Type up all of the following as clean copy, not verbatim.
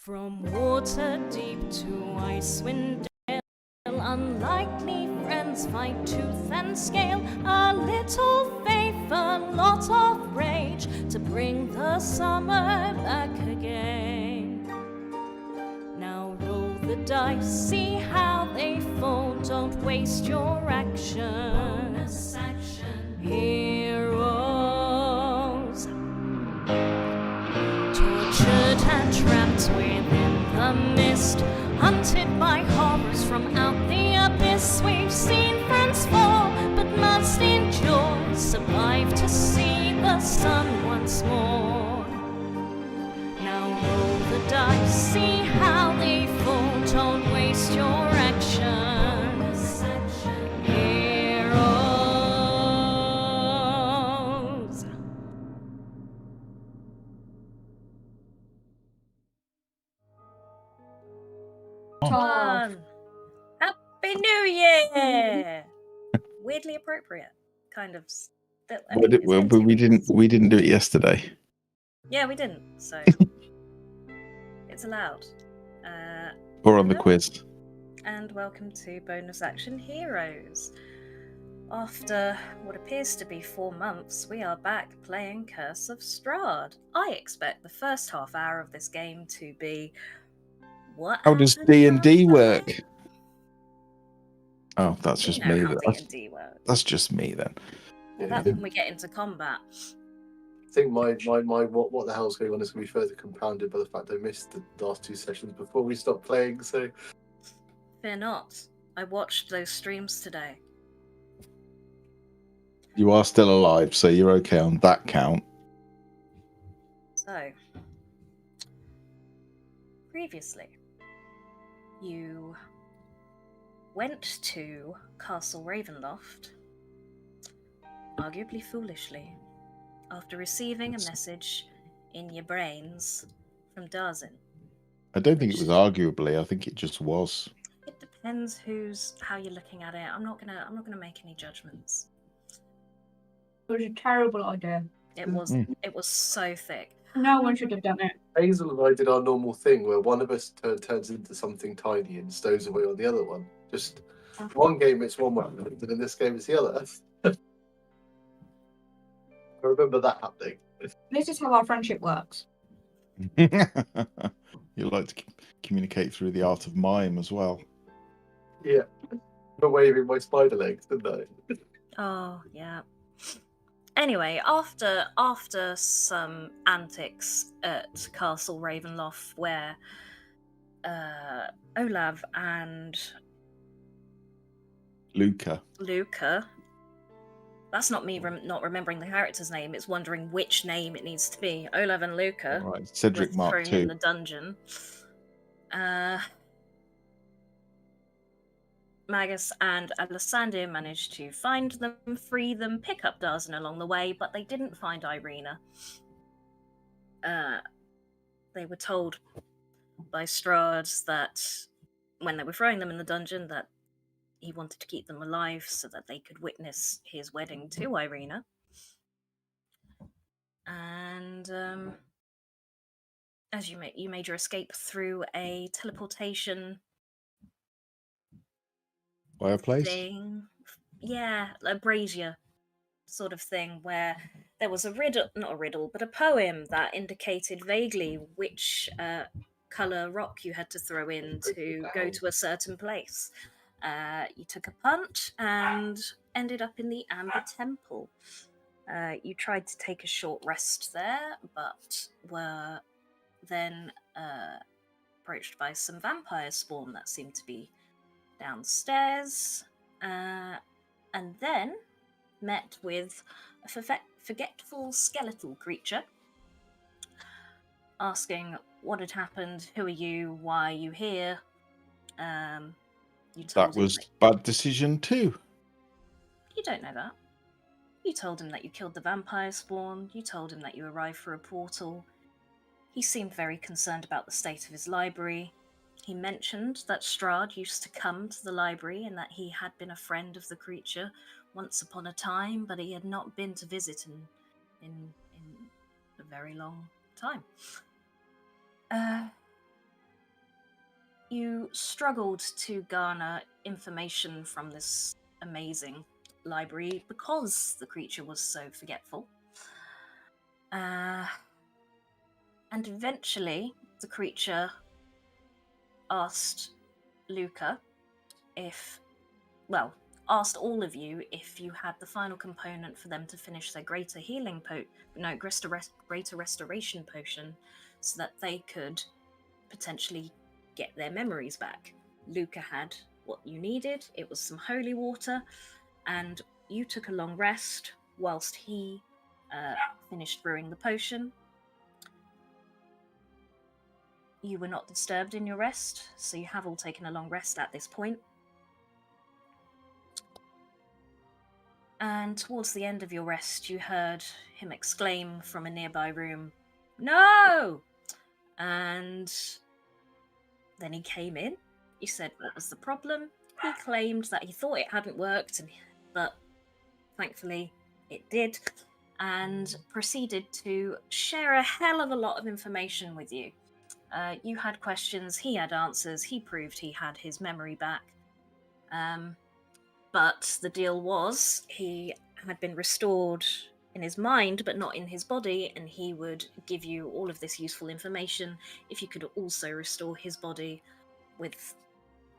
From water deep to Icewind Dale, unlikely friends fight tooth and scale. A little faith, a lot of rage, to bring the summer back again. Now roll the dice, see how they fall. Don't waste your action. Bonus action. Heroes, tortured and trapped within the mist, hunted by horrors from out the abyss. We've seen friends fall, but must endure, survive to see the sun once more. Now roll the dice, see how they fall. Don't waste your action. Heroes. Happy New Year! Weirdly appropriate, kind of. We didn't do it yesterday. Yeah, we didn't. So it's allowed. Or on the quiz. And welcome to Bonus Action Heroes. After what appears to be 4 months, we are back playing Curse of Strahd. I expect the first half hour of this game to be what? How does D&D work? Oh, that's just me. How D&D works. That's just me then. Well, that's when we get into combat. I think my what the hell's going on is going to be further compounded by the fact I missed the last 2 sessions before we stopped playing. So Fear not. I watched those streams today. You are still alive, so you're okay on that count. So, previously, you went to Castle Ravenloft, arguably foolishly, after receiving a message in your brains from Darzin. I don't think it was arguably. I think it just was. It depends how you're looking at it. I'm not gonna make any judgments. It was a terrible idea. It was so thick. No one should have done it. Hazel and I did our normal thing where one of us turns into something tiny and stows away on the other one. Just one game it's one way, and in this game it's the other. I remember that happening. This is how our friendship works. You like to communicate through the art of mime as well. Yeah. I'm waving my spider legs, didn't I? Oh, yeah. Anyway, after some antics at Castle Ravenloft, where Olav and Luca. That's not me not remembering the character's name. It's wondering which name it needs to be. Olav and Luca. Right, Cedric were Mark thrown II. in the dungeon. Magus and Alessander managed to find them, free them, pick up Darzin along the way, but they didn't find Irina. They were told by Strahd that when they were throwing them in the dungeon that he wanted to keep them alive so that they could witness his wedding to Irina. And as you made your escape through a teleportation Fireplace? thing. Yeah, a brazier sort of thing, where there was not a riddle, but a poem that indicated vaguely which colour rock you had to throw in to go to a certain place. You took a punt and ended up in the Amber Temple. You tried to take a short rest there, but were then approached by some vampire spawn that seemed to be downstairs, and then met with a forgetful skeletal creature asking what had happened, who are you, why are you here. You told That was bad decision too. You don't know that. You told him that you killed the vampire spawn, you told him that you arrived through a portal. He seemed very concerned about the state of his library. He mentioned that Strahd used to come to the library and that he had been a friend of the creature once upon a time, but he had not been to visit in a very long time. You struggled to garner information from this amazing library because the creature was so forgetful. And eventually, the creature asked Luca asked all of you if you had the final component for them to finish their greater restoration potion, so that they could potentially get their memories back. Luca had what you needed. It was some holy water, and you took a long rest whilst he finished brewing the potion. You were not disturbed in your rest, so you have all taken a long rest at this point. And towards the end of your rest, you heard him exclaim from a nearby room, "No!" And then he came in. You said, what was the problem? He claimed that he thought it hadn't worked, but thankfully it did, and proceeded to share a hell of a lot of information with you. You had questions, he had answers, he proved he had his memory back. But the deal was, he had been restored in his mind, but not in his body, and he would give you all of this useful information if you could also restore his body with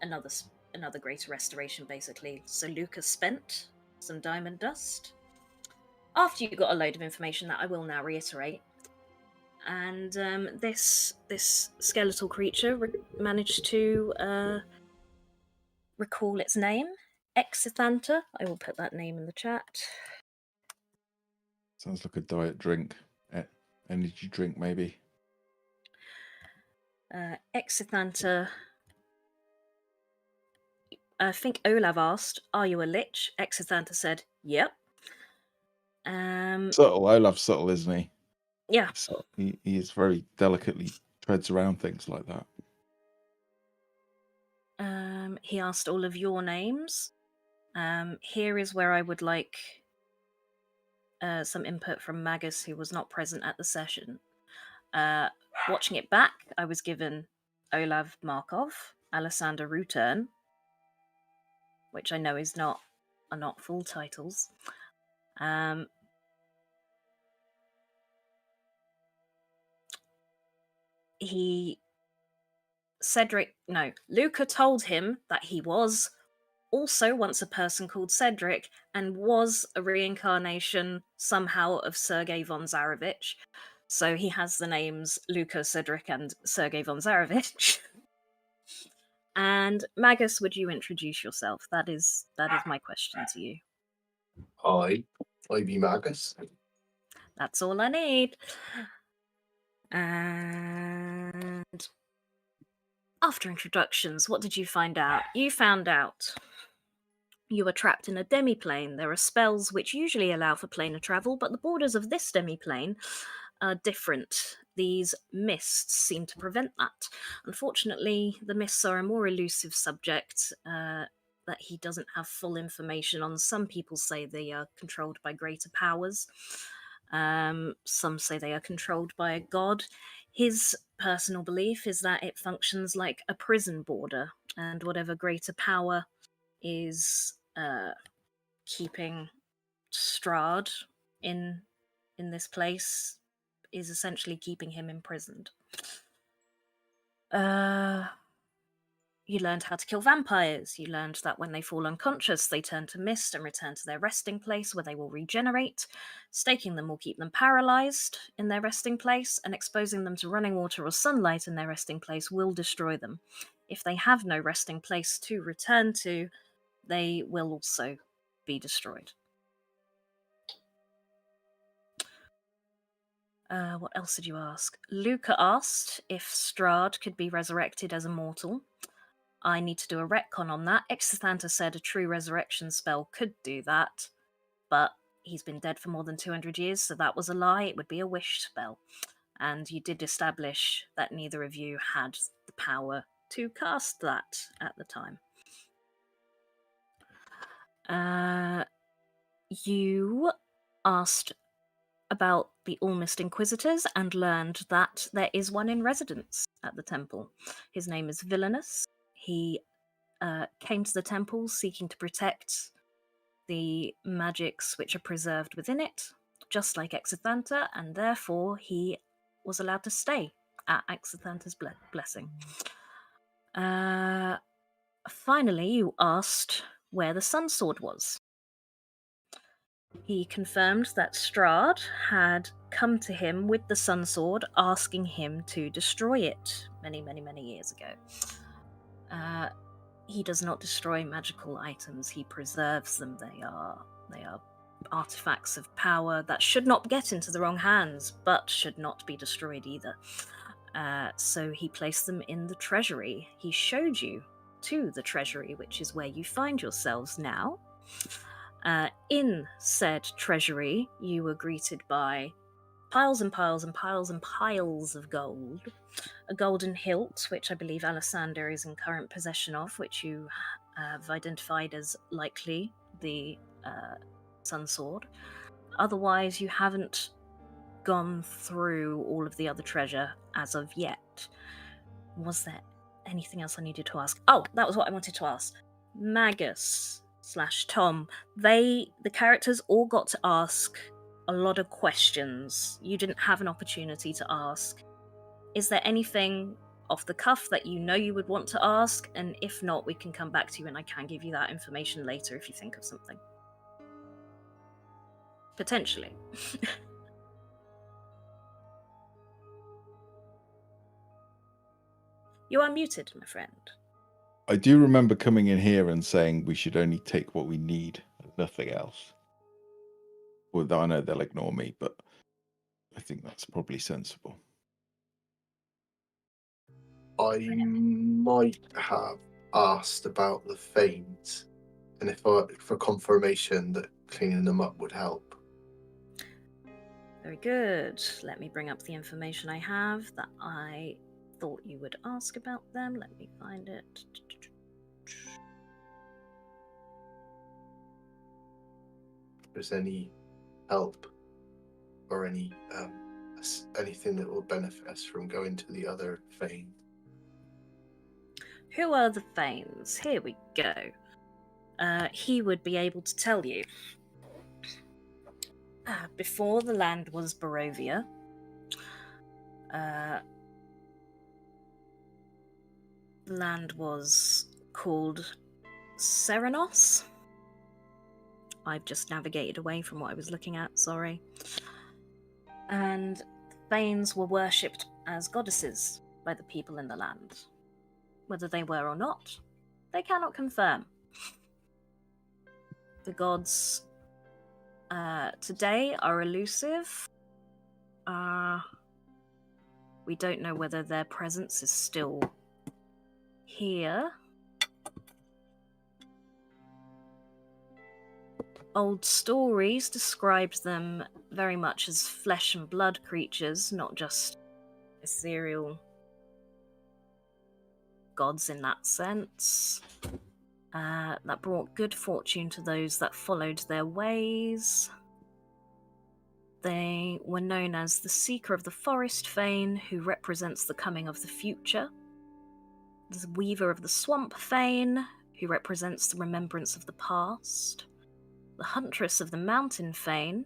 another greater restoration, basically. So Lucas spent some diamond dust after you got a load of information that I will now reiterate. And this skeletal creature managed to recall its name, Exethanter. I will put that name in the chat. Sounds like a diet drink. Energy drink, maybe. Exethanter. I think Olav asked, "Are you a lich?" Exethanter said, "Yep." Subtle. Olaf's subtle, isn't he? Yeah. He is very delicately treads around things like that. He asked all of your names. Here is where I would like some input from Magus, who was not present at the session. Watching it back, I was given Olav Markov, Alessander Ruturn, which I know are not full titles. Luca told him that he was also once a person called Cedric and was a reincarnation somehow of Sergei von Zarevich. So he has the names Luca, Cedric, and Sergei von Zarevich. And Magus, would you introduce yourself? That is my question to you. Hi, I be Magus. That's all I need. And after introductions, what did you find out? You found out you were trapped in a demiplane. There are spells which usually allow for planar travel, but the borders of this demiplane are different. These mists seem to prevent that. Unfortunately, the mists are a more elusive subject that he doesn't have full information on. Some people say they are controlled by greater powers. Some say they are controlled by a god. His personal belief is that it functions like a prison border, and whatever greater power is keeping Strahd in this place is essentially keeping him imprisoned. You learned how to kill vampires. You learned that when they fall unconscious, they turn to mist and return to their resting place where they will regenerate. Staking them will keep them paralyzed in their resting place, and exposing them to running water or sunlight in their resting place will destroy them. If they have no resting place to return to, they will also be destroyed. What else did you ask? Luca asked if Strahd could be resurrected as a mortal. I need to do a retcon on that. Exethanter said a true resurrection spell could do that, but he's been dead for more than 200 years, so that was a lie. It would be a wish spell. And you did establish that neither of you had the power to cast that at the time. You asked about the Ulmist Inquisitors and learned that there is one in residence at the temple. His name is Villainous. He came to the temple seeking to protect the magics which are preserved within it, just like Exethanter, and therefore he was allowed to stay at Exethanter's blessing. Finally, you asked where the Sun Sword was. He confirmed that Strahd had come to him with the Sun Sword, asking him to destroy it many, many, many years ago. He does not destroy magical items, he preserves them. They are artifacts of power that should not get into the wrong hands, but should not be destroyed either. So he placed them in the treasury. He showed you to the treasury, which is where you find yourselves now. In said treasury, you were greeted by piles and piles and piles and piles of gold, a golden hilt, which I believe Alessander is in current possession of, which you have identified as likely the Sun Sword. Otherwise, you haven't gone through all of the other treasure as of yet. Was there anything else I needed to ask? Oh, that was what I wanted to ask. Magus/Tom, the characters all got to ask a lot of questions. You didn't have an opportunity to ask. Is there anything off the cuff that you know you would want to ask? And if not, we can come back to you and I can give you that information later if you think of something. Potentially. You are muted, my friend. I do remember coming in here and saying we should only take what we need and nothing else. Well, I know they'll ignore me, but I think that's probably sensible. I might have asked about the Fanes, and for confirmation that cleaning them up would help. Very good. Let me bring up the information I have that I thought you would ask about them. Let me find it. If there's any help or any anything that will benefit us from going to the other Fane. Who are the Fanes? Here we go. He would be able to tell you. Before the land was Barovia, the land was called Serenos. I've just navigated away from what I was looking at, sorry. And Fanes were worshipped as goddesses by the people in the land. Whether they were or not, they cannot confirm. The gods today are elusive. We don't know whether their presence is still here. Old stories described them very much as flesh and blood creatures, not just ethereal gods in that sense. That brought good fortune to those that followed their ways. They were known as the Seeker of the Forest Fane, who represents the coming of the future. The Weaver of the Swamp Fane, who represents the remembrance of the past. The Huntress of the Mountain Fane,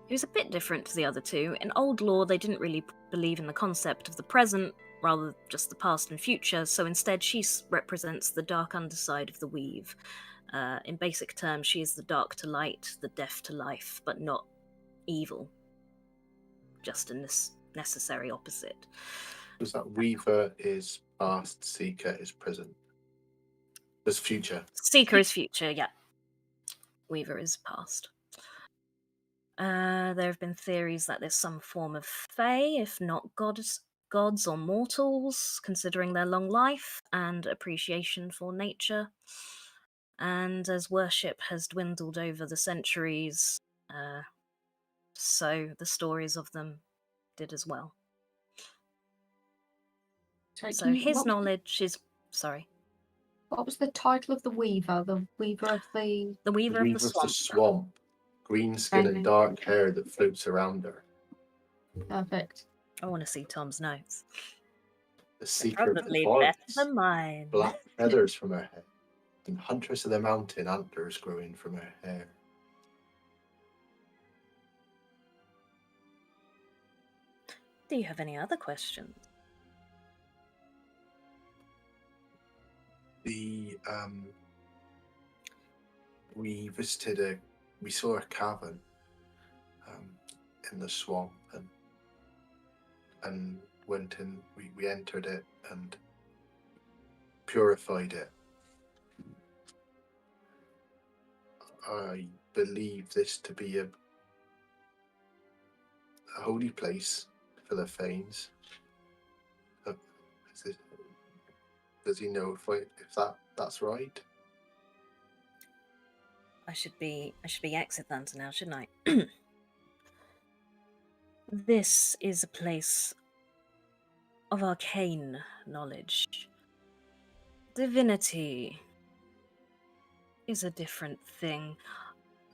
who's a bit different to the other two. In old lore, they didn't really believe in the concept of the present, rather just the past and future, so instead she represents the dark underside of the weave. In basic terms, she is the dark to light, the death to life, but not evil. Just a necessary opposite. Was that Weaver is past, Seeker is present? Is future? Seeker is future, yeah. Weaver is past. There have been theories that there's some form of fae, if not gods or mortals, considering their long life and appreciation for nature. And as worship has dwindled over the centuries, so the stories of them did as well. So his knowledge is... Sorry. What was the title of the Weaver? The Weaver of the... The Weaver of the Swamp. Swamp. Green skin and dark hair that floats around her. Perfect. I want to see Tom's notes. The They're seeker of the probably better forest. than mine. Black feathers from her head. And huntress of the mountain, antlers growing from her hair. Do you have any other questions? We saw a cavern in the swamp and went in. We entered it and purified it. I believe this to be a holy place for the Fanes. Does he know if that's right? I should be Exethanter now, shouldn't I? This is a place of arcane knowledge. Divinity is a different thing.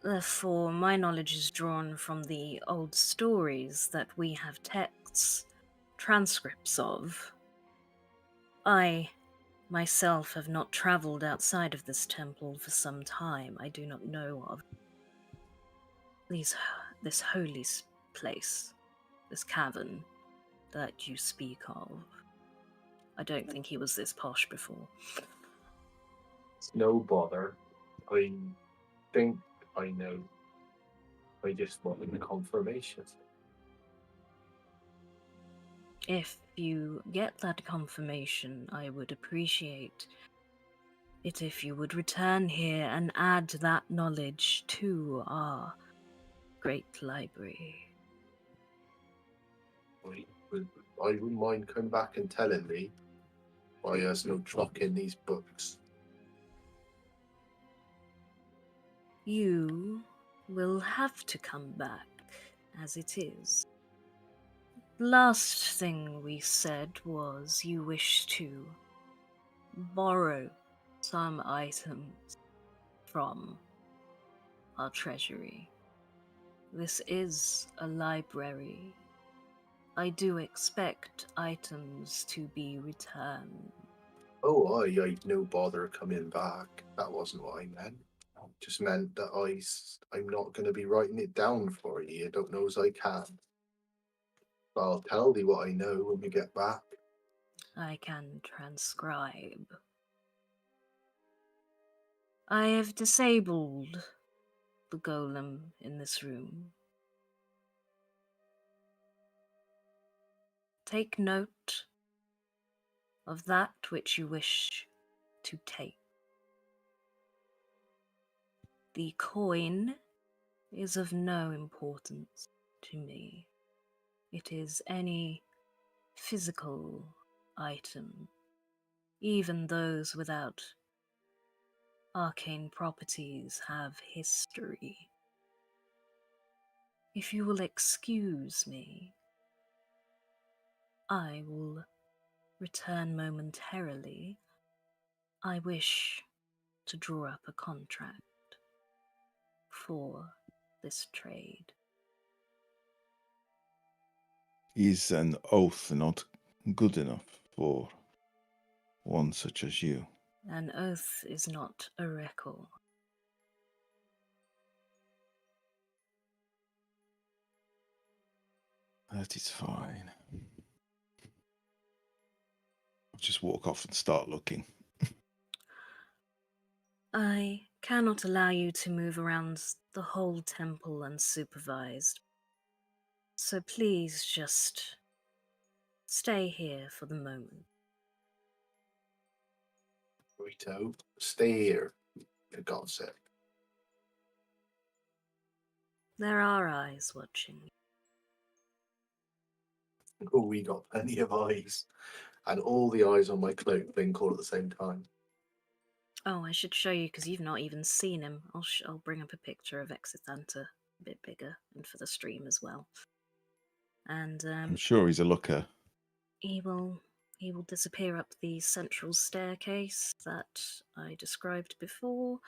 Therefore, my knowledge is drawn from the old stories that we have texts, transcripts of. I myself have not travelled outside of this temple for some time. I do not know of this holy place, this cavern that you speak of. I don't think he was this posh before. It's no bother. I think I know. I just wanted the confirmation. If you get that confirmation, I would appreciate it if you would return here and add that knowledge to our great library. I wouldn't mind coming back and telling me why there's no truck in these books. You will have to come back as it is. Last thing we said was you wish to borrow some items from our treasury. This is a library. I do expect items to be returned. Oh, I'd no bother coming back. That wasn't what I meant. Just meant that I'm not going to be writing it down for you. I don't know as I can. But I'll tell thee what I know when we get back. I can transcribe. I have disabled the golem in this room. Take note of that which you wish to take. The coin is of no importance to me. It is any physical item, even those without arcane properties have history. If you will excuse me, I will return momentarily. I wish to draw up a contract for this trade. Is an oath not good enough for one such as you? An oath is not a record. That is fine. I'll just walk off and start looking. I cannot allow you to move around the whole temple unsupervised. So please just stay here for the moment. Rito, stay here, for God's sake. There are eyes watching. Oh, we got plenty of eyes. And all the eyes on my cloak blink all at the same time. Oh, I should show you because you've not even seen him. I'll bring up a picture of Exethanter, a bit bigger, and for the stream as well. And I'm sure he's a looker. he will disappear up the central staircase that I described before.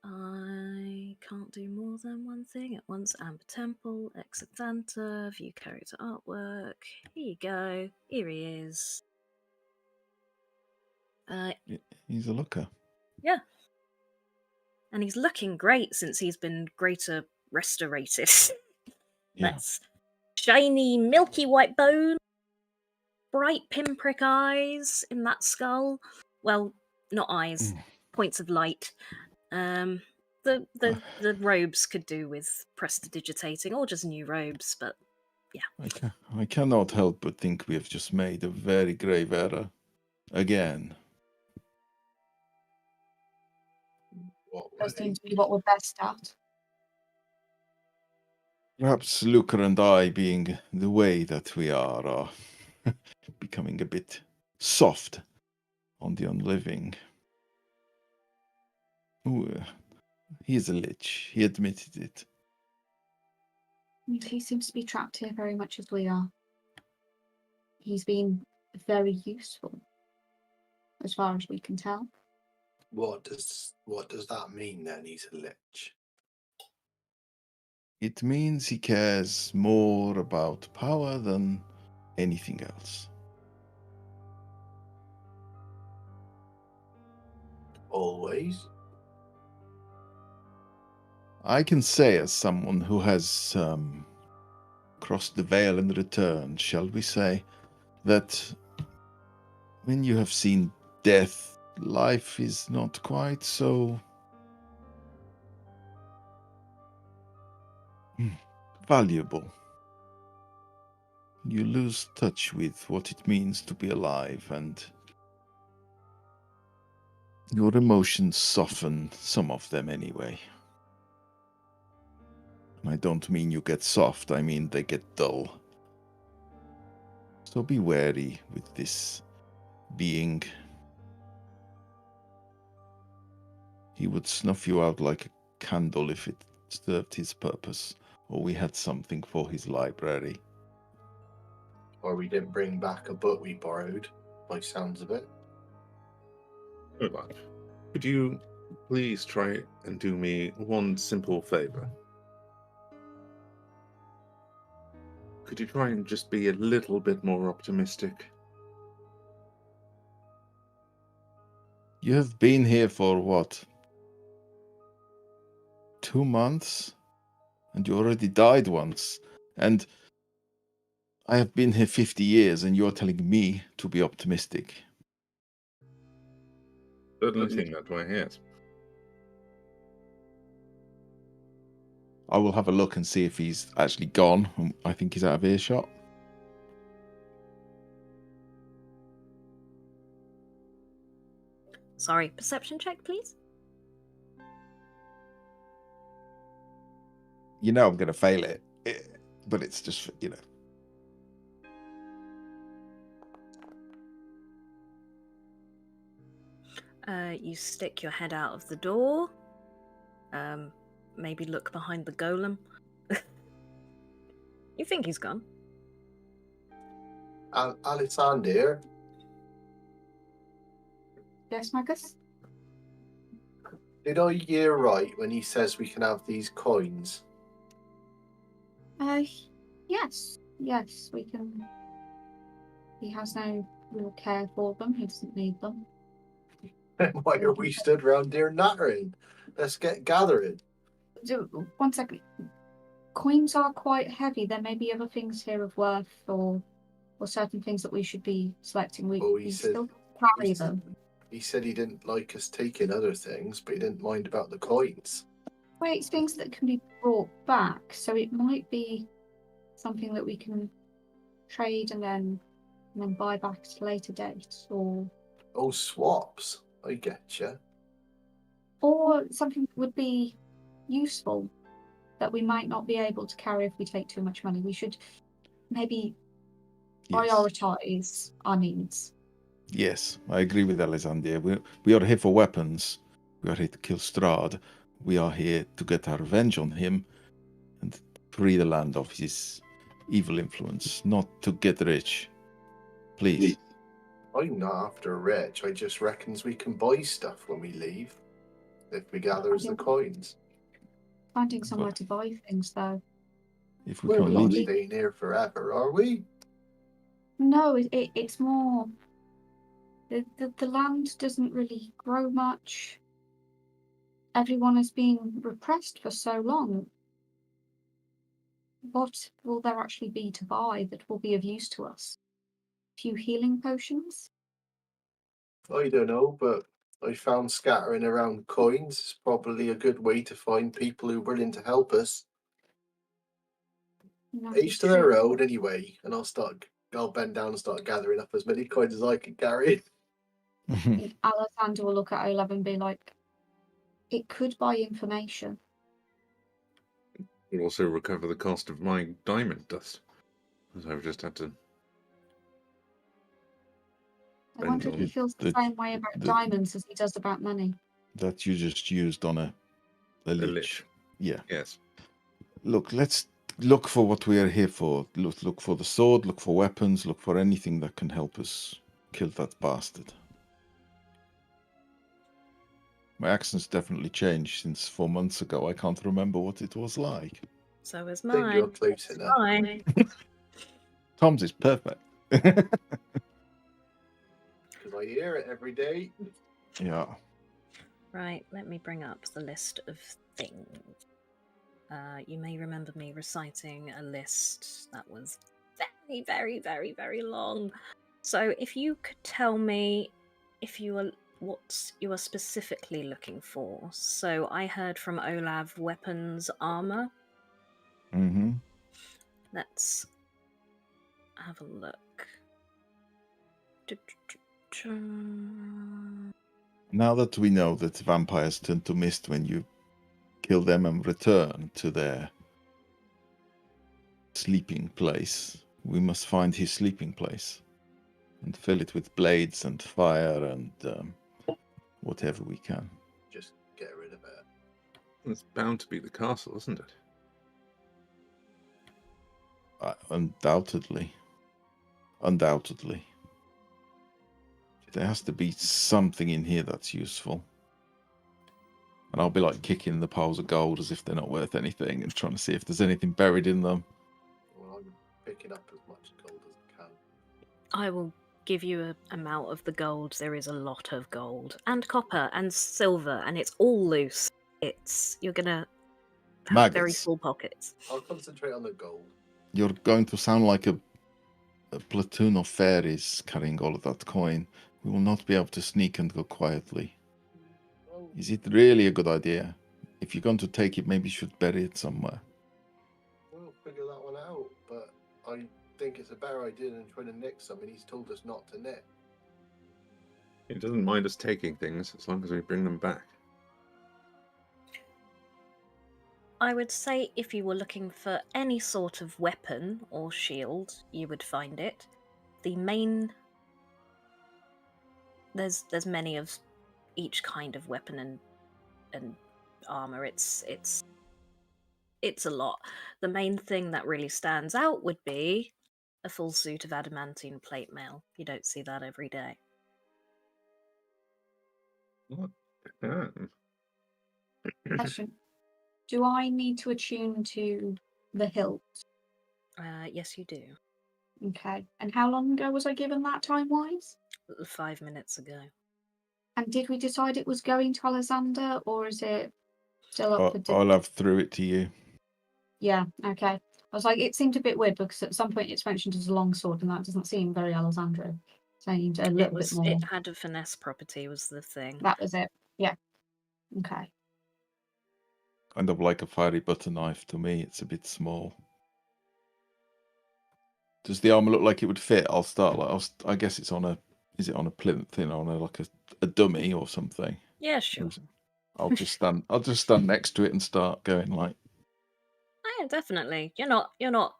I can't do more than one thing at once. Amber Temple, Exethanter, view character artwork. Here you go. Here he is. He's a looker. Yeah. And he's looking great since he's been greater restorated. Yeah. That's shiny, milky white bone, bright pinprick eyes in that skull. Well, not eyes, points of light. The robes could do with prestidigitating, or just new robes, but yeah. I cannot help but think we have just made a very grave error. Again. Does seem to be what we're best at. Perhaps Luker and I, being the way that we are becoming a bit soft on the unliving. Ooh, he is a lich. He admitted it. And he seems to be trapped here very much as we are. He's been very useful, as far as we can tell. What does that mean then? He's a lich. It means he cares more about power than anything else. Always. I can say, as someone who has crossed the veil and returned, shall we say, that when you have seen death, life is not quite so valuable. You lose touch with what it means to be alive, and your emotions soften, some of them anyway. I don't mean you get soft, I mean they get dull. So be wary with this being. He would snuff you out like a candle if it served his purpose, or we had something for his library. Or we didn't bring back a book we borrowed, by sounds of it. Could you please try and do me one simple favor? Could you try and just be a little bit more optimistic? You have been here for what? 2 months? And you already died once. And I have been here 50 years and you're telling me to be optimistic. Certainly seem that way, yes. I will have a look and see if he's actually gone. I think he's out of earshot. Sorry, perception check, please. You know I'm going to fail it. But it's just, you know. You stick your head out of the door. Maybe look behind the golem. You think he's gone? Alexander, Yes, Magus? did I hear right when he says we can have these coins? Yes. Yes, we can. He has no real care for them. He doesn't need them. Why are we stood round here nattering? Let's get gathering. One second. Coins are quite heavy. There may be other things here of worth, or certain things that we should be selecting. We still carry them. He said he didn't like us taking other things, but he didn't mind about the coins. Well, it's things that can be brought back, so it might be something that we can trade and then buy back at a later date, or swaps. I get you. Or something that would be useful that we might not be able to carry if we take too much money. We should maybe prioritize our needs. Yes, I agree with Alexander. We are here for weapons. We are here to kill Strahd. We are here to get our revenge on him and free the land of his evil influence, not to get rich. Please. I'm not after rich. I just reckons we can buy stuff when we leave. if we gathers the coins. Finding somewhere to buy things, though. If we We're can not leave. staying here forever, are we? No, it's more. The land doesn't really grow much. Everyone has been repressed for so long. What will there actually be to buy that will be of use to us? A few healing potions? I don't know, but I found scattering around coins is probably a good way to find people who are willing to help us. That Each is to their true. own, anyway. And I'll bend down and start gathering up as many coins as I can carry. Alexander will look at Olav and be like, it could buy information. We'll also recover the cost of my diamond dust, as I've just had to. I wonder if he feels the same way about diamonds as he does about money. That you just used on a lich. Yeah. Yes. Look, let's look for what we are here for. Look for the sword, look for weapons, look for anything that can help us kill that bastard. My accent's definitely changed since 4 months ago. I can't remember what it was like. So is I think mine. you're close enough. Fine. Tom's is perfect. Because I hear it every day. Yeah. Right, let me bring up the list of things. You may remember me reciting a list that was very, very, very, very long. So if you could tell me if you are what you are specifically looking for. So I heard from Olav weapons, armor. Mm-hmm. Let's have a look. Now that we know that vampires turn to mist when you kill them and return to their sleeping place, we must find his sleeping place and fill it with blades and fire and whatever we can. Just get rid of it. It's bound to be the castle, isn't it? Undoubtedly. Undoubtedly. There has to be something in here that's useful. And I'll be like kicking the piles of gold as if they're not worth anything and trying to see if there's anything buried in them. Well, I'm picking up as much gold as I can. I will give you an amount of the gold. There is a lot of gold and copper and silver, and it's all loose. You're gonna have very Maggots. full pockets. I'll concentrate on the gold. You're going to sound like a platoon of fairies carrying all of that coin. We will not be able to sneak and go quietly. Well, Is it really a good idea? If you're going to take it, maybe you should bury it somewhere. we'll figure that one out. But I think it's a better idea than trying to nick something he's told us not to nick. He doesn't mind us taking things as long as we bring them back. I would say if you were looking for any sort of weapon or shield, you would find it. The main there's many of each kind of weapon and armor. It's a lot. The main thing that really stands out would be a full suit of adamantine plate mail. You don't see that every day. What? Question. Do I need to attune to the hilt? Yes, you do. Okay. And how long ago was I given that time-wise? 5 minutes ago. And did we decide it was going to Alexander, or is it still up for I'll have through it to you. Yeah, okay. I was like, it seemed a bit weird because at some point it's mentioned as a longsword, and that doesn't seem very Alexandrian. Seemed a little bit more. It had a finesse property, was the thing. That was it. Yeah. Okay. Kind of like a fiery butter knife to me. It's a bit small. Does the armor look like it would fit? I'll start like I guess it's on a. Is it on a plinth? On a dummy or something? Yeah, sure. I'll just stand next to it and start going like. Oh, yeah, definitely. You're not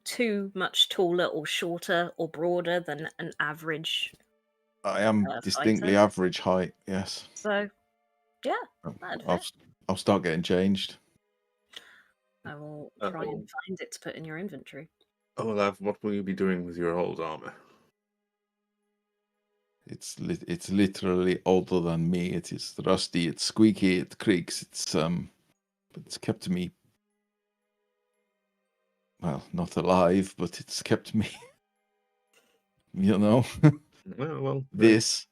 too much taller or shorter or broader than an average. I am distinctly fighter. average height. Yes. So, yeah, that'd fit. I'll start getting changed. I will try and find it to put in your inventory. Olav, what will you be doing with your old armor? It's literally older than me. It is rusty. It's squeaky. It creaks. But it's kept me. Well, not alive, but it's kept me. You know, Well, this.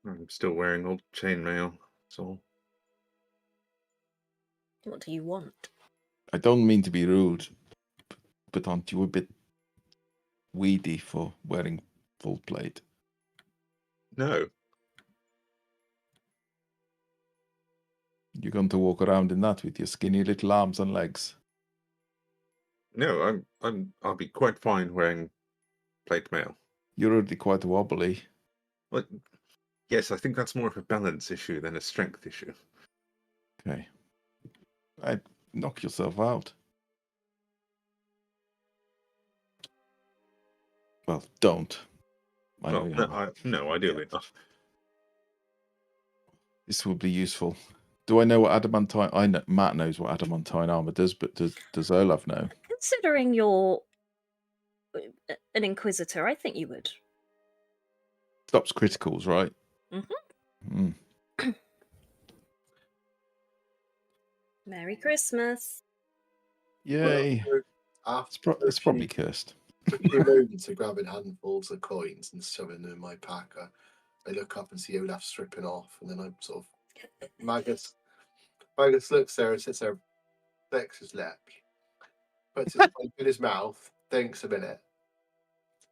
I'm still wearing old chainmail, so. What do you want? I don't mean to be rude, but aren't you a bit weedy for wearing full plate? No. You're going to walk around in that with your skinny little arms and legs. No, I'll be quite fine wearing plate mail. You're already quite wobbly. Well, yes, I think that's more of a balance issue than a strength issue. Okay. I'd knock yourself out. Well, don't. I know Well, you no, have. no, ideally not. This will be useful. Do I know what adamantine? I know Matt knows what adamantine armor does, but does Olaf know? Considering you're an Inquisitor, I think you would. Stops criticals, right? Mm-hmm. Mm. Merry Christmas. Yay! It's probably cursed. A few moments of grabbing handfuls of coins and shoving them in my pack. I look up and see Olaf stripping off, and then I sort of Magus looks there and sits there, flicks his lip, puts his pipe in his mouth, thinks a minute,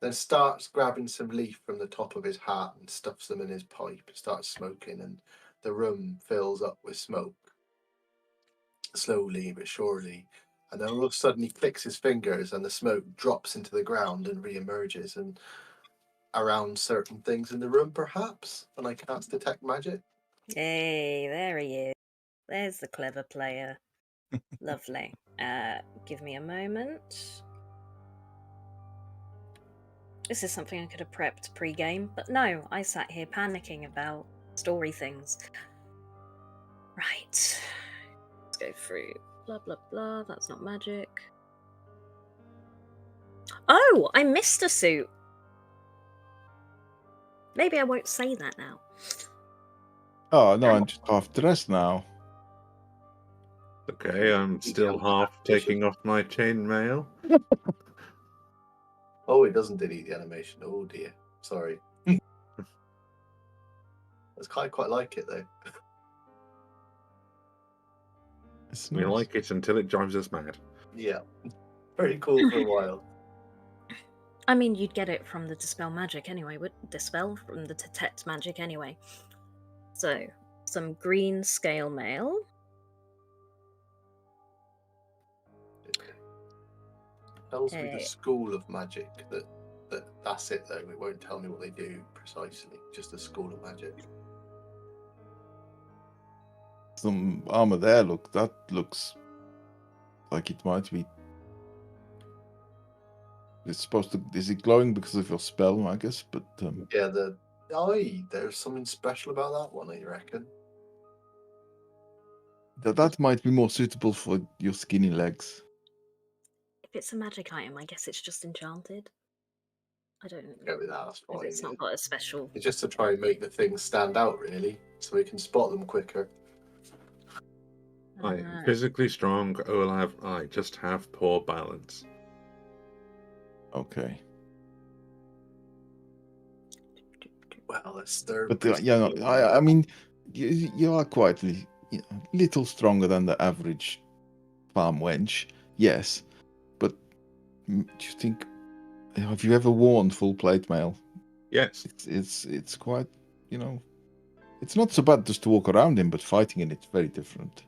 then starts grabbing some leaf from the top of his hat and stuffs them in his pipe, starts smoking, and the room fills up with smoke. Slowly but surely. And then all of a sudden he clicks his fingers and the smoke drops into the ground and re-emerges and around certain things in the room, perhaps, and I cast detect magic. Hey, there he is. There's the clever player. Lovely. Give me a moment. This is something I could have prepped pre-game, but no, I sat here panicking about story things. Right. Let's go through. Blah, blah, blah. That's not magic. Oh, I missed a suit. Maybe I won't say that now. Oh no, I'm just half dressed now. Okay, I'm still half taking off my chainmail. Oh, it doesn't delete the animation. Oh dear. Sorry. I quite like it though. It's We nice. like it until it drives us mad. Yeah. Very cool for a while. I mean, you'd get it from the dispel magic anyway. Dispel from the detect magic anyway. So, some green scale mail. Tells me the school of magic that's it though. It won't tell me what they do precisely. Just the school of magic. Some armor there. Look, that looks like it might be. It's supposed to. Is it glowing because of your spell, I guess? But Yeah, there's something special about that one, I reckon. that might be more suitable for your skinny legs. If it's a magic item, I guess it's just enchanted. I don't Go with that, that's fine. If it's not got a special. It's just to try and make the things stand out, really, so we can spot them quicker. I'm physically strong, Olaf. I just have poor balance. Okay. Well, that's third. But yeah, no, I mean, you are quite little stronger than the average farm wench. Yes, but do you think? Have you ever worn full plate mail? Yes. It's quite, you know, it's not so bad just to walk around in, but fighting in it's very different.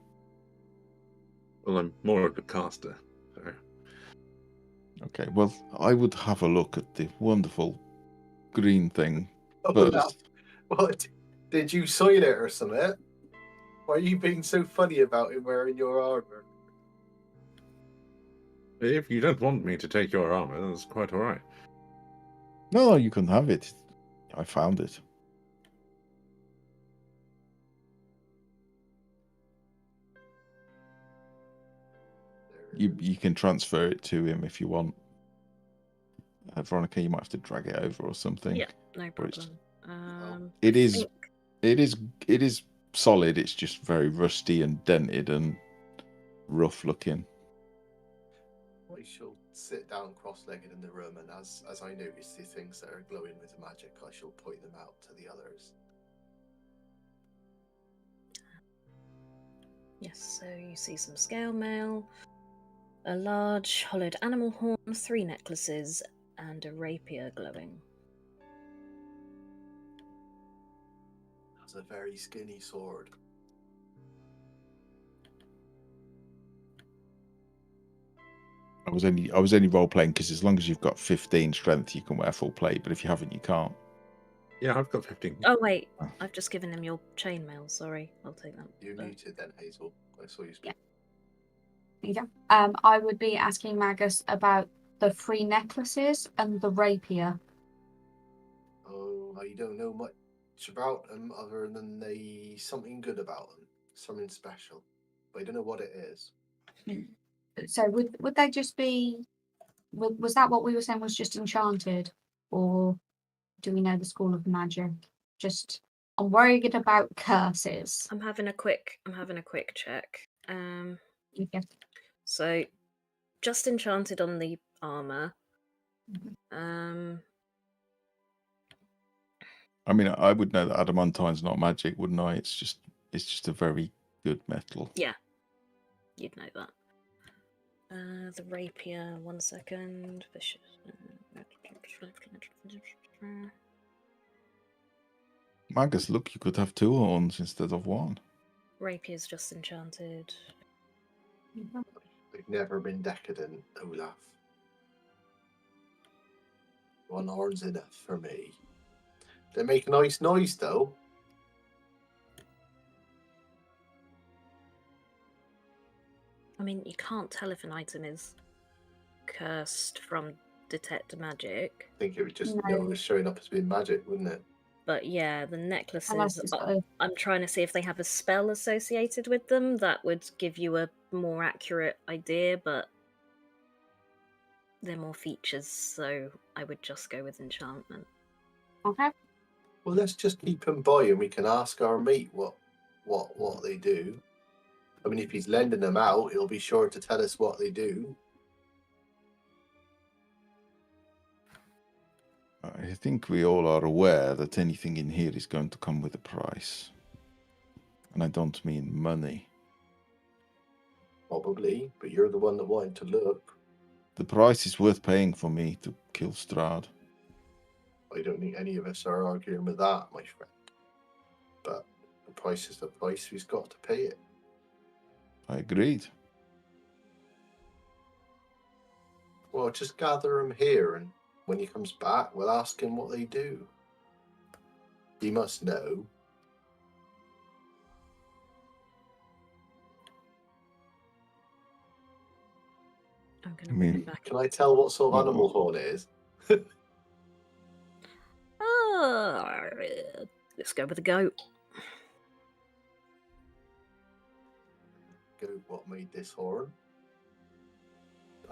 Well, I'm more of a caster. So. Okay, well, I would have a look at the wonderful green thing Oh, first. What? Did you sign it or something? Why are you being so funny about him wearing your armor? If you don't want me to take your armor, that's quite all right. No, you can have it. I found it. You can transfer it to him if you want. Veronica, you might have to drag it over or something. Yeah, no Or it's- problem. It I is. think- It is solid. It's just very rusty and dented and rough looking. I shall sit down cross-legged in the room, and as I notice the things that are glowing with magic, I shall point them out to the others. Yes, so you see some scale mail, a large hollowed animal horn, 3 necklaces, and a rapier glowing. That's a very skinny sword. I was only role playing because as long as you've got 15 strength, you can wear full plate. But if you haven't, you can't. Yeah, I've got 15. Oh wait, I've just given him your chainmail. Sorry, I'll take that. You muted then, Hazel. I saw you speak. Yeah. I would be asking Magus about the 3 necklaces and the rapier. Oh, you don't know much about them other than they something good about them, something special. But I don't know what it is. So would they just be? Was that what we were saying was just enchanted, or do we know the school of magic? Just I'm worried about curses. I'm having a quick check. Okay. So just enchanted on the armor. I mean, I would know that adamantine's not magic, wouldn't I? It's just a very good metal. Yeah, you'd know that. The rapier, 1 second. Vicious. Magus, look, you could have 2 horns instead of 1. Rapier's just enchanted. They've never been decadent, Olaf. 1 horn's enough for me. They make a nice noise, though. I mean, you can't tell if an item is cursed from detect magic. I think it would just know it was showing up as being magic, wouldn't it? But yeah, the necklaces, it's got a- I'm trying to see if they have a spell associated with them that would give you a more accurate idea, but they're more features, so I would just go with enchantment. Okay. Well, let's just keep them by, and we can ask our mate what they do. I mean, if he's lending them out, he'll be sure to tell us what they do. I think we all are aware that anything in here is going to come with a price. And I don't mean money. Probably, but you're the one that wanted to look. The price is worth paying for me to kill Strahd. I don't think any of us are arguing with that, my friend. But the price is the price. We've got to pay it. I agreed. Well, just gather him here, and when he comes back, we'll ask him what they do. He must know. I'm going to bring him back. Can I tell what sort of animal horn it is? Let's go with the goat. Goat, what made this horn?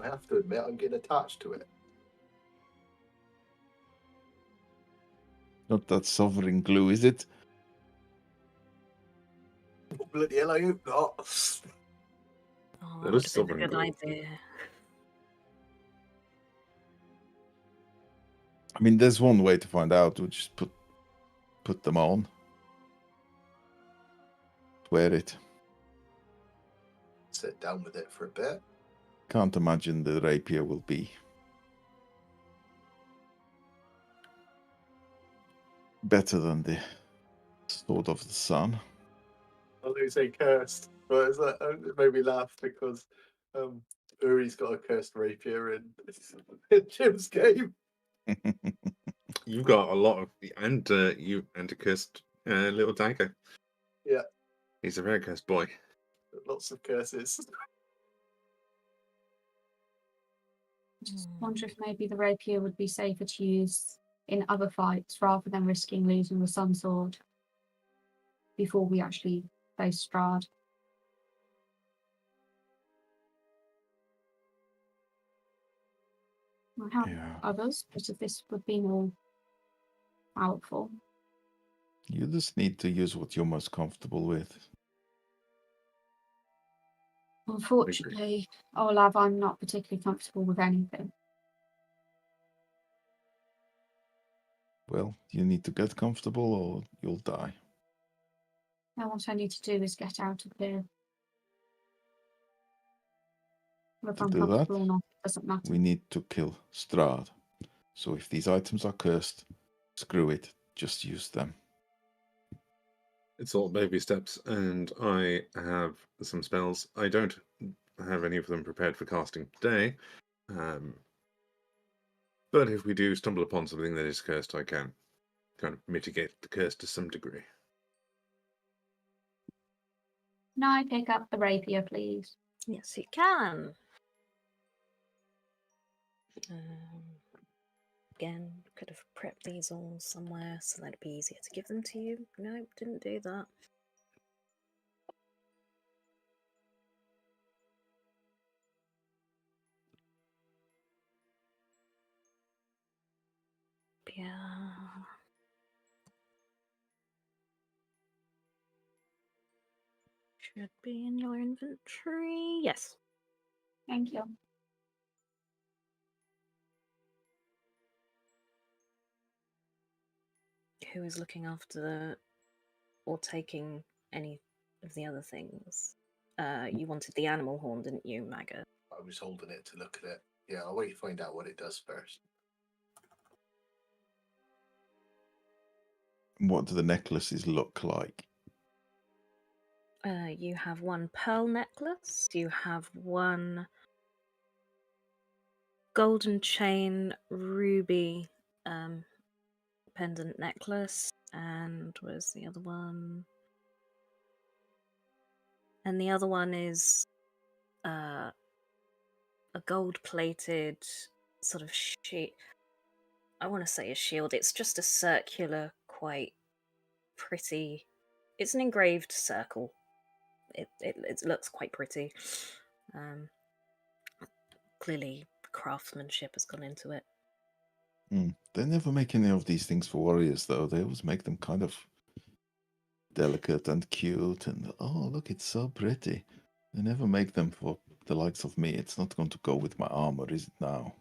I have to admit, I'm getting attached to it. Not that sovereign glue, is it? Oh, bloody hell, I hope not. Oh, That that would is have been a sovereign good glue. idea. I mean, there's one way to find out. We'll just put them on. Wear it. Sit down with it for a bit. Can't imagine the rapier will be better than the Sword of the Sun. I was going to say cursed, but it made me laugh because Uri's got a cursed rapier in Jim's game. You've got a lot of and a cursed little dagger. Yeah. He's a very cursed boy. Lots of curses. Just wonder if maybe the rapier would be safer to use in other fights rather than risking losing the sun sword before we actually face Strahd. I have Yeah. others, but if this would be more powerful. You just need to use what you're most comfortable with. Unfortunately, Olav, I'm not particularly comfortable with anything. Well, you need to get comfortable or you'll die. Now what I need to do is get out of here. If To I'm do that, comfortable or not, it doesn't matter. we need to kill Strahd. So if these items are cursed, screw it. Just use them. It's all baby steps, and I have some spells. I don't have any of them prepared for casting today. But if we do stumble upon something that is cursed, I can kind of mitigate the curse to some degree. Can I pick up the rapier, please? Yes, you can. Again, could have prepped these all somewhere so that'd be easier to give them to you. No, didn't do that. Yeah. Should be in your inventory. Yes. Thank you. Who is looking after or taking any of the other things? You wanted the animal horn, didn't you, Maggot? I was holding it to look at it. Yeah, I'll wait to find out what it does first. What do the necklaces look like? You have one pearl necklace. You have one golden chain ruby pendant necklace. And where's the other one? And the other one is a gold-plated sort of sheet. I want to say a shield. It's just a circular, quite pretty. It's an engraved circle. It looks quite pretty. Clearly, craftsmanship has gone into it. They never make any of these things for warriors, though. They always make them kind of delicate and cute, and oh, look, it's so pretty. They never make them for the likes of me. It's not going to go with my armor, is it now?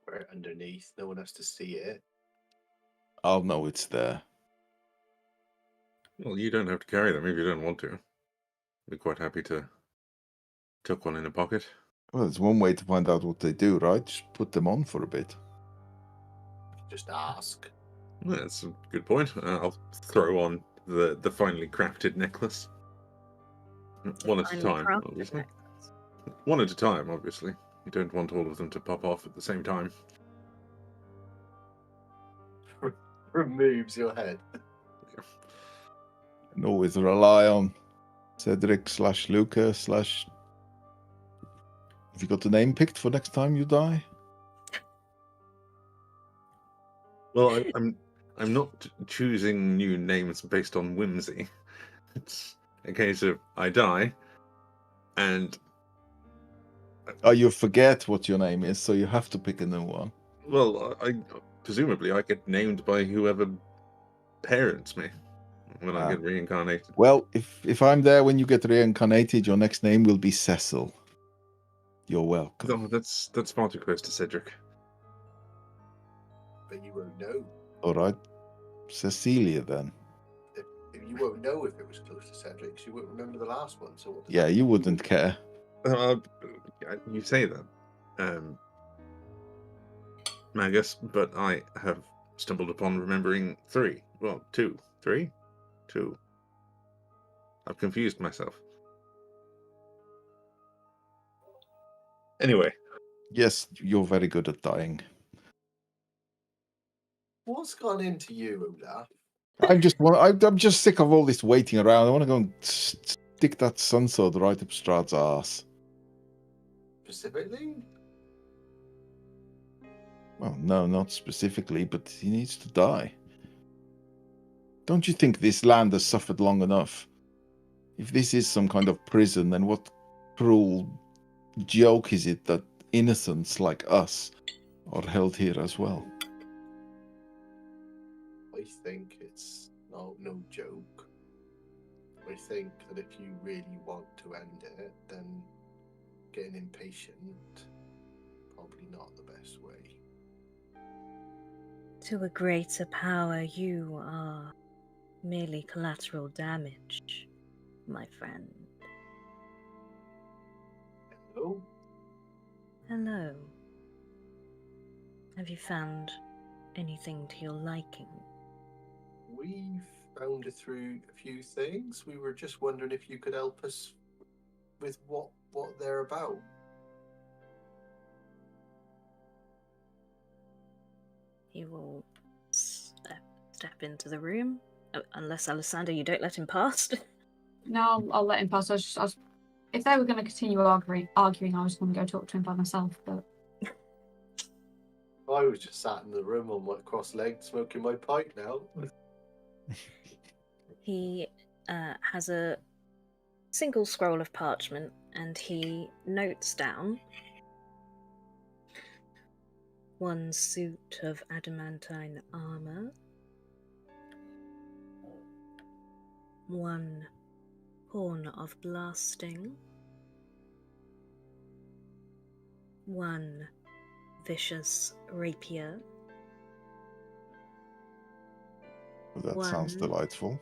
Wear it underneath. No one has to see it. I'll know it's there. Well, you don't have to carry them if you don't want to. I'd be quite happy to tuck one in a pocket. Well, it's one way to find out what they do, right? Just put them on for a bit. Just ask. That's a good point. I'll throw on the finely crafted necklace. One at a Finely time, crafted obviously. necklace. One at a time, obviously. You don't want all of them to pop off at the same time. Removes your head. And always rely on Cedric / Luca / Have you got the name picked for next time you die? Well, I'm not choosing new names based on whimsy. It's a case of I die, and Oh, you forget what your name is, so you have to pick a new one. well, I presumably I get named by whoever parents me when I get reincarnated. Well, if I'm there when you get reincarnated, your next name will be Cecil. You're welcome. Oh, that's far too close to Cedric. But you won't know. All right, Cecilia then. If you won't know if it was close to Cedric's, you won't remember the last one. So what does Yeah, that you mean? wouldn't care. You say that, Magus, but I have stumbled upon remembering 3. Well, 2. 3? 2. I've confused myself. Anyway. Yes, you're very good at dying. What's gone into you, Olaf? I'm just sick of all this waiting around. I want to go and stick that sunsword right up Strahd's ass. Specifically? Well, no, not specifically, but he needs to die. Don't you think this land has suffered long enough? If this is some kind of prison, then what cruel joke is it that innocents like us are held here as well. I think it's no joke. I think that if you really want to end it, then getting impatient, probably not the best way. To a greater power, you are merely collateral damage, my friend. Hello? Hello. Have you found anything to your liking? We've found it through a few things. We were just wondering if you could help us with what they're about. He will step into the room. Unless, Alessandro, you don't let him past. No, I'll let him pass. If they were going to continue arguing, I was going to go talk to him by myself. But I was just sat in the room on my cross-legged smoking my pipe now. He has a single scroll of parchment and he notes down one suit of adamantine armor, one horn of blasting, one vicious rapier, Well, that sounds One. delightful.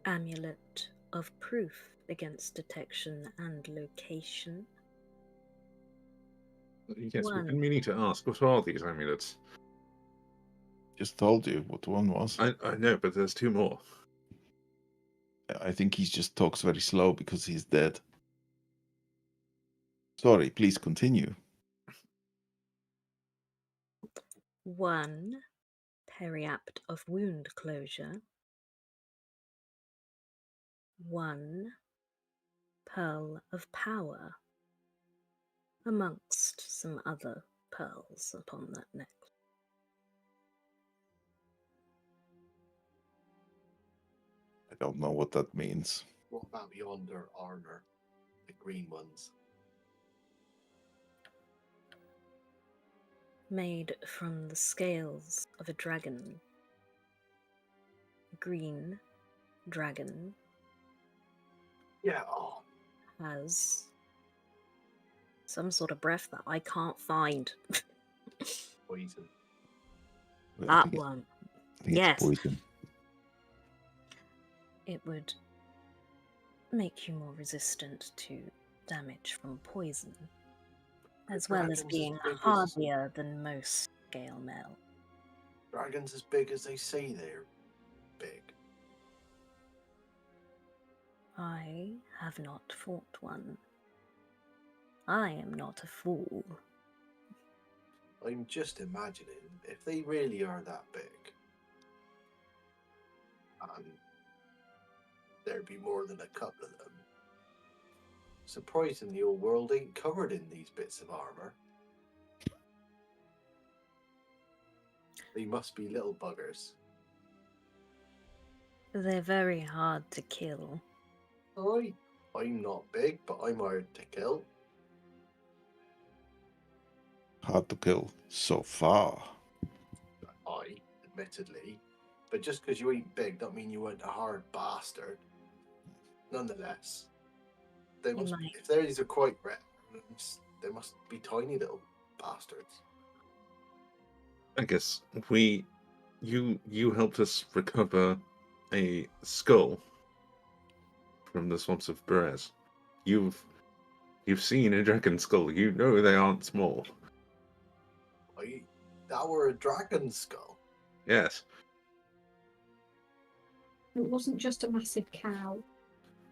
amulet of proof against detection and location, Yes, One. we've been meaning to ask, what are these amulets? Just told you what one was. I know, but there's two more. I think he just talks very slow because he's dead. Sorry, please continue. one periapt of wound closure, one pearl of power, amongst some other pearls upon that necklace. I don't know what that means. What about yonder armor? The green ones. Made from the scales of a dragon. Green dragon Yeah, oh, has some sort of breath that I can't find. poison. I That think one. I think Yes. it's poison. It would make you more resistant to damage from poison, as well as dragons being as big as- hardier than most scale mail. Dragons as big as they say they're big. I have not fought one. I am not a fool. I'm just imagining if they really are that big, and there'd be more than a couple of them. Surprising the old world ain't covered in these bits of armor. They must be little buggers. They're very hard to kill. I'm not big, but I'm hard to kill. Hard to kill so far. Admittedly. But just because you ain't big, don't mean you ain't a hard bastard. Nonetheless, they must. might. If these are quite rare, they must be tiny little bastards. I guess you helped us recover a skull from the swamps of Berez. You've seen a dragon skull. You know they aren't small. That were a dragon skull. Yes. it wasn't just a massive cow.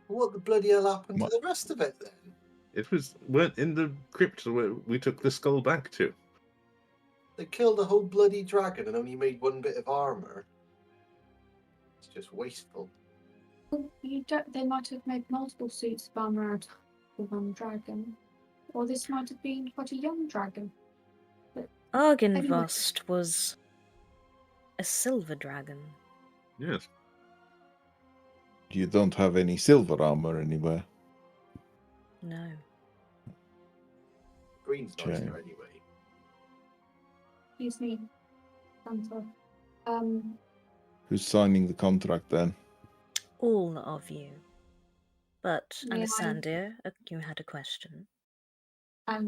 What the bloody hell happened to the rest of it then? It weren't in the crypt where we took the skull back to. They killed a whole bloody dragon and only made one bit of armor. It's just wasteful. Well, they might have made multiple suits of armor out of one dragon, or this might have been quite a young dragon. Argynvost was a silver dragon. Yes. You don't have any silver armor anywhere. No. Green's nicer Okay. anyway. Excuse me, Santa. Who's signing the contract then? All of you. But, May I- Alessander, you had a question. I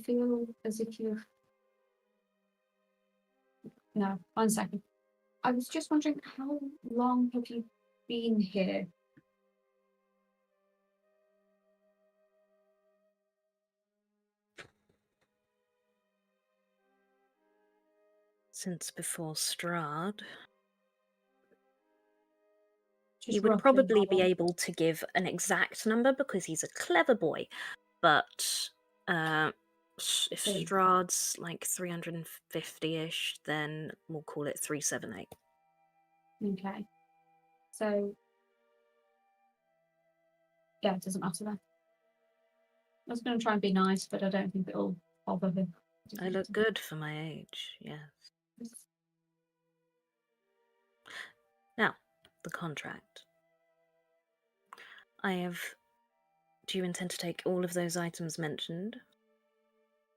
feel as if you've. No, 1 second. I was just wondering, how long have you been here? Since before Strahd, Just he would roughly probably how be long? able to give an exact number because he's a clever boy. But if So- Strahd's like 350-ish, then we'll call it 378. Okay. So, yeah, it doesn't matter then. I was going to try and be nice, but I don't think it'll bother him. I look good for my age, yes. Now, the contract. Do you intend to take all of those items mentioned?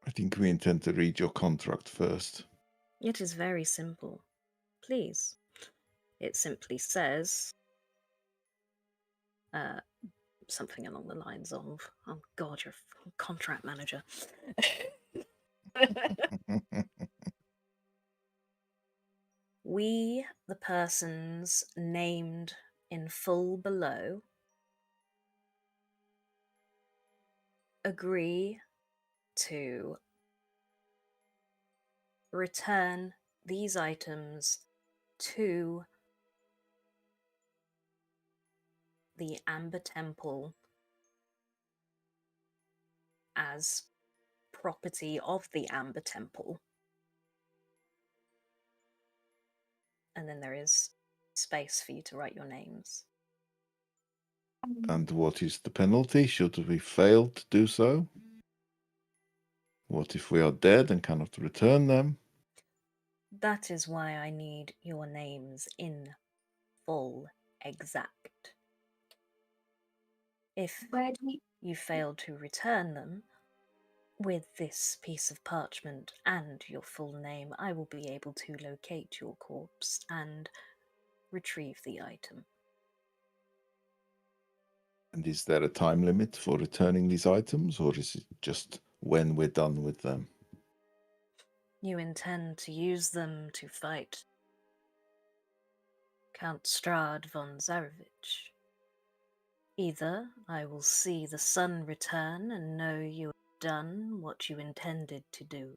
I think we intend to read your contract first. It is very simple. Please. It simply says something along the lines of, oh God, you're a contract manager. We, the persons named in full below, agree to return these items to the Amber Temple as property of the Amber Temple. And then there is space for you to write your names. And what is the penalty should we fail to do so? What if we are dead and cannot return them? That is why I need your names in full, exact. If Where do we? you fail to return them with this piece of parchment and your full name, I will be able to locate your corpse and retrieve the item. And is there a time limit for returning these items, or is it just when we're done with them? You intend to use them to fight Count Strahd von Zarevich. Either I will see the sun return and know you have done what you intended to do,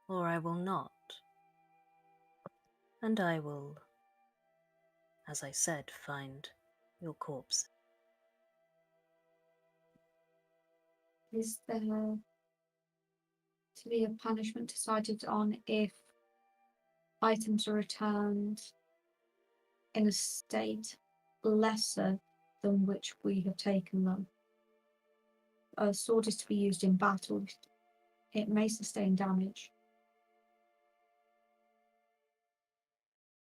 or I will not. And I will, as I said, find your corpse. Is there to be a punishment decided on if items are returned in a state lesser than which we have taken them? A sword is to be used in battle. It may sustain damage.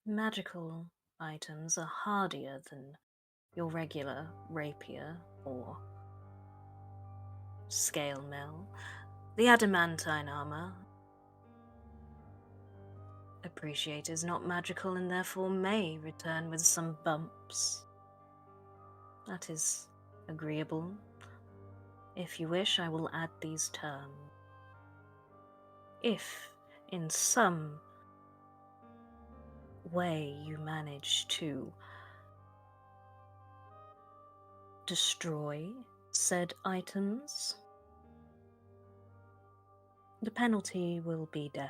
Magical items are hardier than your regular rapier or scale mill. The adamantine armor, appreciate, is not magical and therefore may return with some bumps. That is agreeable. If you wish, I will add these terms. If, in some way, you manage to destroy said items, the penalty will be death.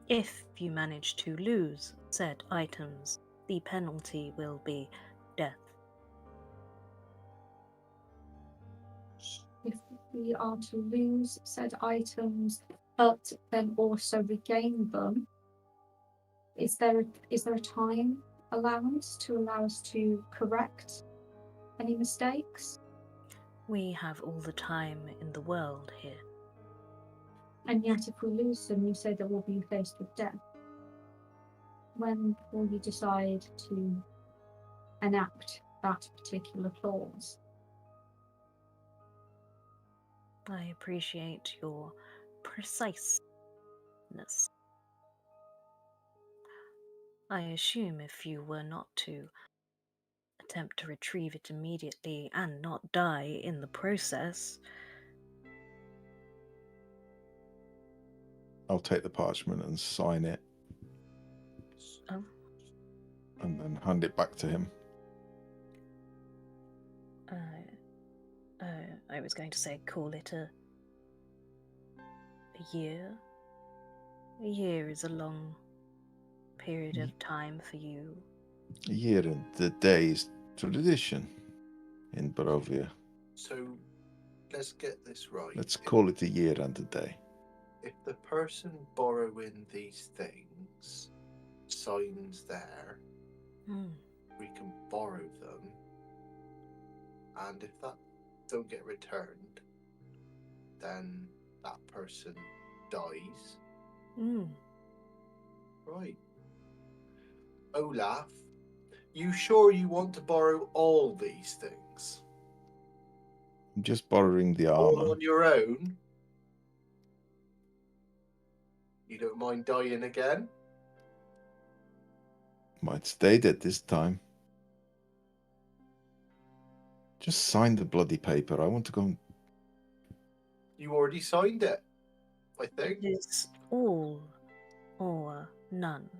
If you manage to lose said items, the penalty will be death. If we are to lose said items, but then also regain them, is there a time allowance to allow us to correct any mistakes? We have all the time in the world here. And yet, if we lose them, you say that we'll be faced with death. When will you decide to enact that particular clause? I appreciate your preciseness. I assume if you were not to attempt to retrieve it immediately and not die in the process. I'll take the parchment and sign it. Oh. And then hand it back to him. I was going to say call it a year. A year is a long period of time for you. A year and the day is tradition in Barovia. So let's get this right. Let's call it a year and a day. If the person borrowing these things signs there, we can borrow them. And if that don't get returned, then that person dies. Right. Olaf, you sure you want to borrow all these things? I'm just borrowing the All armor. on your own? You don't mind dying again? Might stay dead this time. Just sign the bloody paper. I want to go and... You already signed it, I think. It is all or none.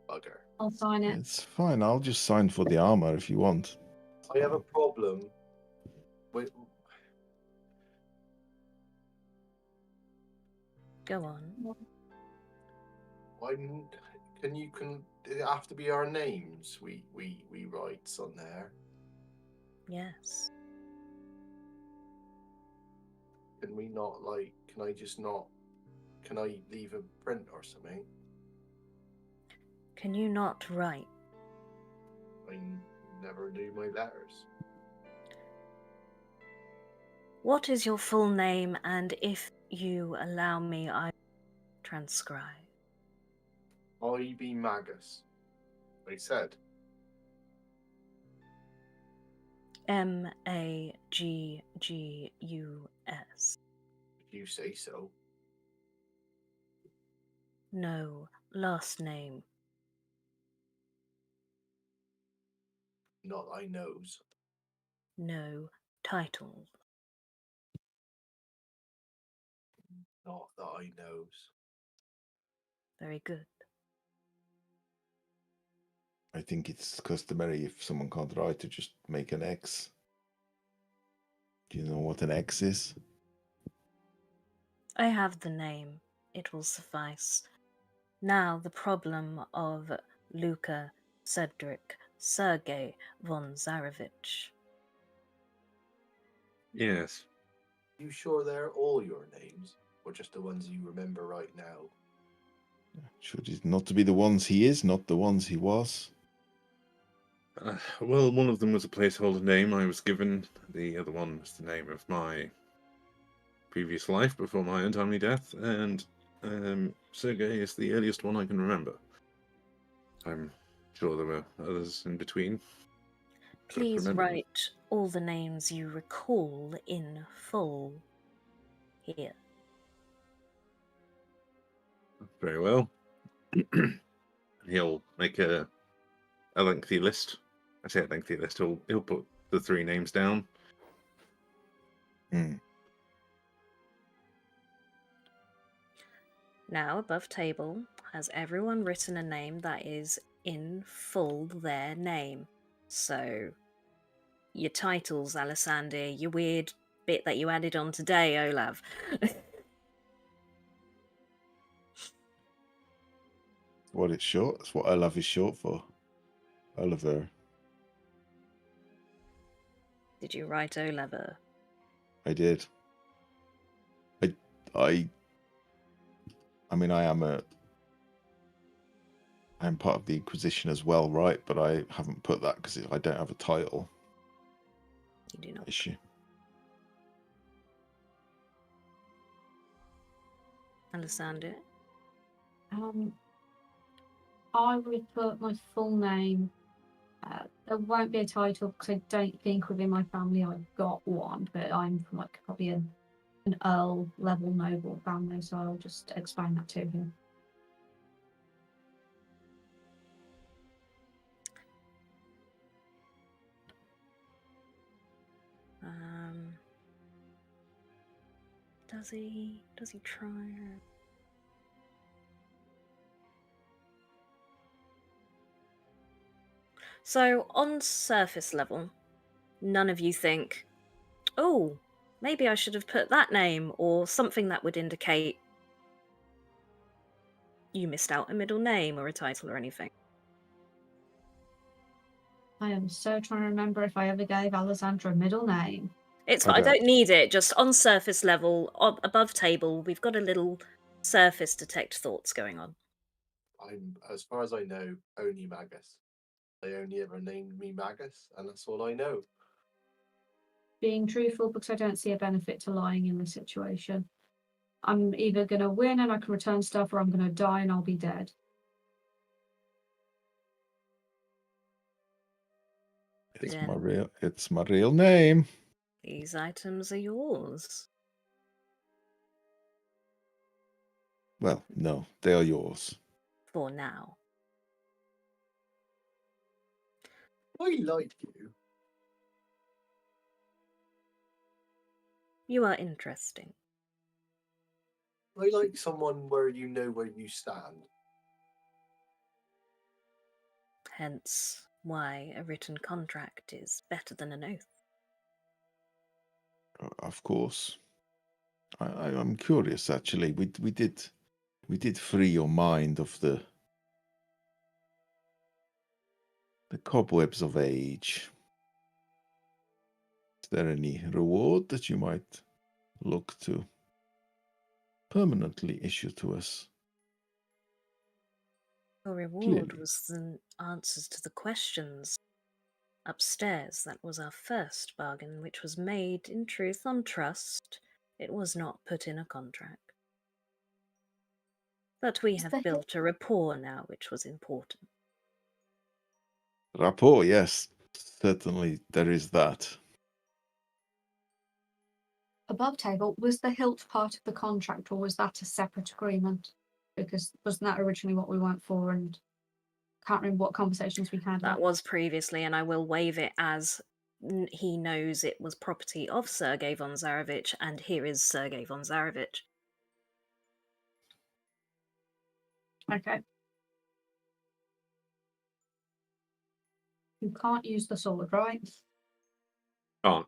Bugger. I'll sign it. It's fine. I'll just sign for the armor if you want. I have a problem with... Go on. Can it have to be our names we write on there? Yes. Can we not, can I leave a print or something? Can you not write? I never do my letters. What is your full name, and if you allow me, I transcribe. I be Magus. I said. Maggus. If you say so. No last name. Not I knows. No title. Not that I knows. Very good. I think it's customary if someone can't write to just make an X. Do you know what an X is? I have the name. It will suffice. Now the problem of Luka, Cedric, Sergei von Zarevich. Yes. You sure they're all your names? Or just the ones you remember right now? Should it not to be the ones he is, not the ones he was? Well, one of them was a placeholder name I was given. The other one was the name of my previous life before my untimely death. And Sergei is the earliest one I can remember. I'm sure there were others in between. Please write all the names you recall in full here. Very well. He'll make a lengthy list. I say a lengthy list. He'll put the 3 names down. Now, above table, has everyone written a name that is in full their name? So, your titles, Alessander, your weird bit that you added on today, Olav. What it's short? That's what Olaf is short for. Oliver. Did you write Olaver? I did. I mean, I am part of the Inquisition as well, right? But I haven't put that because I don't have a title. You do not. Issue. Alessander. I would put my full name. There won't be a title because I don't think within my family I've got one, but I'm from like probably an Earl level noble family, so I'll just explain that to him. Does he try? So on surface level, none of you think, oh, maybe I should have put that name, or something that would indicate you missed out a middle name or a title or anything. I am so trying to remember if I ever gave Alessandra a middle name. It's fine. I don't need it. Just on surface level, above table, we've got a little surface detect thoughts going on. I'm, as far as I know, only Magus. They only ever named me Magus, and that's all I know. Being truthful, because I don't see a benefit to lying in this situation. I'm either going to win and I can return stuff, or I'm going to die and I'll be dead. It's my real name. These items are yours. Well, no, they are yours. For now. I like you. You are interesting. I like someone where you know where you stand. Hence why a written contract is better than an oath. Of course. I'm curious, actually. We did free your mind of the cobwebs of age. Is there any reward that you might look to permanently issue to us? Your reward was the answers to the questions upstairs. That was our first bargain, which was made, in truth, on trust. It was not put in a contract. But we have built a rapport now, which was important. Rapport, yes. Certainly there is that. Above table, was the hilt part of the contract, or was that a separate agreement? Because wasn't that originally what we went for, and can't remember what conversations we had. That was previously, and I will waive it as he knows it was property of Sergei von Zarevich, and here is Sergei von Zarevich. Okay. You can't use the sword, right? Can't.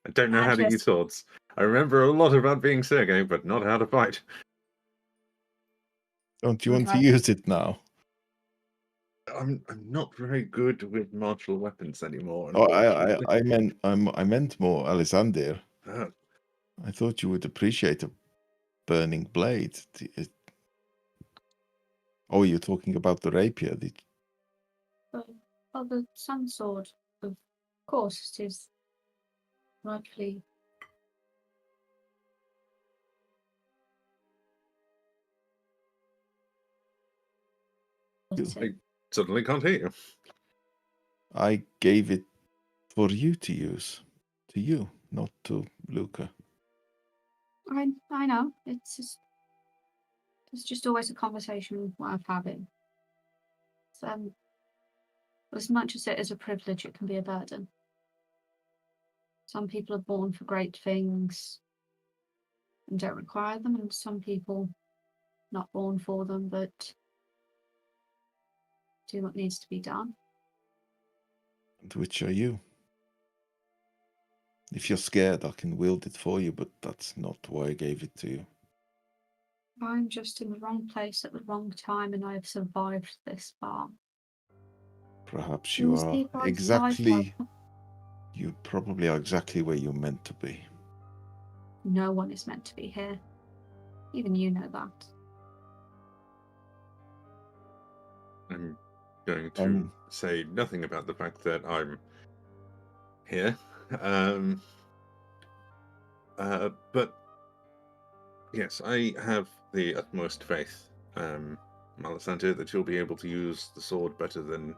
I don't know how to use swords. I remember a lot about being Sergei, but not how to fight. Don't you want to use it now? I'm not very good with martial weapons anymore. Oh, I meant more Alessander. Oh. I thought you would appreciate a burning blade. Oh, you're talking about the rapier. Well, the sun sword, of course, it is rightfully. I suddenly can't hear you. I gave it for you to use. To you, not to Luca. I know. It's just always a conversation worth having. So, as much as it is a privilege, it can be a burden. Some people are born for great things and don't require them, and some people not born for them, but do what needs to be done. And which are you? If you're scared, I can wield it for you, but that's not why I gave it to you. I'm just in the wrong place at the wrong time, and I have survived this far. Perhaps you are exactly... You probably are exactly where you're meant to be. No one is meant to be here. Even you know that. I'm going to say nothing about the fact that I'm here. But Yes, I have the utmost faith, Melisandre, that you'll be able to use the sword better than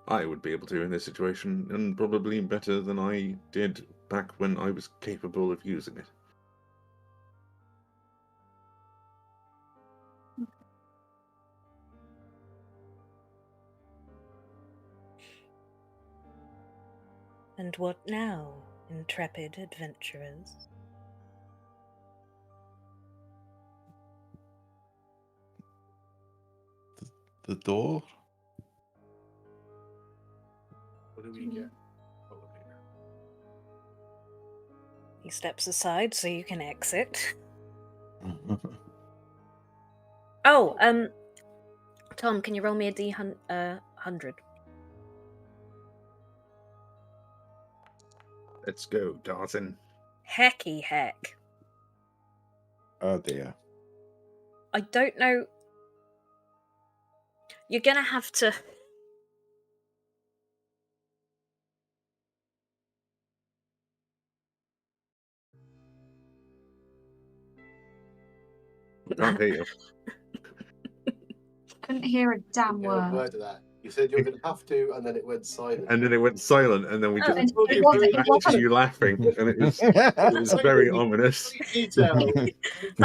I would be able to in this situation, and probably better than I did back when I was capable of using it. And what now, intrepid adventurers? The door? What do we get? Oh, here. He steps aside so you can exit. Oh, Tom, can you roll me a D100? Let's go, Dawson. Hecky heck. Oh dear. I don't know. You're gonna have to. I can't hear you. Couldn't hear a damn Hear a word. word of that. You said you were going to have to, and then it went silent. And then it went silent, and then we Oh, just And told you it wasn't. very It back to wasn't. you laughing, and it was very ominous. Detail.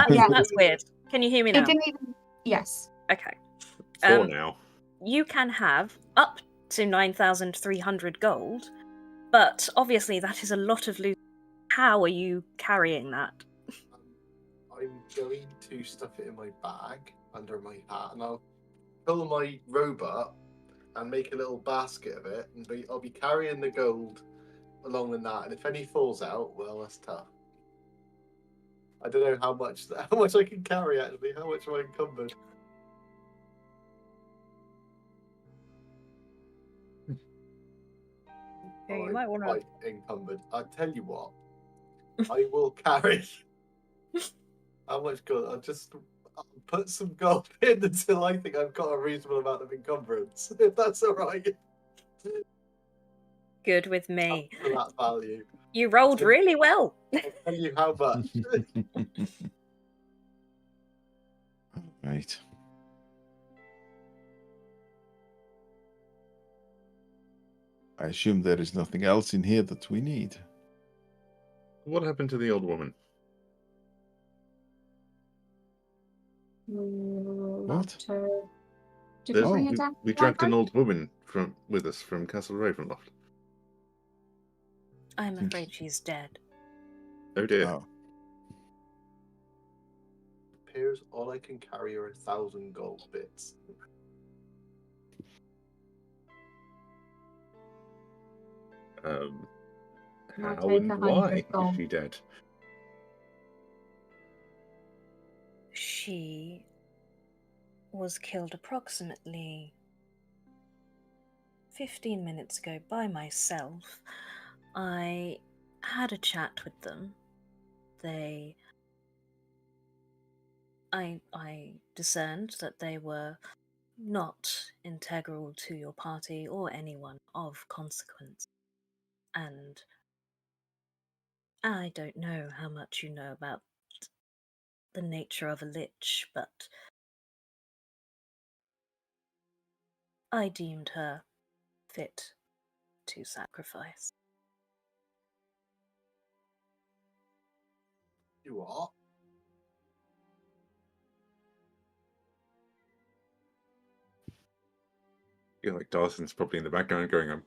Yeah. That's weird. Can you hear me It now? didn't even. Yes. Okay. For now. You can have up to 9,300 gold, but obviously that is a lot of loot. How are you carrying that? I'm going to stuff it in my bag under my hat, and I'll pull my robe up and make a little basket of it, and I'll be carrying the gold along with that. And if any falls out, well, that's tough. I don't know how much I can carry actually. How much am I encumbered? Yeah, you I'm might want to. quite encumbered. I'll tell you what. I will carry. How much gold? I'll put some gold in until I think I've got a reasonable amount of encumbrance. If that's all right. Good with me. For that value. You rolled really well. I'll tell you how much. Right. I assume there is nothing else in here that we need. What happened to the old woman? What? Did we bring Oh, it down? We dragged an old woman with us from Castle Ravenloft. I'm afraid she's dead. Oh dear. Oh. Appears all I can carry are 1,000 gold bits. I'll How take and 100 why is gold. she dead? She was killed approximately 15 minutes ago by myself. I had a chat with them. I discerned that they were not integral to your party or anyone of consequence. And I don't know how much you know about the nature of a lich, but I deemed her fit to sacrifice. You are? You're like Dawson's probably in the background going, I'm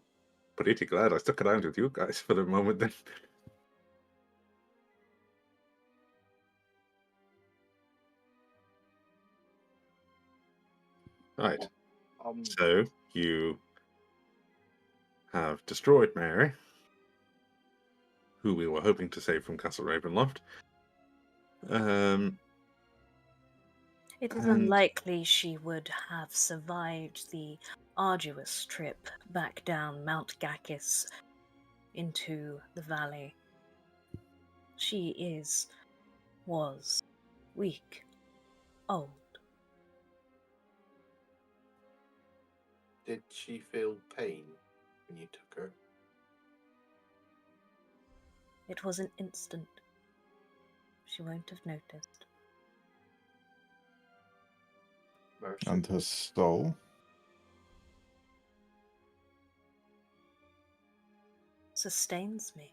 pretty glad I stuck around with you guys for the moment then. Right. So you have destroyed Mary, who we were hoping to save from Castle Ravenloft. It is And- unlikely she would have survived the arduous trip back down Mount Gakis into the valley. She was weak, old. Did she feel pain when you took her? It was an instant. She won't have noticed. And her soul? Sustains me.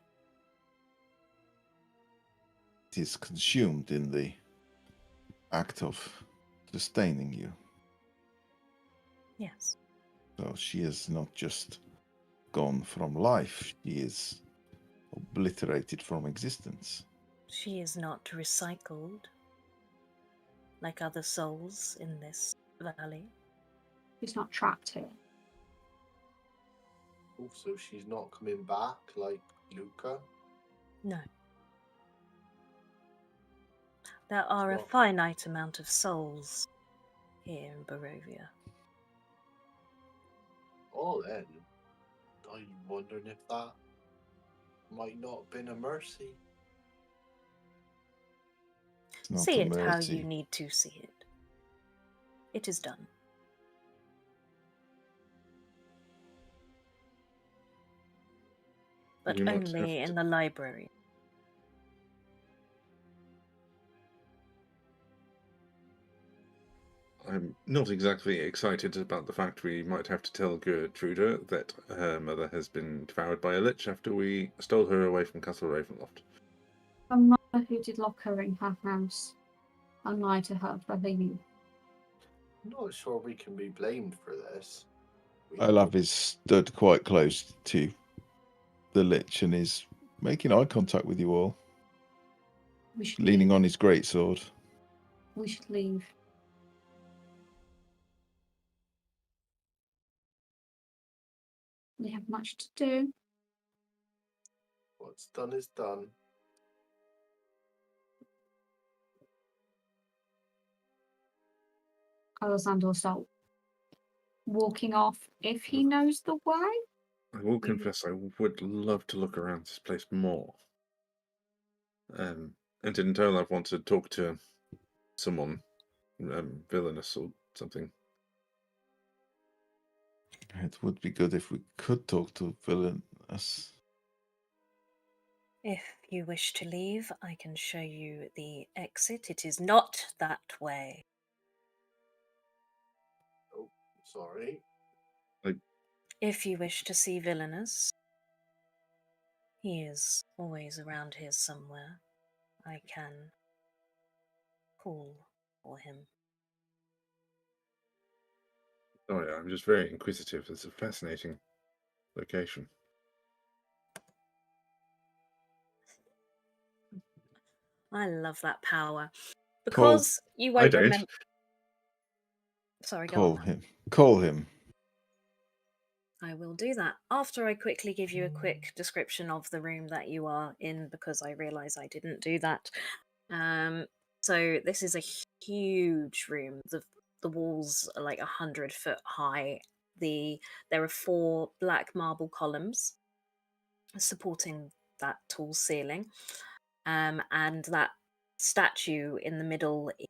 It is consumed in the act of sustaining you. Yes. So she is not just gone from life, she is obliterated from existence. She is not recycled like other souls in this valley. She's not trapped here. Also, she's not coming back like Luca. No. There are a not- finite amount of souls here in Barovia. Oh, then I'm wondering if that might not have been a mercy. It's not See a it how mercy. you need to see it. It is done. But You might only have in to- the library. I'm not exactly excited about the fact we might have to tell Gertruda that her mother has been devoured by a lich after we stole her away from Castle Ravenloft. Her mother who did lock her in her house and lie to her for leaving. I'm not sure we can be blamed for this. Olaf is stood quite close to the Lich and is making eye contact with you all, We should leaning leave. on his greatsword. We should leave. We have much to do. What's done is done. Alexander will start walking off if he knows the way. I will confess I would love to look around this place more. And didn't Olaf want to talk to someone villainous or something? It would be good if we could talk to villainous. If you wish to leave, I can show you the exit. It is not that way. Oh, sorry. If you wish to see Villainous, he is always around here somewhere. I can call for him. Oh yeah, I'm just very inquisitive. It's a fascinating location. I love that power. Call- Because you I won't don't. remember. Sorry, go Call on. him. Call him. I will do that after I quickly give you a quick description of the room that you are in, because I realise I didn't do that. So this is a huge room. The walls are like 100 foot high. There are 4 black marble columns supporting that tall ceiling, and that statue in the middle is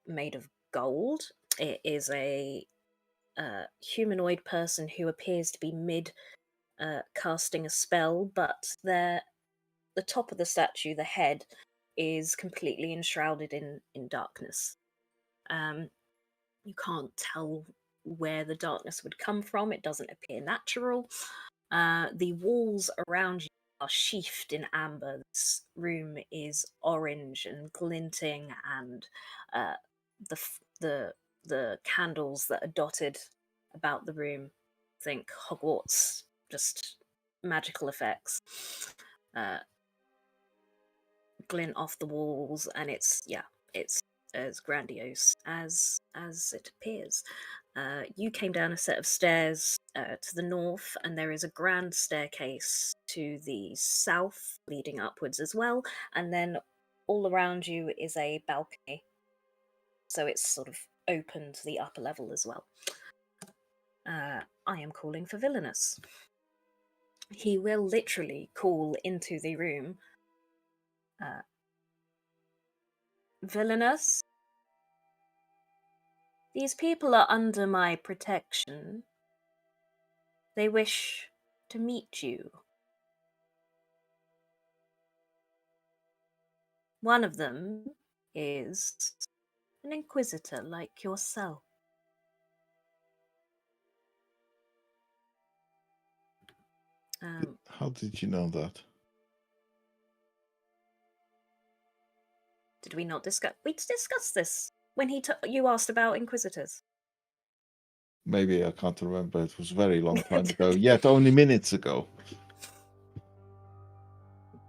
made of gold. It is a humanoid person who appears to be mid casting a spell, but the top of the statue, the head, is completely enshrouded in darkness. You can't tell where the darkness would come from. It doesn't appear natural. The walls around you are sheathed in amber. This room is orange and glinting, and the candles that are dotted about the room, think Hogwarts, just magical effects, glint off the walls, and it's as grandiose as it appears. You came down a set of stairs to the north, and there is a grand staircase to the south leading upwards as well, and then all around you is a balcony, so it's sort of open to the upper level as well. I am calling for Villainous. He will literally call into the room. Villainous? These people are under my protection. They wish to meet you. One of them is an Inquisitor like yourself. How did you know that? Did we not discuss? We discussed this when you asked about Inquisitors. Maybe I can't remember. It was a very long time ago. Yet only minutes ago.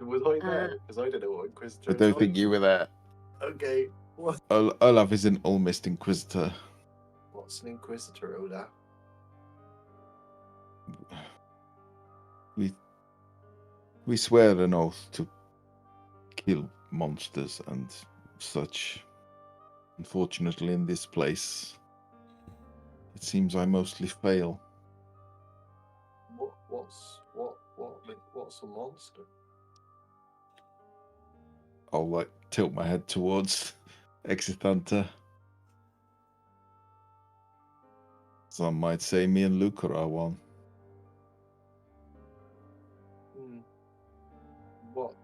Was I there? Because I don't know what Inquisitor I is don't like. think you were there. Okay. What? Olaf is an Ulmist Inquisitor. What's an Inquisitor, Olaf? We swear an oath to kill monsters and such. Unfortunately, in this place, it seems I mostly fail. What's a monster? I'll tilt my head towards Exethanter. Some might say me and Luca are one. What?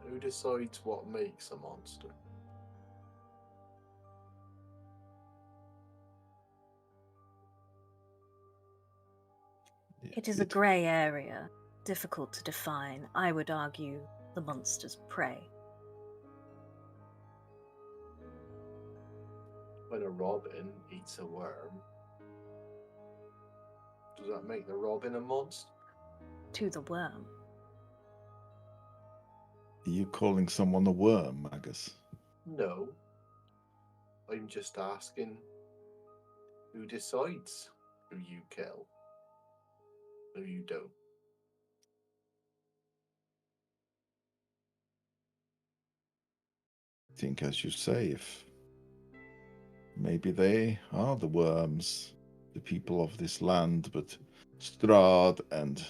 Who decides what makes a monster? It is a grey area, difficult to define. I would argue the monster's prey. When a robin eats a worm, does that make the robin a monster? To the worm. Are you calling someone a worm, Magus? No. I'm just asking who decides who you kill, who you don't. I think, as you say, if maybe they are the worms, the people of this land, but Strahd and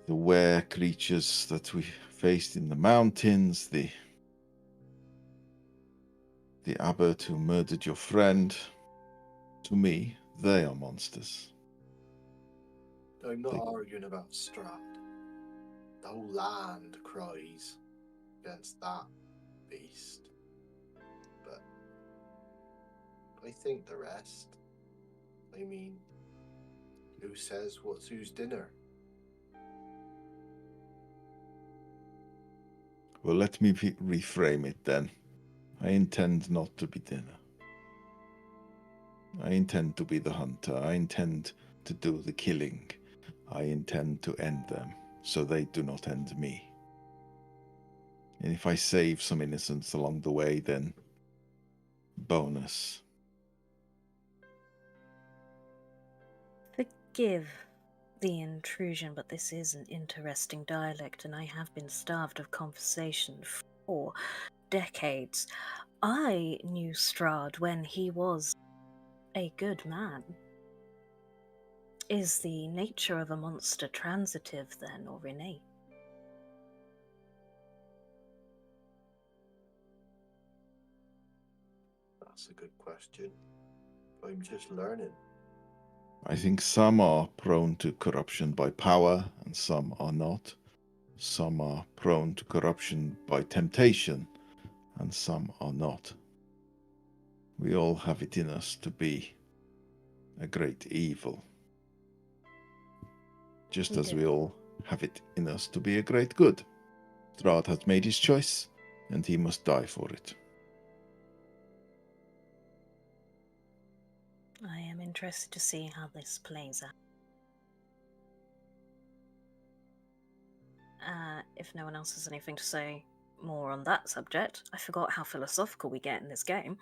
the were creatures that we faced in the mountains, the abbot who murdered your friend, to me, they are monsters. I'm not arguing about Strahd. The whole land cries against that beast. But I think the rest. I mean, who says what's whose dinner? Well, let me reframe it then. I intend not to be dinner. I intend to be the hunter. I intend to do the killing. I intend to end them, so they do not end me. And if I save some innocents along the way, then bonus. Forgive the intrusion, but this is an interesting dialect, and I have been starved of conversation for decades. I knew Strahd when he was a good man. Is the nature of a monster transitive then, or innate? That's a good question. I'm just learning. I think some are prone to corruption by power, and some are not. Some are prone to corruption by temptation, and some are not. We all have it in us to be a great evil. Just as we all have it in us to be a great good. Strahd has made his choice, and he must die for it. I am interested to see how this plays out. If no one else has anything to say more on that subject, I forgot how philosophical we get in this game.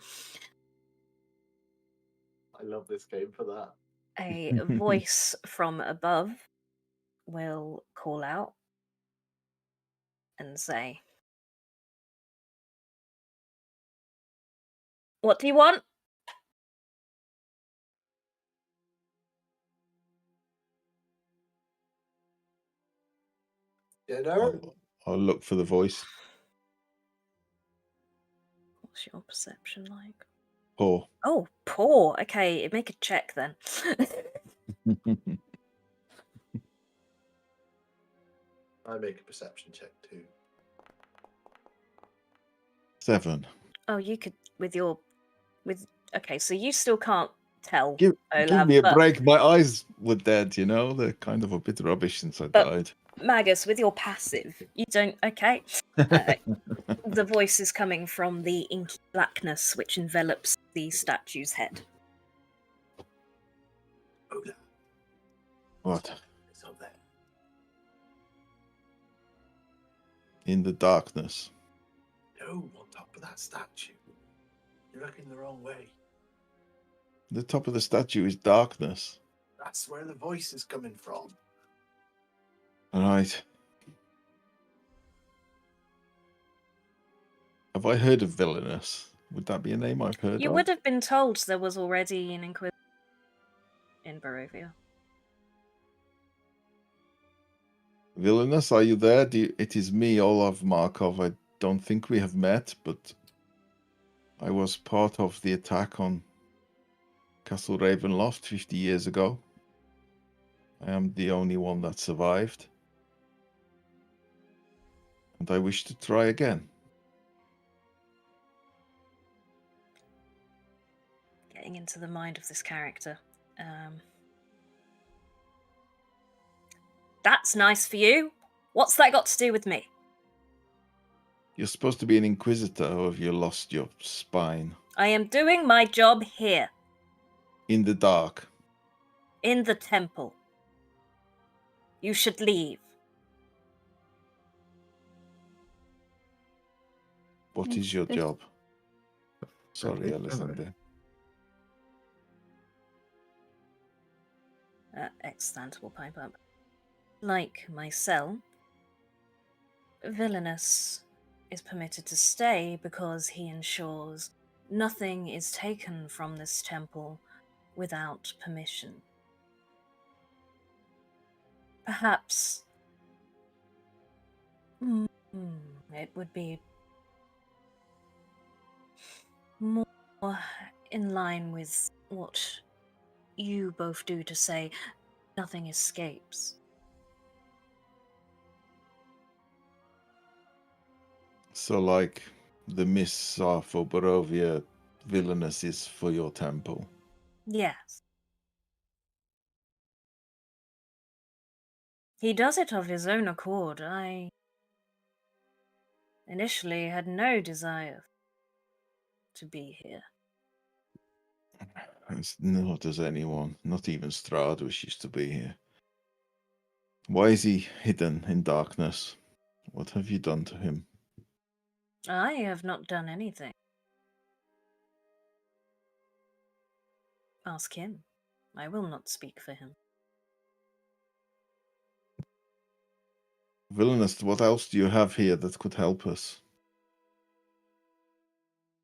I love this game for that. A voice from above will call out and say, "What do you want?" Dinner? I'll look for the voice. What's your perception like? Poor. Oh, poor. Okay, make a check then. I make a perception check too. 7. Oh, you could with okay, so you still can't tell, Give Olav, me a but break. My eyes were dead, you know? They're kind of a bit rubbish since I But- died. Magus, with your passive, you don't. Okay, the voice is coming from the inky blackness which envelops the statue's head. Ola, What? it's up there. In the darkness. No, on top of that statue. You're looking the wrong way. The top of the statue is darkness. That's where the voice is coming from. Alright. Have I heard of Villainous? Would that be a name I've heard You of? would have been told there was already an Inquisitor in Barovia. Villainous, are you there? It is me, Olav Markov. I don't think we have met, but I was part of the attack on Castle Ravenloft 50 years ago. I am the only one that survived. And I wish to try again. Getting into the mind of this character. That's nice for you. What's that got to do with me? You're supposed to be an Inquisitor, or have you lost your spine? I am doing my job here, In the dark. in the temple. You should leave. What is your This- job? Sorry, Okay, Alexander. Exethanter will pipe up. Like my cell, Villainous is permitted to stay because he ensures nothing is taken from this temple without permission. Perhaps it would be more in line with what you both do to say nothing escapes. So, like, the mists are for Barovia, Villainous is for your temple. Yes. He does it of his own accord. I initially had no desire to be here. Nor does anyone, not even Strahd wishes to be here. Why is he hidden in darkness? What have you done to him? I have not done anything. Ask him. I will not speak for him. Villainous, what else do you have here that could help us?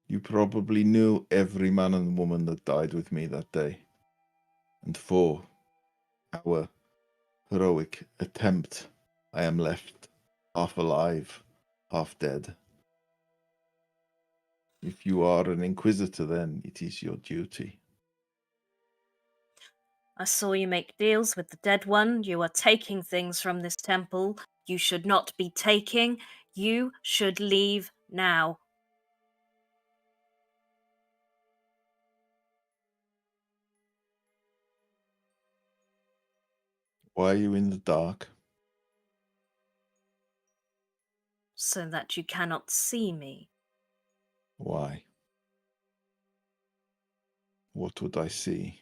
You probably knew every man and woman that died with me that day. And for our heroic attempt, I am left half alive, half dead. If you are an Inquisitor, then it is your duty. I saw you make deals with the dead one. You are taking things from this temple. You should not be taking. You should leave now. Why are you in the dark? So that you cannot see me. Why? What would I see?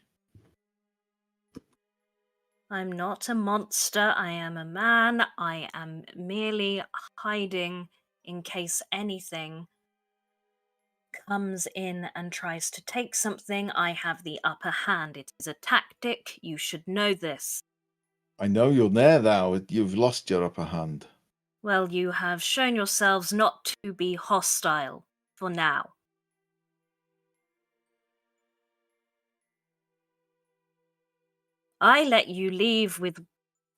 I'm not a monster. I am a man. I am merely hiding in case anything comes in and tries to take something. I have the upper hand. It is a tactic. You should know this. I know you're there now. You've lost your upper hand. Well, you have shown yourselves not to be hostile for now. I let you leave with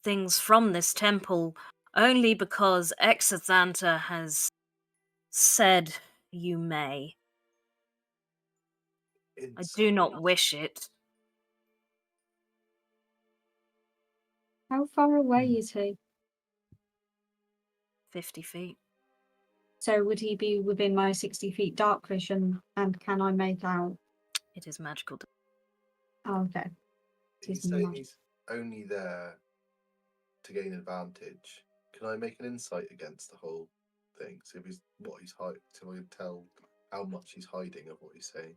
things from this temple only because Exethanter has said you may. I do not wish it. How far away is he? 50 feet. So would he be within my 60 feet dark vision? And can I make out? It is magical. Oh, okay. He's saying he's only there to gain advantage. Can I make an insight against the whole thing? See if he's what he's hiding. So I can tell how much he's hiding of what he's saying.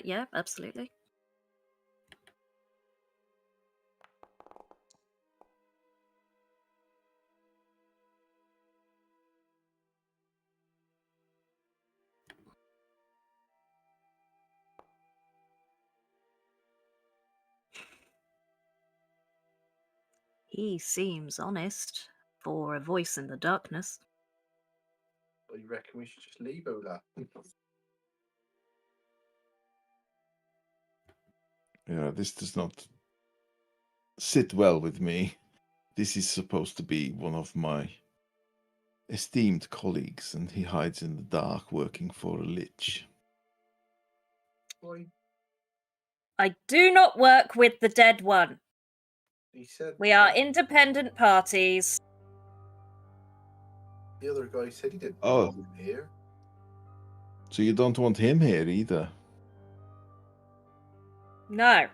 Yeah, absolutely. He seems honest for a voice in the darkness. But you reckon we should just leave Ola? Yeah, this does not sit well with me. This is supposed to be one of my esteemed colleagues, and he hides in the dark working for a lich. Why? I do not work with the dead one. He said We are independent parties. the other guy said he didn't Oh. want him here. So you don't want him here either? No.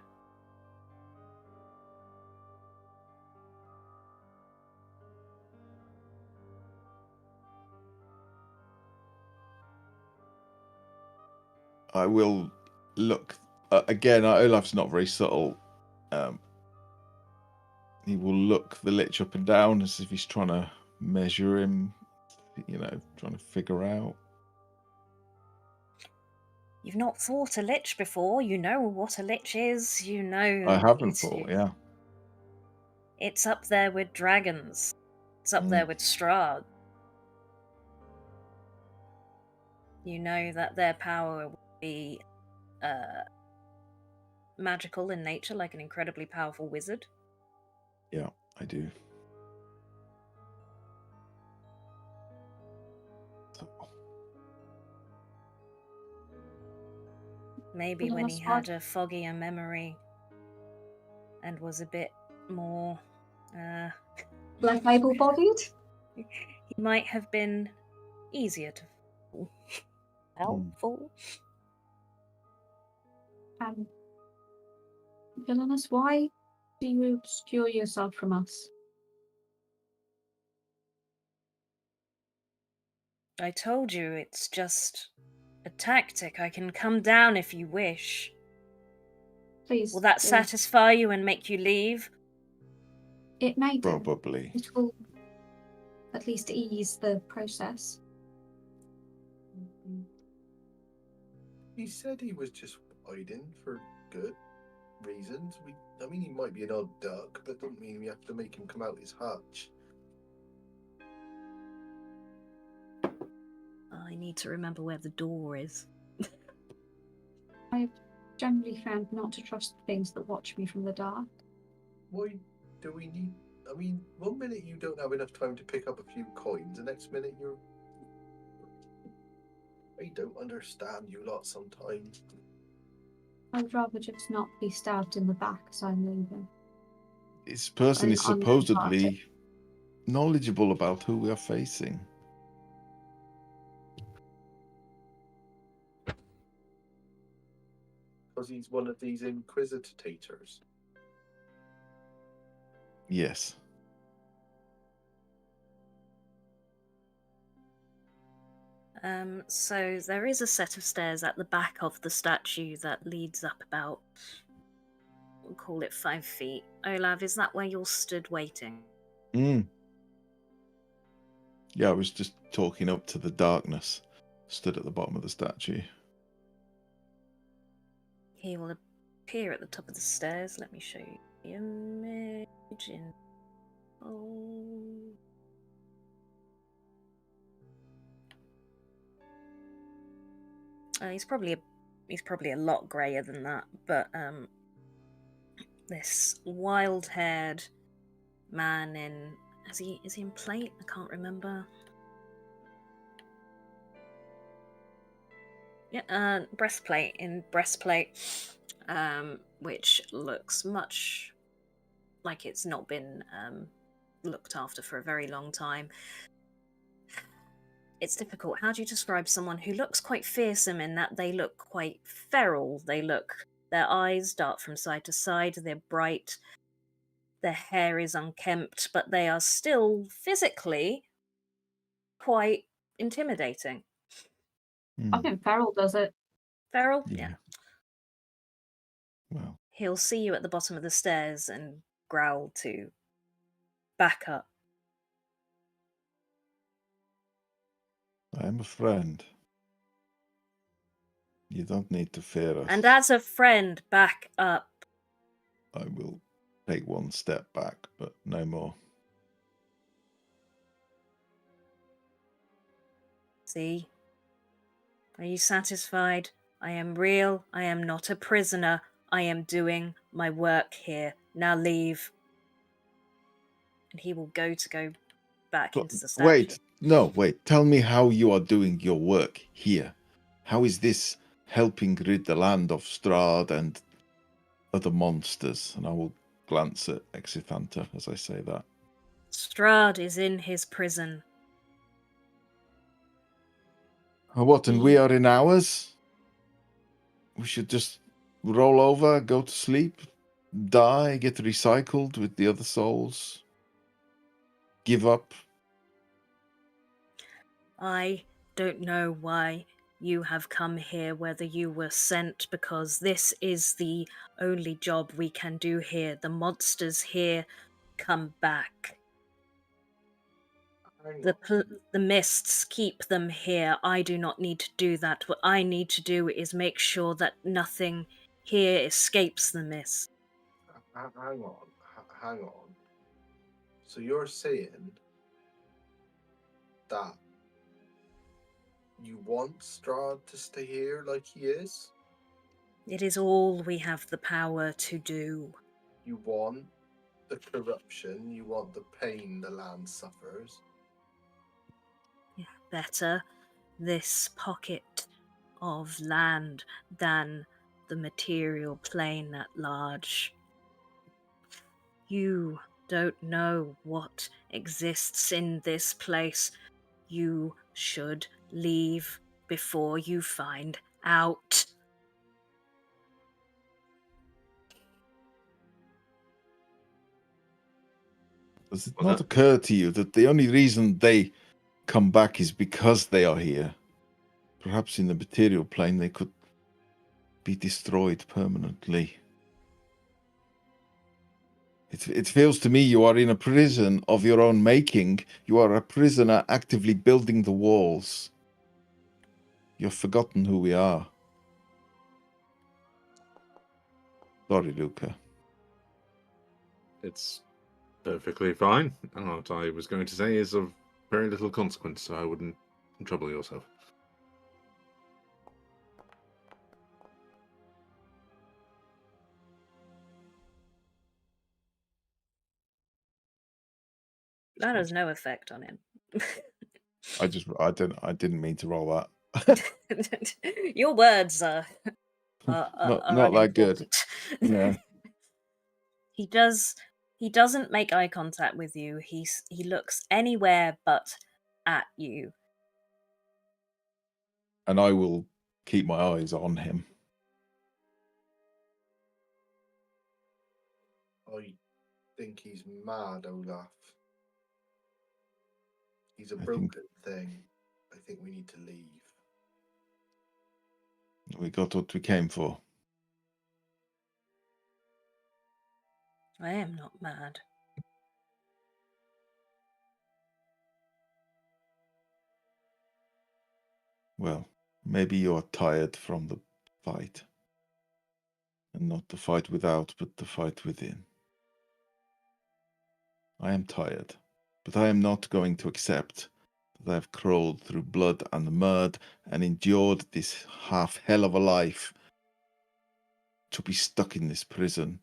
I will look again. Olaf's not very subtle. He will look the lich up and down as if he's trying to measure him. Trying to figure out. You've not fought a lich before. You know what a lich is. You know. I haven't fought. Yeah. It's up there with dragons. It's up there with Strahd. You know that their power will be magical in nature, like an incredibly powerful wizard. Yeah, I do. Maybe when he had a foggier memory and was a bit more like able-bodied? he might have been easier to helpful. Villainous, why do you obscure yourself from us? I told you, it's just a tactic. I can come down if you wish. Please. Will that satisfy you and make you leave? It may do. Probably. It will at least ease the process. He said he was just hiding for good reasons. I mean, he might be an odd duck, but don't mean we have to make him come out his hutch. I need to remember where the door is. I've generally found not to trust things that watch me from the dark. Why do we need... I mean, one minute you don't have enough time to pick up a few coins, the next minute you're... I don't understand you lot sometimes. I'd rather just not be stabbed in the back as I'm leaving. This person is supposedly knowledgeable about who we are facing. Because he's one of these Inquisitators. Yes. So there is a set of stairs at the back of the statue that leads up about, we'll call it 5 feet. Olav, is that where you're stood waiting? Yeah, I was just talking up to the darkness, stood at the bottom of the statue. He will appear at the top of the stairs. Let me show you the image in... he's probably a lot grayer than that, but this wild-haired man in is he in plate? I can't remember. Yeah, breastplate, which looks much like it's not been looked after for a very long time. it's difficult. How do you describe someone who looks quite fearsome in that they look quite feral? Their eyes dart from side to side, they're bright, their hair is unkempt, but they are still physically quite intimidating. I Hmm. think Farrell does it. Feral? Yeah. Yeah. Well, He'll see you at the bottom of the stairs and growl to back up. I am a friend. You don't need to fear us. And as a friend, back up. I will take one step back, but no more. See? Are you satisfied? I am real. I am not a prisoner. I am doing my work here. Now leave. And he will go back into the statue. Wait. Tell me how you are doing your work here. How is this helping rid the land of Strahd and other monsters? And I will glance at Exethanter as I say that. Strahd is in his prison. Oh, what, and we He- are in ours? We should just roll over, go to sleep, die, get recycled with the other souls, give up. I don't know why you have come here, whether you were sent, because this is the only job we can do here. The monsters here come back. Hang The on. the mists keep them here. I do not need to do that. What I need to do is make sure that nothing here escapes the mist. Hang on. Hang on. So you're saying that you want Strahd to stay here like he is? It is all we have the power to do. You want the corruption, you want the pain the land suffers. Better this pocket of land than the material plane at large. You don't know what exists in this place. You should leave before you find out. Does it Well, not occur to you that the only reason they come back is because they are here? Perhaps in the material plane they could be destroyed permanently. It feels to me you are in a prison of your own making. You are a prisoner actively building the walls. You've forgotten who we are. Sorry, Luca. it's perfectly fine. And what I was going to say is of very little consequence, so I wouldn't trouble yourself. That has no effect on him. I didn't mean to roll that. Your words are Not that good. unimportant. Yeah. He doesn't make eye contact with you. He looks anywhere but at you. And I will keep my eyes on him. I think he's mad, Olaf. He's a I think- broken thing. I think we need to leave. We got what we came for. I am not mad. Well, maybe you are tired from the fight. And not the fight without, but the fight within. I am tired, but I am not going to accept that I have crawled through blood and mud and endured this half hell of a life to be stuck in this prison,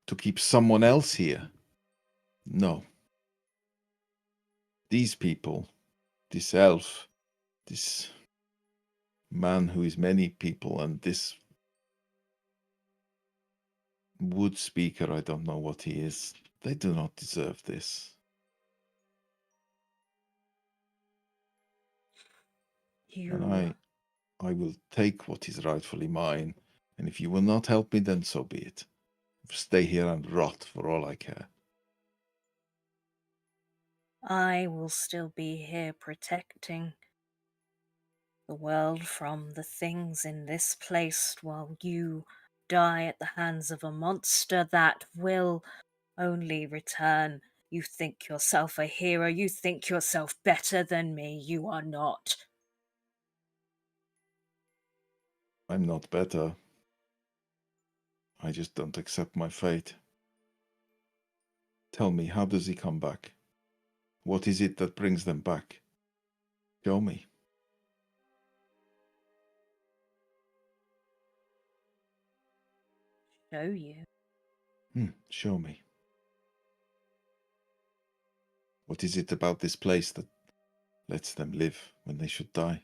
to keep someone else here. No. These people, this elf, this man who is many people, and this wood speaker, I don't know what he is, they do not deserve this. And I will take what is rightfully mine, and if you will not help me, then so be it. Stay here and rot for all I care. I will still be here protecting the world from the things in this place while you die at the hands of a monster that will only return. You think yourself a hero, you think yourself better than me, you are not. I'm not better. I just don't accept my fate. Tell me, how does he come back? What is it that brings them back? Show me. Show you. Show me. What is it about this place that lets them live when they should die?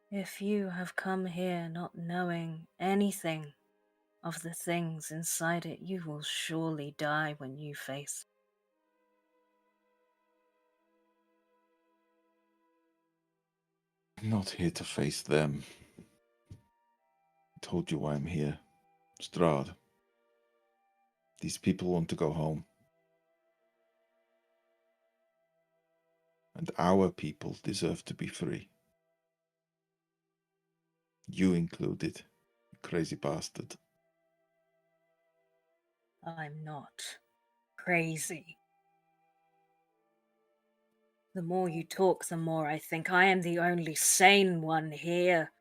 If you have come here not knowing anything of the things inside it, you will surely die when you face. I'm not here to face them. I told you why I'm here. Strahd. These people want to go home. And our people deserve to be free. You included, you crazy bastard. I'm not crazy. The more you talk, the more I think I am the only sane one here.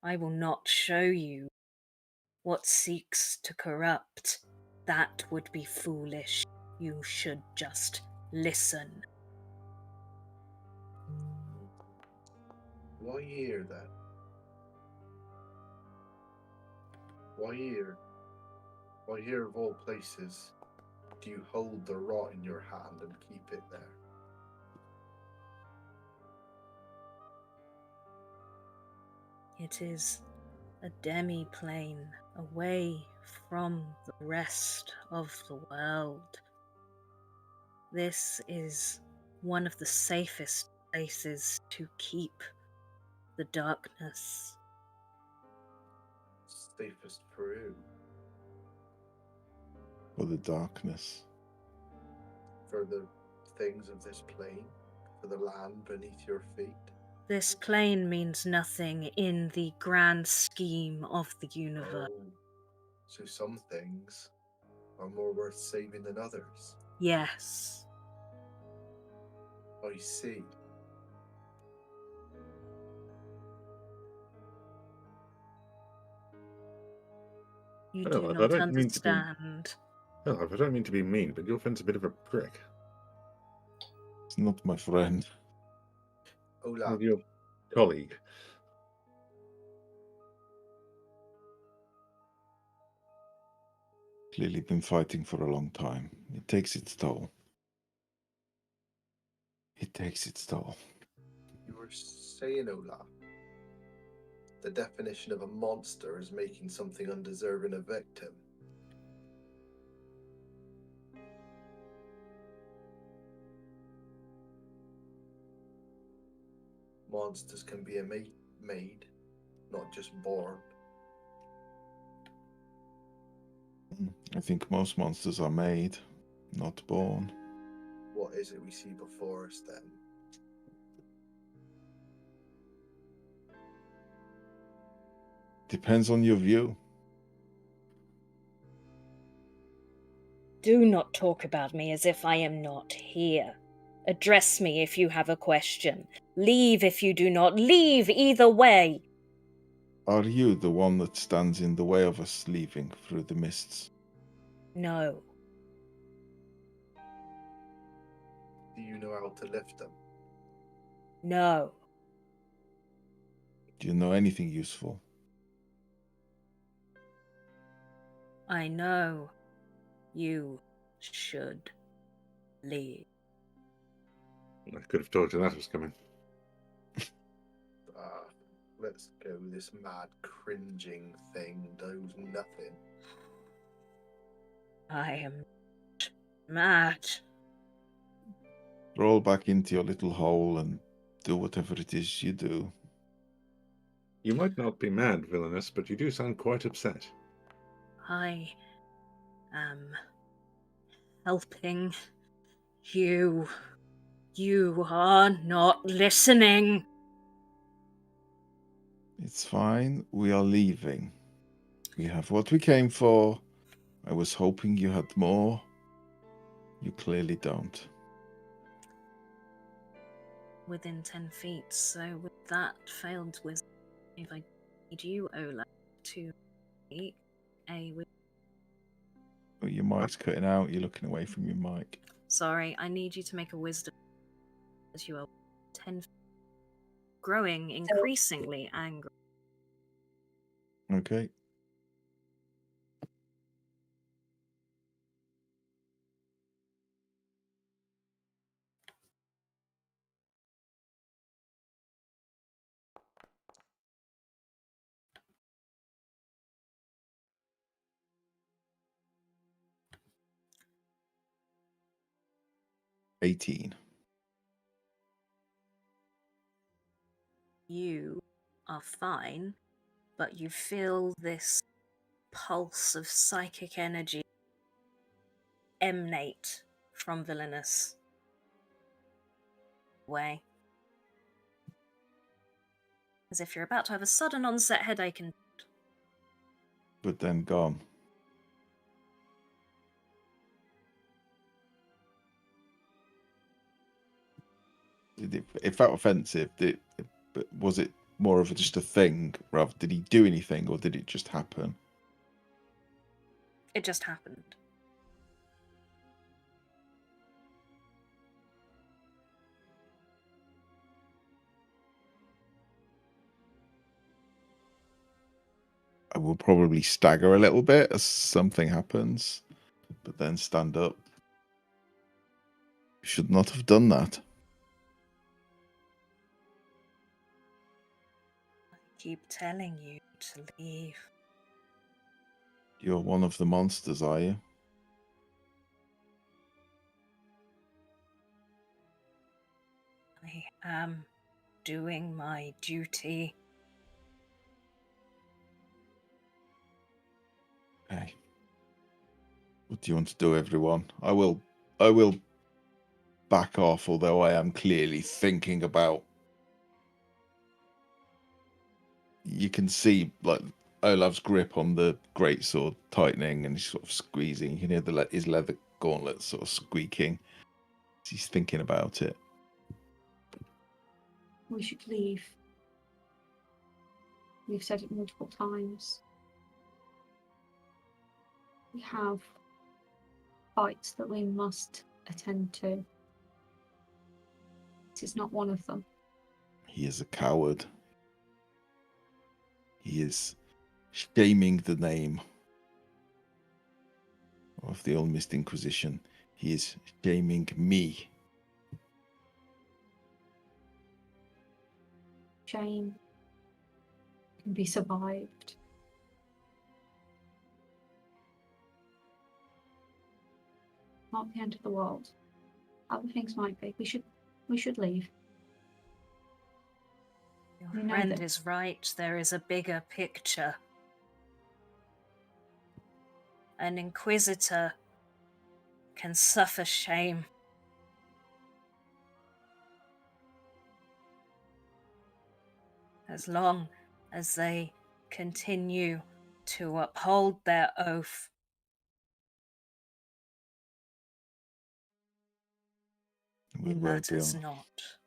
I will not show you what seeks to corrupt. That would be foolish. You should just listen. Why here then? Why here? Why here of all places do you hold the rot in your hand and keep it there? It is a demi-plane away from the rest of the world. This is one of the safest places to keep the darkness. Safest for who? For the darkness. For the things of this plane? For the land beneath your feet? This plane means nothing in the grand scheme of the universe. Oh, so some things are more worth saving than others. Yes. I see. You Well, do I not don't mean to be- understand. Well, I don't mean to be mean, but your friend's a bit of a prick. It's not my friend. Olaf, Well, your colleague. Clearly been fighting for a long time. It takes its toll. It takes its toll. you were saying, Olaf, the definition of a monster is making something undeserving a victim. Monsters can be made, not just born. I think most monsters are made, not born. What is it we see before us then? Depends on your view. Do not talk about me as if I am not here. Address me if you have a question. Leave if you do not. Leave either way. Are you the one that stands in the way of us leaving through the mists? No. Do you know how to lift them? No. Do you know anything useful? I know you should leave. I could have told you that was coming. Let's go. This mad cringing thing does nothing. I am mad. Roll back into your little hole and do whatever it is you do. You might not be mad, villainous, but you do sound quite upset. I am helping you. You are not listening. It's fine. We are leaving. We have what we came for. I was hoping you had more. You clearly don't. Within 10 feet, so with that failed wisdom, if I need you, Ola, to make a Oh, your mic's cutting out. You're looking away from your mic. Sorry, I need you to make a wisdom as you are 10 feet, growing increasingly angry. Okay. $18. You are fine, but you feel this pulse of psychic energy emanate from Villainous. Way. As if you're about to have a sudden onset headache and But then gone. It felt offensive. But was it more of just a thing? Rather, did he do anything, or did it just happen? it just happened. I will probably stagger a little bit as something happens, but then stand up. You should not have done that. I keep telling you to leave. You're one of the monsters, are you? I am doing my duty. Okay. What do you want to do, everyone? I will back off, although I am clearly thinking about. You can see like Olaf's grip on the greatsword tightening, and he's sort of squeezing. You can hear his leather gauntlets sort of squeaking. He's thinking about it. We should leave. We've said it multiple times. We have fights that we must attend to. This is not one of them. He is a coward. He is shaming the name of the Ulmist Inquisition. He is shaming me. Shame can be survived. Not the end of the world. Other things might be. We should leave. Your We know friend that- is right. There is a bigger picture. An Inquisitor can suffer shame. As long as they continue to uphold their oath. It matters not.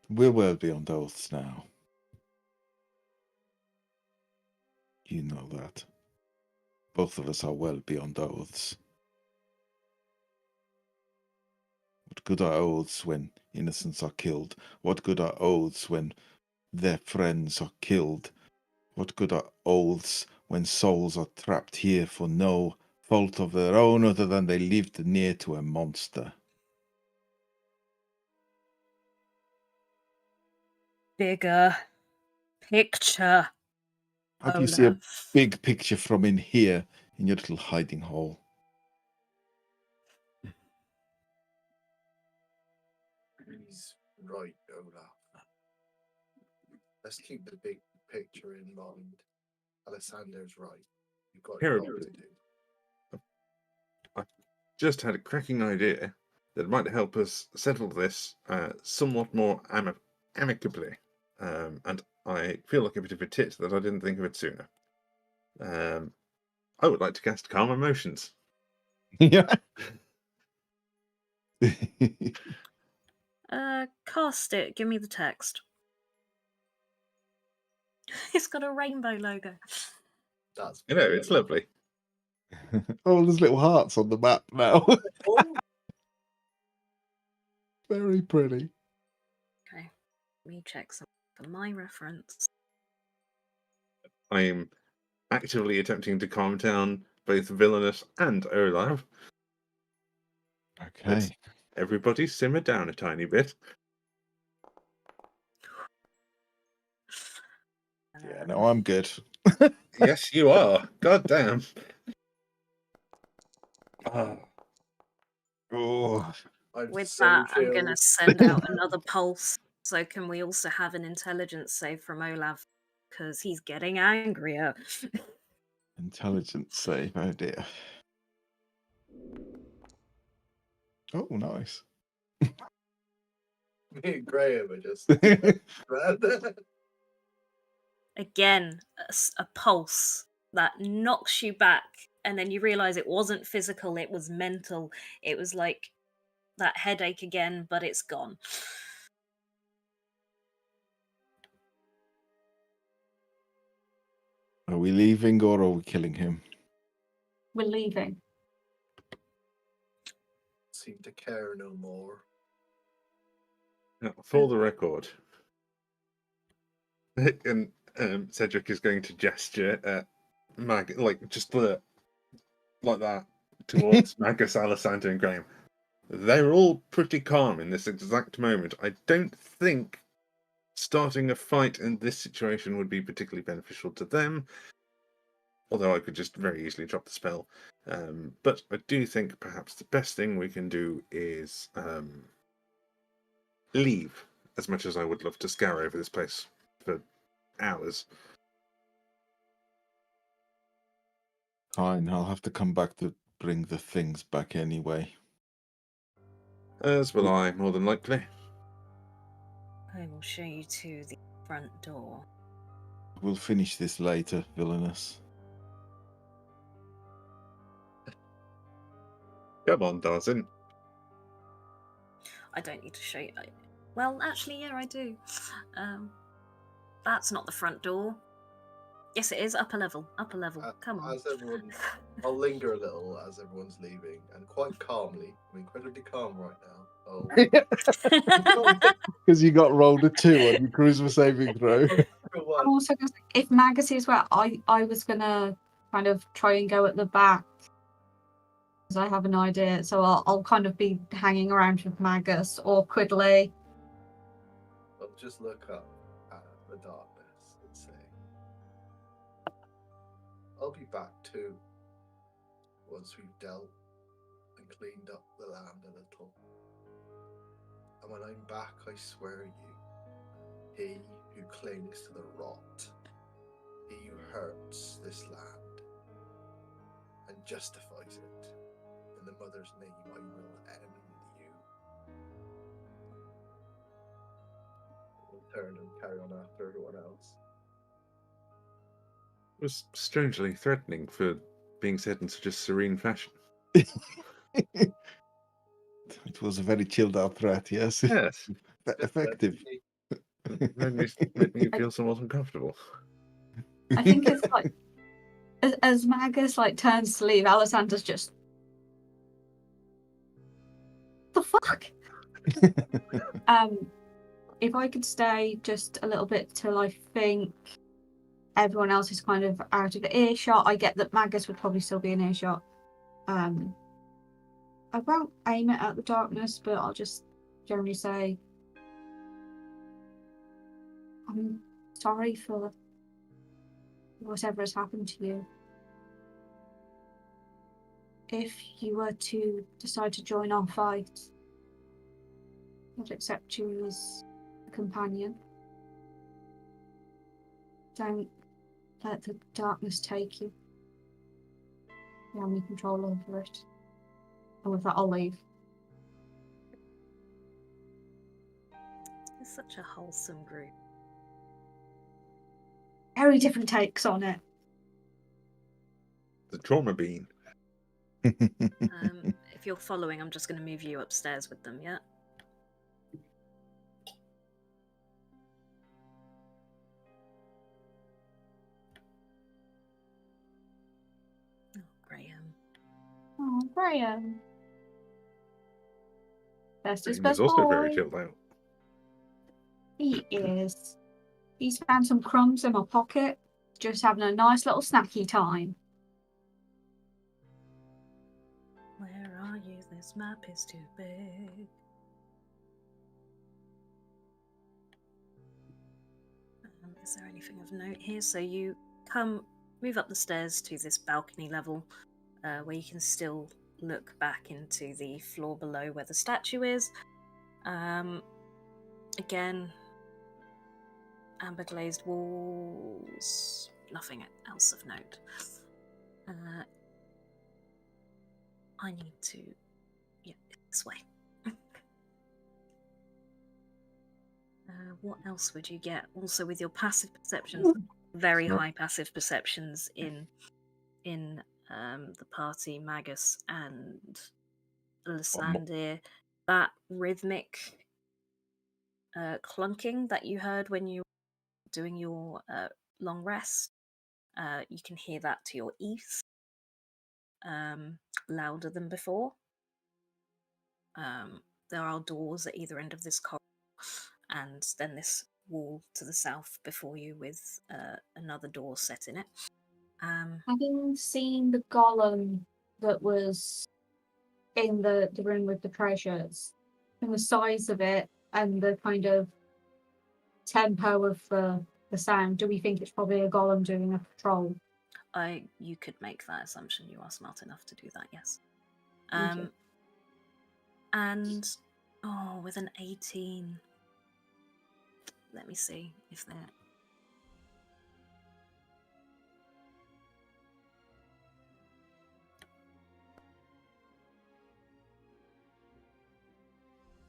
We're well beyond oaths now. You know that. Both of us are well beyond oaths. What good are oaths when innocents are killed? What good are oaths when their friends are killed? What good are oaths when souls are trapped here for no fault of their own other than they lived near to a monster? Bigger picture. How do you see a Olaf. big picture from in here in your little hiding hole? right, Olaf. Let's keep the big picture in mind. Alessander's right. You've got a Here, job to do. I just had a cracking idea that might help us settle this somewhat more amicably. And I feel like a bit of a tit that I didn't think of it sooner. I would like to cast Calm Emotions. Yeah. Cast it. Give me the text. It's got a rainbow logo. That's You know, it's lovely. Oh, there's little hearts on the map now. Oh, Very pretty. Okay, let me check some for my reference. I am actively attempting to calm down both Villainous and Olaf. Okay. Let's everybody simmer down a tiny bit. Yeah, no, I'm good. Yes, you are. God damn. Ah. Oh, I'm With so that, I'm going to chilled. send out another pulse. So can we also have an intelligence save from Olaf? Because he's getting angrier. intelligence save. Oh dear. Oh, nice. Me and Graham are just Again, a pulse that knocks you back. And then you realize it wasn't physical, it was mental. It was like that headache again, but it's gone. Are we leaving or are we killing him? We're leaving. seem to care no more. Now, for the record, and Cedric is going to gesture at Mag, like just like that, towards Magus, Alessandro, and Graham. They're all pretty calm in this exact moment. I don't think starting a fight in this situation would be particularly beneficial to them, although I could just very easily drop the spell. But I do think perhaps the best thing we can do is leave, as much as I would love to scour over this place for hours. Fine, I'll have to come back to bring the things back anyway. As will I, more than likely. I will show you to the front door. We'll finish this later, Villainous. Come on, Dawson. I don't need to show you. Well, actually, yeah, I do. That's not the front door. Yes, it is. Upper level. Upper level. Come on. As everyone, I'll linger a little as everyone's leaving, and quite calmly. I'm incredibly calm right now. Because you got rolled a 2 on your charisma saving throw. I'm also gonna say, if Magus is well, I was gonna kind of try and go at the back because I have an idea. So I'll kind of be hanging around with Magus awkwardly. I'll just look up at the darkness and say, I'll be back too, once we've dealt and cleaned up the land a little. And when I'm back, I swear you, he who clings to the rot, he who hurts this land and justifies it, in the mother's name I will end you. We'll turn and carry on after everyone else. It was strangely threatening for being said in such a serene fashion. It was a very chilled out threat, yes. Yes. Effective. Made me feel somewhat uncomfortable. I think it's like as Magus like turns to leave, Alessandra's just the fuck. If I could stay just a little bit till I think everyone else is kind of out of earshot. I get that Magus would probably still be in earshot. I won't aim it at the darkness, but I'll just generally say I'm sorry for whatever has happened to you. If you were to decide to join our fight, I'd accept you as a companion. Don't let the darkness take you. You have any control over it. And with that, I'll leave. It's such a wholesome group. Very different takes on it. The trauma bean. If you're following, I'm just going to move you upstairs with them, yeah? Oh, Graham. Oh, Graham. Best is Graham is best also very boy. chilled out. He is. He's found some crumbs in my pocket. Just having a nice little snacky time. Where are you? This map is too big. Is there anything of note here? So you move up the stairs to this balcony level where you can still look back into the floor below where the statue is. Again, amber glazed walls, nothing else of note. I need to, yeah, this way. What else would you get? Also, with your passive perceptions, very high passive perceptions in the party, Magus and Lysander. That rhythmic clunking that you heard when you were doing your long rest, you can hear that to your east, louder than before. There are doors at either end of this corridor, and then this wall to the south before you with another door set in it. Having seen the golem that was in the room with the treasures, and the size of it and the kind of tempo of the sound, do we think it's probably a golem doing a patrol? You could make that assumption. You are smart enough to do that, yes. Okay. And with an 18, let me see if they're.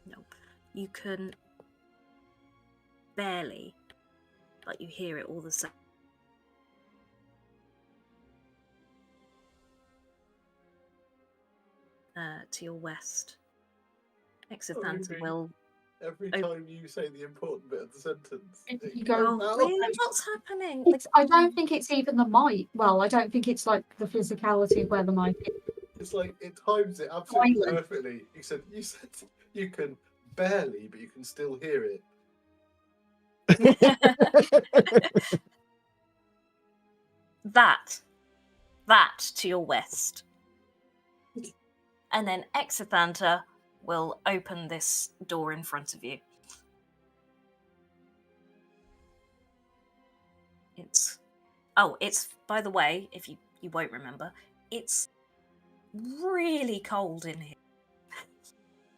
Nope. You can barely, but you hear it all the same. To your west. Exethanter will. Every time you say the important bit of the sentence, You go, really? What's happening? I don't think it's even the mic. Well, I don't think it's like the physicality of where the mic is. It's like it times it absolutely Silent. perfectly. You said you can barely, but you can still hear it. that to your west. And then Exethanter will open this door in front of you. It's by the way, if you won't remember, it's really cold in here.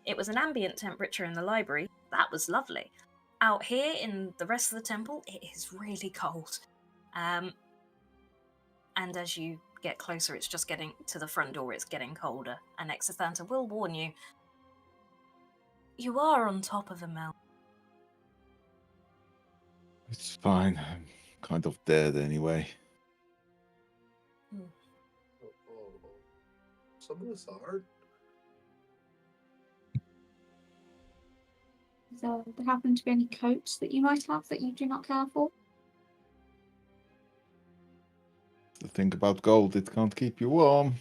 It was an ambient temperature in the library. That was lovely. Out here in the rest of the temple, it is really cold. And as you get closer, it's just getting to the front door, it's getting colder. And Exethanter will warn you, you are on top of a mountain. It's fine. I'm kind of dead anyway. Some of us are. So, there happen to be any coats that you might have that you do not care for? The thing about gold, it can't keep you warm.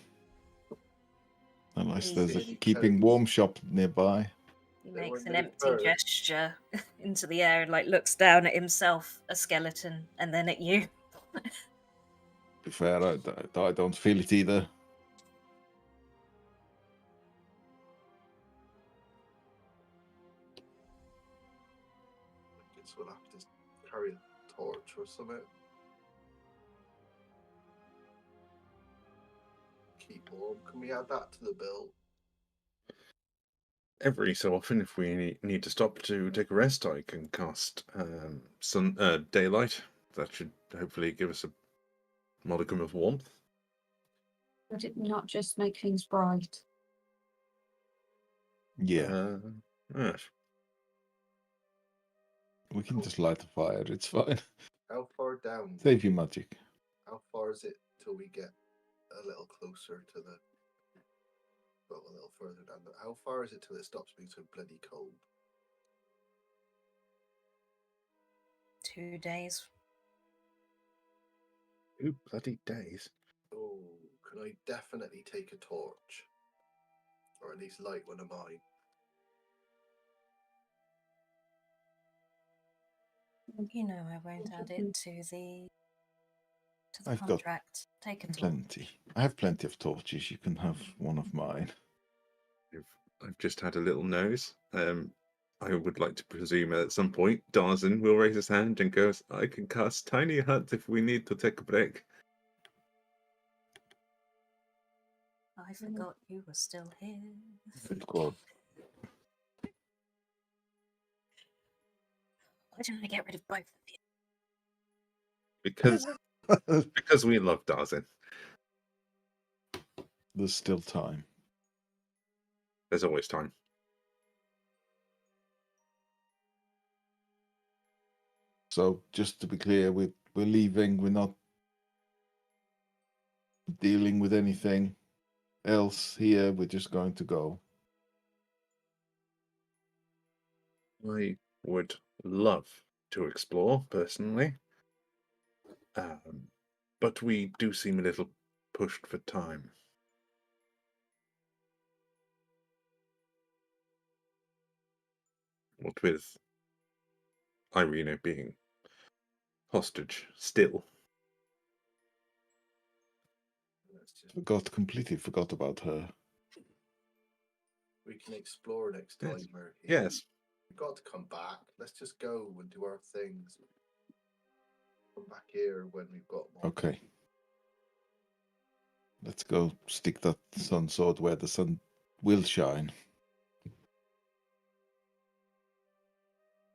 Unless there's a Easy. keeping warm shop nearby. He They makes were an made empty first. gesture into the air and looks down at himself, a skeleton, and then at you. To be fair, I don't feel it either. I guess we'll have to carry a torch or something. Keep warm. Can we add that to the bill? every so often, if we need to stop to take a rest, I can cast daylight. That should hopefully give us a modicum of warmth. Would it not just make things bright? Yeah, Yes. we can just light a fire. It's fine. How far down? Save you magic. How far is it till we get a little closer to the? Well, a little further down. How far is it till it stops being so bloody cold? 2 days. 2 bloody days. Oh, can I definitely take a torch, or at least light one of mine? You know I won't add it to the I've got contract. Take a torch. Plenty. I have plenty of torches. You can have one of mine. I've just had a little nose. I would like to presume at some point Darzan will raise his hand and goes, I can cast tiny hut if we need to take a break. I forgot you were still here. Good God. Why don't I get rid of both of you? Because we love Darzan. There's still time. There's always time. So just to be clear, we're leaving. We're not dealing with anything else here. We're just going to go. I would love to explore, personally. But we do seem a little pushed for time. What with Irina being hostage still. Completely forgot about her. We can explore next Yes. time, Murphy. Yes. We've got to come back. Let's just go and do our things. Come back here when we've got more. Okay. Let's go stick that sun sword where the sun will shine.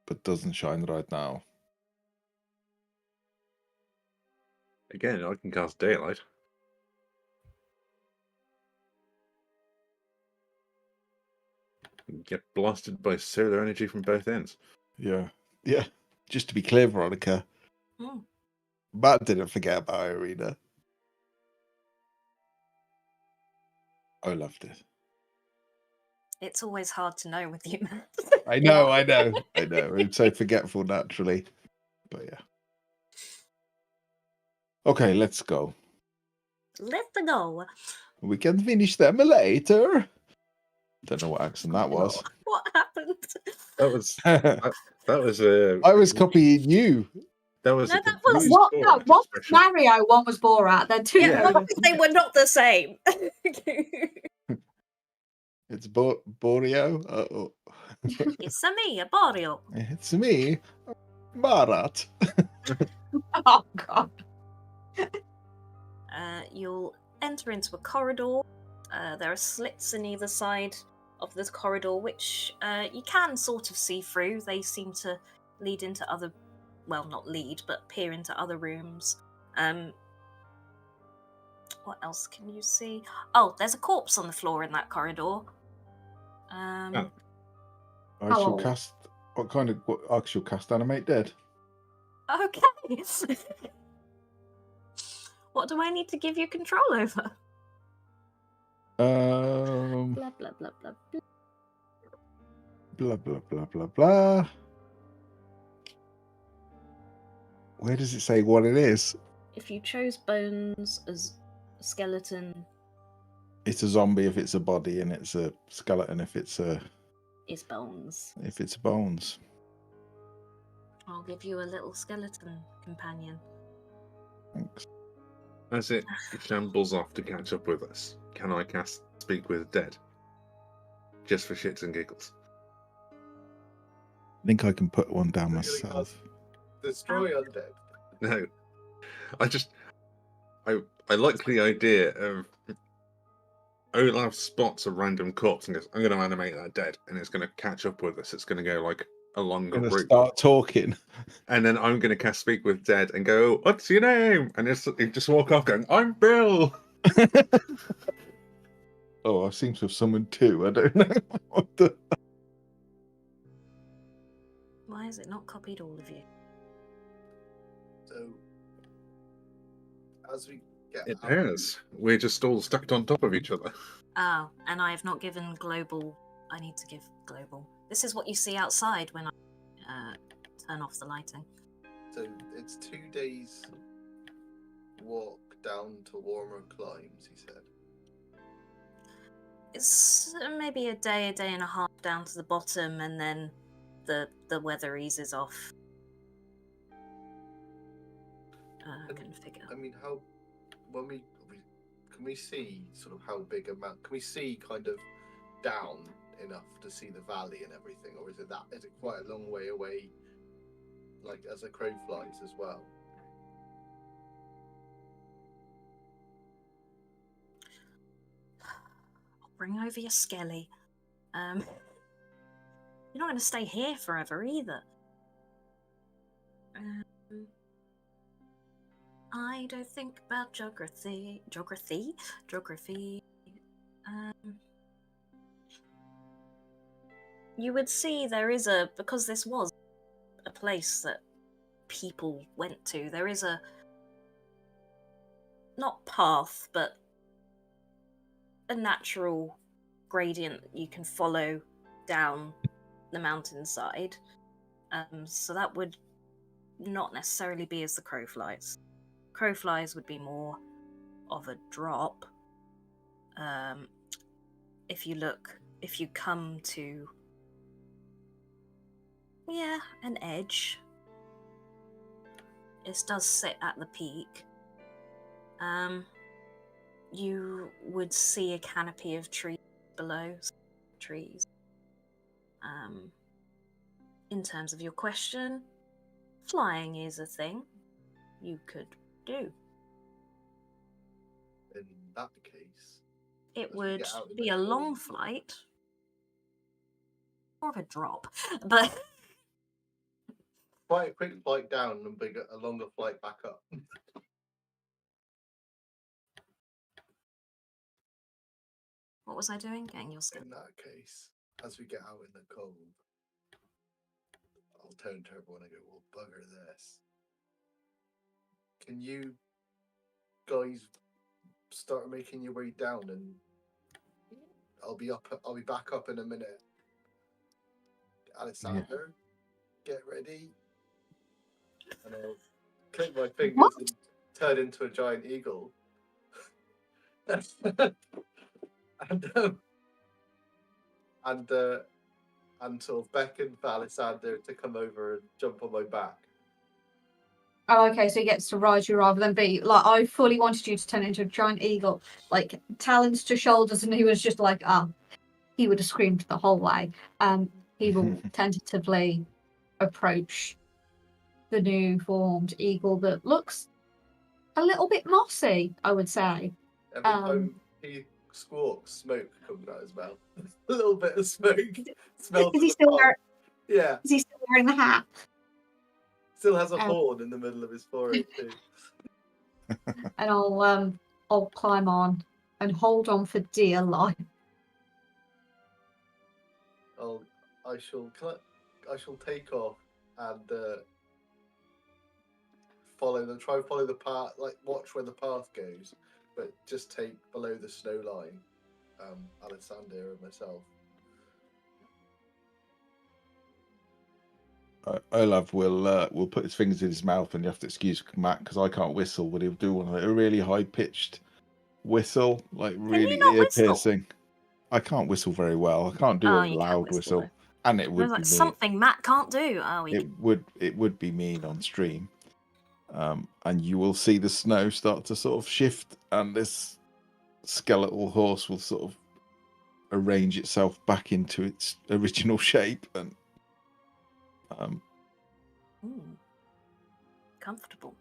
But doesn't shine right now. Again, I can cast daylight. Get blasted by solar energy from both ends. Yeah. Yeah. Just to be clear, Veronica. Matt didn't forget about Irina. I loved it. It's always hard to know with you, Matt. I know. I'm so forgetful naturally. But yeah. Okay, let's go. Let's go. We can finish them later. Don't know what accent that was. What happened? That was that was I was copying you. That was No, a that was- confused What? No, Borat one was expression. Mario, one was Borat. They're two. Yeah, they were not the same. It's Borio. Oh. It's a me, a Borio. It's me, Barat. Oh god. You'll enter into a corridor. There are slits in either side of this corridor, which you can sort of see through. They seem to lead into other, well, not lead, but peer into other rooms. What else can you see? Oh, there's a corpse on the floor in that corridor. I How shall old? cast. What I shall cast animate dead. Okay. What do I need to give you control over? Blah Blah blah blah blah. blah blah blah blah. Where does it say what it is? If you chose bones as a skeleton, It's a zombie if it's a body, and it's a skeleton if it's bones. bones. I'll give you a little skeleton companion. Thanks. As it shambles off to catch up with us, can I cast Speak with Dead? Just for shits and giggles. I think I can put one down You're gonna myself. Destroy undead. No. I like the idea of Olaf spots a random corpse and goes, I'm going to animate that dead, and it's going to catch up with us. It's going to go like along a Gonna route. start talking. And then I'm going to cast Speak with Dead and go, what's your name? And it just walk off going, I'm Bill. Oh, I seem to have summoned two. I don't know what the... Why has it not copied all of you? So, as we get It out, has. We're just all stacked on top of each other. Oh, and I have not given global. I need to give global. This is what you see outside when I turn off the lighting. so it's 2 days walk down to warmer climes, he said. It's maybe a day and a half down to the bottom, and then the weather eases off. I can figure. I mean, when can we see sort of how big a map? Can we see kind of down enough to see the valley and everything, or is it quite a long way away, like as a crow flies as well? Bring over your skelly. You're not going to stay here forever either. I don't think about geography. You would see there is because this was a place that people went to, there is a, not path, but a natural gradient you can follow down the mountainside. So that would not necessarily be as the crow flies. Crow flies would be more of a drop. If you come to an edge, it does sit at the peak. You would see a canopy of trees below. Trees. In terms of your question, flying is a thing you could do. In that case, It as we would get out in be the a long cold- flight, more of a drop, but quite a quick flight down and a longer flight back up. what was I doing? Getting your skin. In that case, as we get out in the cold, I'll turn to everyone and go, well, bugger this. Can you guys start making your way down, and I'll be back up in a minute. Alexander, get ready. And I'll click my fingers and turn into a giant eagle. and sort of beckon for Alexander to come over and jump on my back. Oh, okay, so he gets to ride you rather than be like, I fully wanted you to turn into a giant eagle, like talons to shoulders, and he was just like, he would have screamed the whole way. He will tentatively approach the new formed eagle that looks a little bit mossy, I would say. Every time he squawks, smoke comes out his mouth. A little bit of smoke. Smells Is he still yeah. Is he still wearing the hat? Still has a horn in the middle of his forehead too. And I'll climb on and hold on for dear life. I shall take off and try and follow the path, like watch where the path goes, but just take below the snow line, Alexander and myself. Olaf will put his fingers in his mouth, and you have to excuse Matt because I can't whistle, but he'll do one of a really high pitched whistle, like really not ear whistle? piercing. I can't whistle very well. I can't do Oh, a you can't loud whistle, whistle, and it I was would like, be mean. something Matt can't do. Oh, It would be mean on stream. And you will see the snow start to sort of shift, and this skeletal horse will sort of arrange itself back into its original shape, and comfortable.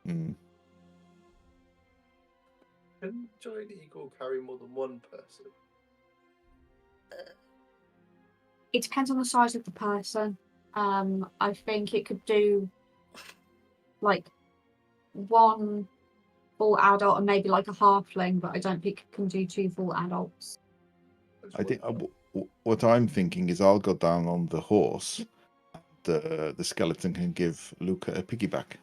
mm. Can giant eagle carry more than one person? It depends on the size of the person. I think it could do like one full adult and maybe like a halfling, but I don't think it can do 2 full adults. I think what I'm thinking is I'll go down on the horse. The skeleton can give Luca a piggyback.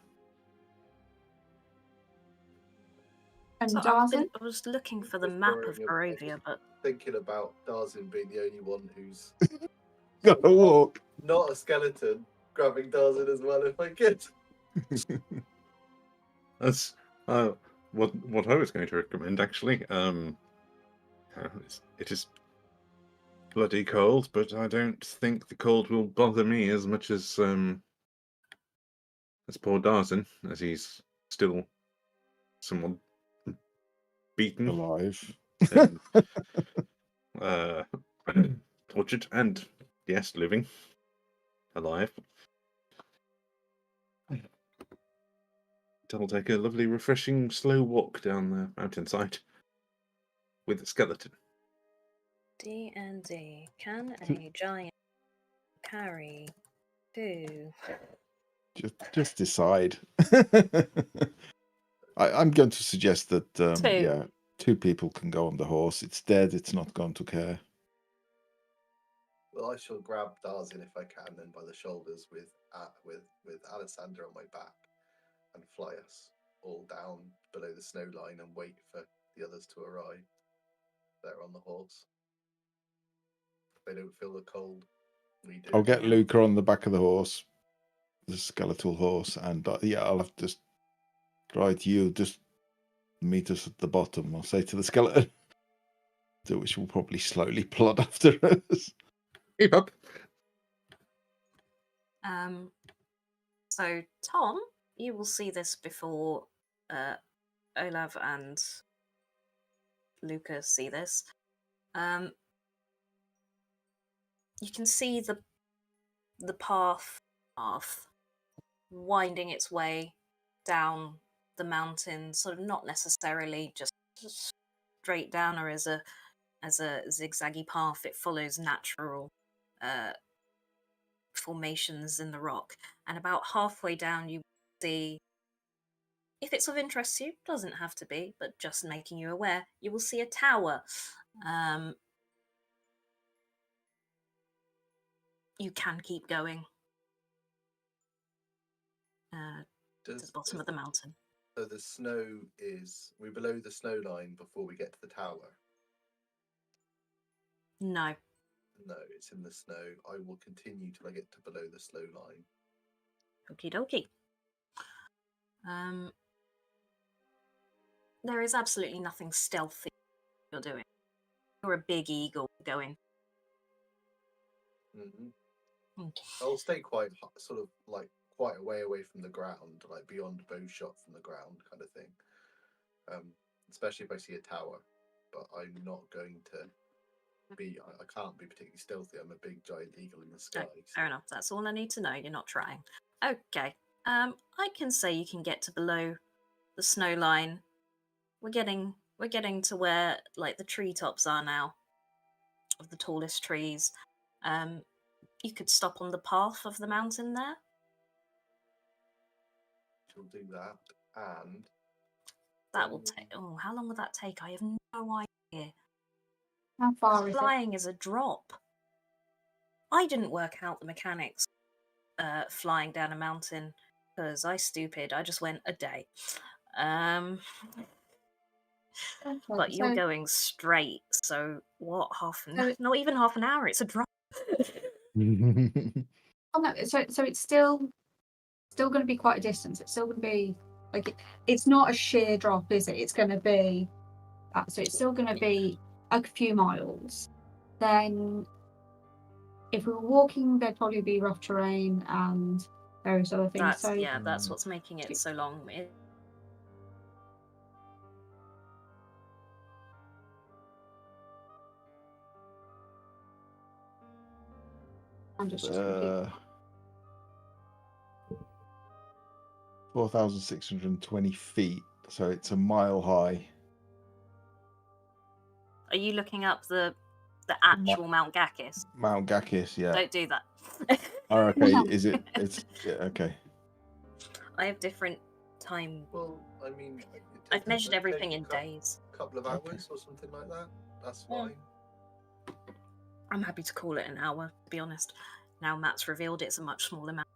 And So Darzin? I was looking for the Just map of worrying Barovia, but thinking about Darzin being the only one who's Gotta walk. not a skeleton, grabbing Darzin as well if I could. That's what I was going to recommend actually. It is bloody cold, but I don't think the cold will bother me as much as poor Darzin, as he's still somewhat beaten, Alive. and uh, tortured, and yes, living, alive. I'll take a lovely, refreshing, slow walk down the mountainside with a skeleton. D&D. Can a giant carry 2? Just decide. I'm going to suggest that 2. 2 people can go on the horse. It's dead. It's not going to care. Well, I shall grab Darzin if I can, then by the shoulders with Alessander on my back, and fly us all down below the snow line and wait for the others to arrive. They're on the horse. They don't feel the cold. We do. I'll get Yeah. Luca on the back of the horse, the skeletal horse, and I'll have to right. You just meet us at the bottom. I'll say to the skeleton, which will probably slowly plod after us. Keep up. So Tom, you will see this before Olav and Lucas see this. You can see the path winding its way down the mountain, sort of not necessarily just straight down or as a zigzaggy path. It follows natural formations in the rock, and about halfway down you see, if it's of interest to you, doesn't have to be, but just making you aware, you will see a tower. You can keep going to the bottom of the mountain. So the snow is, we're below the snow line before we get to the tower. No. No, it's in the snow. I will continue till I get to below the snow line. Okie dokie. There is absolutely nothing stealthy you're doing. You're a big eagle going. Mm-hmm. I'll stay quite sort of like quite a way away from the ground, like beyond bow shot from the ground, kind of thing. Especially if I see a tower. But I'm not going to be. I can't be particularly stealthy. I'm a big giant eagle in the sky. No, fair enough. That's all I need to know. You're not trying. Okay. I can say you can get to below the snow line. We're getting to where like the treetops are now, of the tallest trees. You could stop on the path of the mountain there. She'll do that, and That will take. Oh, how long will that take? I have no idea. How far is it? Flying is a drop. I didn't work out the mechanics flying down a mountain because I stupid. I just went a day. But you're going straight, so what? Not even half an hour. It's a drop. Oh no! So it's still going to be quite a distance. It's still going to be like it's not a sheer drop, is it? It's going to be so it's still going to be a few miles. Then, if we were walking, there'd probably be rough terrain and various other things. That's what's making it so long. I'm just 4,620 feet, so it's a mile high. Are you looking up the actual Mount Gakis? Mount Gakis, yeah. Don't do that. Oh, okay. Is it? It's yeah, okay. I have different time. Well, I mean, I've measured everything in days. A couple of hours or something like that. That's fine. I'm happy to call it an hour, to be honest. Now Matt's revealed it's a much smaller map.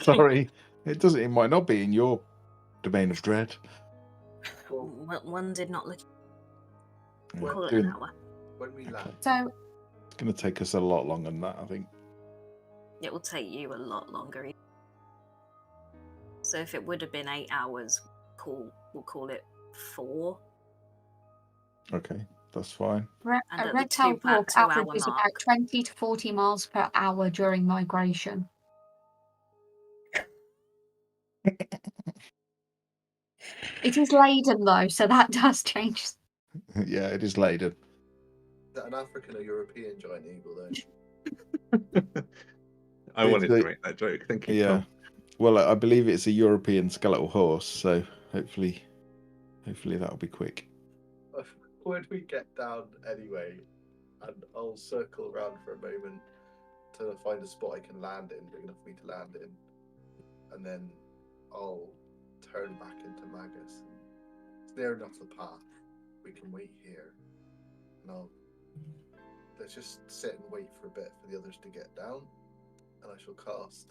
Sorry, it might not be in your domain of dread. One did not look. Yeah, Call it an hour. When we land, So It's going to take us a lot longer than that, I think. It will take you a lot longer. So if it would have been 8 hours, we'll call it 4. Okay, that's fine. And a at the red tail hawk 2 hour averages mark. about 20 to 40 miles per hour during migration. It is laden though, so that does change. Yeah, it is later. is that an African or European giant eagle though? I wanted to make that joke. Thank you, Yeah. Tom. Well, I believe it's a European skeletal horse, so hopefully that'll be quick. When we get down anyway, and I'll circle around for a moment to find a spot I can land in, big enough for me to land in, and then I'll turn back into Magus. It's near enough the path. We can wait here, and let's just sit and wait for a bit for the others to get down, and I shall cast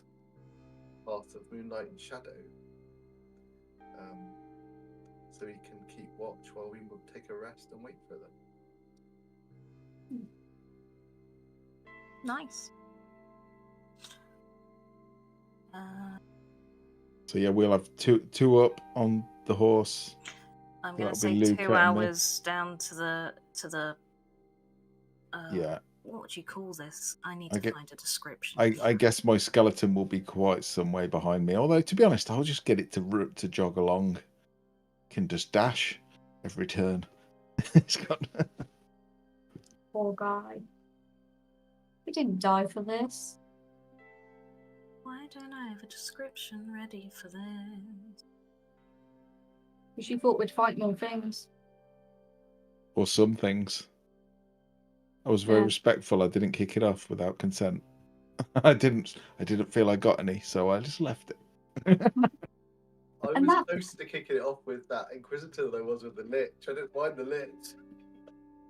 Path of Moonlight and Shadow, so we can keep watch while we will take a rest and wait for them. Nice. So yeah, we'll have two up on the horse. I'm going to That'll say be 2 Luca and me. hours down to the. Yeah. What would you call this? I need I to get- find a description. I guess my skeleton will be quite some way behind me. Although, to be honest, I'll just get it to jog along. Can just dash every turn. It's got. Poor guy. We didn't die for this. Why don't I have a description ready for this? Because you thought we'd fight more things. Or some things. I was very Yeah. respectful. I didn't kick it off without consent. I didn't feel I got any, so I just left it. I And was that- closer to kicking it off with that Inquisitor than I was with the Lich. I didn't mind the Lich.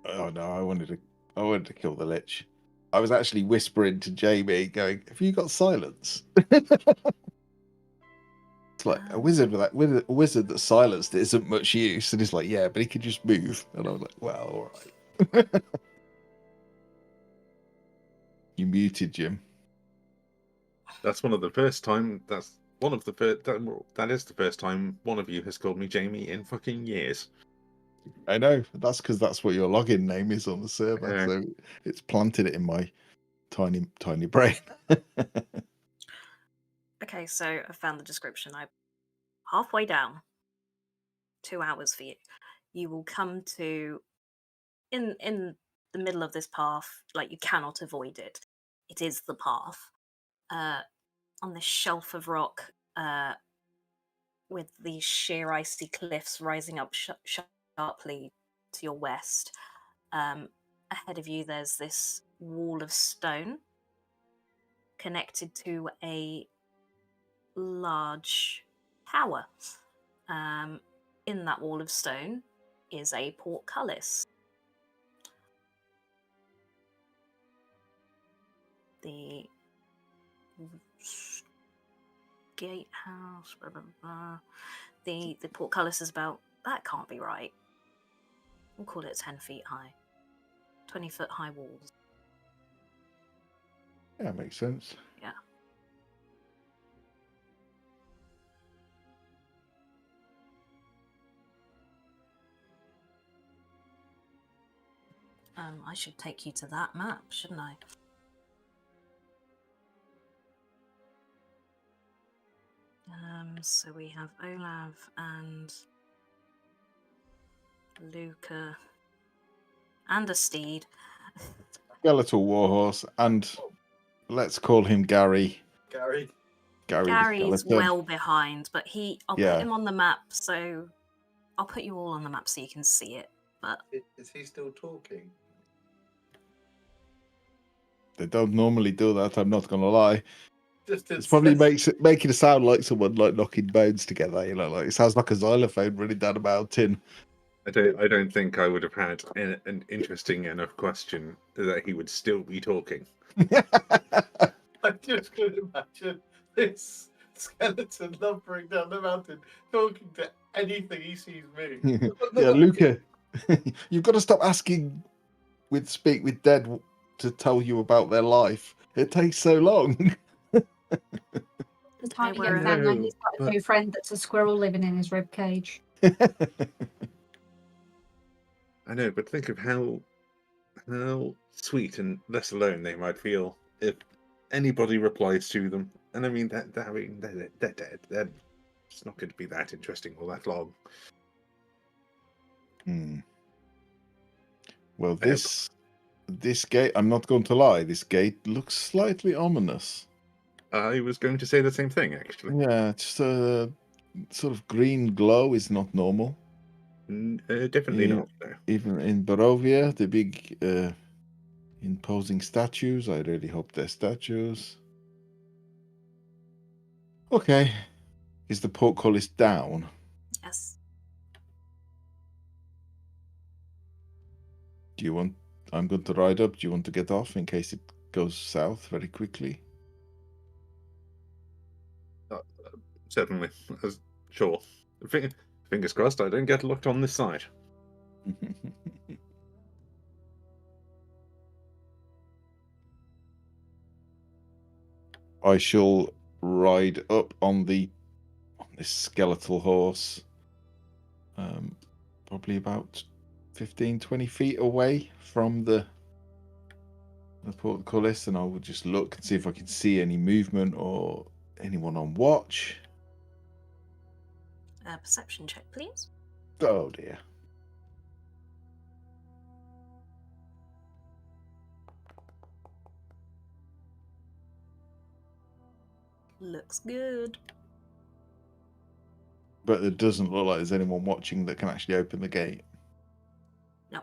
Oh no, I wanted to kill the Lich. I was actually whispering to Jamie, going, "Have you got silence?" It's like a wizard with a wizard that's silenced isn't much use, and he's like, "Yeah, but he can just move." And I was like, "Well, all right." You muted, Jim. That's one of the first time. That's one of the first. That is the first time one of you has called me Jamie in fucking years. I know. That's because that's what your login name is on the server, Yeah. so it's planted it in my tiny brain. Okay, so I found the description. I'm halfway down. 2 hours for you. You will come to in the middle of this path, like you cannot avoid it. It is the path. On this shelf of rock, with these sheer icy cliffs rising up sharply to your west. Ahead of you, there's this wall of stone connected to a large tower. In that wall of stone is a portcullis. The gatehouse, blah, blah, blah. The portcullis is about, that can't be right. We'll call it 10 feet high. 20-foot high walls. Yeah, makes sense. Yeah. I should take you to that map, shouldn't I? So we have Olav and Luca and a steed. Skeletal warhorse, and let's call him Gary. Gary. Gary the Gary's skeleton. well behind, but I'll Yeah. put him on the map, so I'll put you all on the map so you can see it But Is he still talking? They don't normally do that, I'm not gonna lie. Just It's probably incessant- making it sound like someone like knocking bones together, like it sounds like a xylophone running down a mountain. I don't think I would have had an interesting enough question that he would still be talking. I just could imagine this skeleton lumbering down the mountain, talking to anything he sees me. Yeah, Luca, you've got to stop asking with Speak with Dead to tell you about their life. It takes so long. The time he were- gets down there, No, he's got a but- new friend that's a squirrel living in his rib cage. I know, but think of how sweet and less alone they might feel if anybody replies to them. And I mean they're dead. It's not going to be that interesting all that long. Hmm. Well, I hope. this gate, I'm not going to lie, this gate looks slightly ominous. I was going to say the same thing, actually. Yeah, just a sort of green glow is not normal. Definitely Yeah. not. No. Even in Barovia, the big imposing statues, I really hope they're statues. Okay. Is the portcullis down? yes. Do you want... I'm going to ride up. Do you want to get off in case it goes south very quickly? Certainly. Sure. Fingers crossed I don't get locked on this side. I shall ride up on this skeletal horse. Probably about 15, 20 feet away from the portcullis, and I will just look and see if I can see any movement or anyone on watch. Perception check, please. Oh dear. Looks good. But it doesn't look like there's anyone watching that can actually open the gate. No.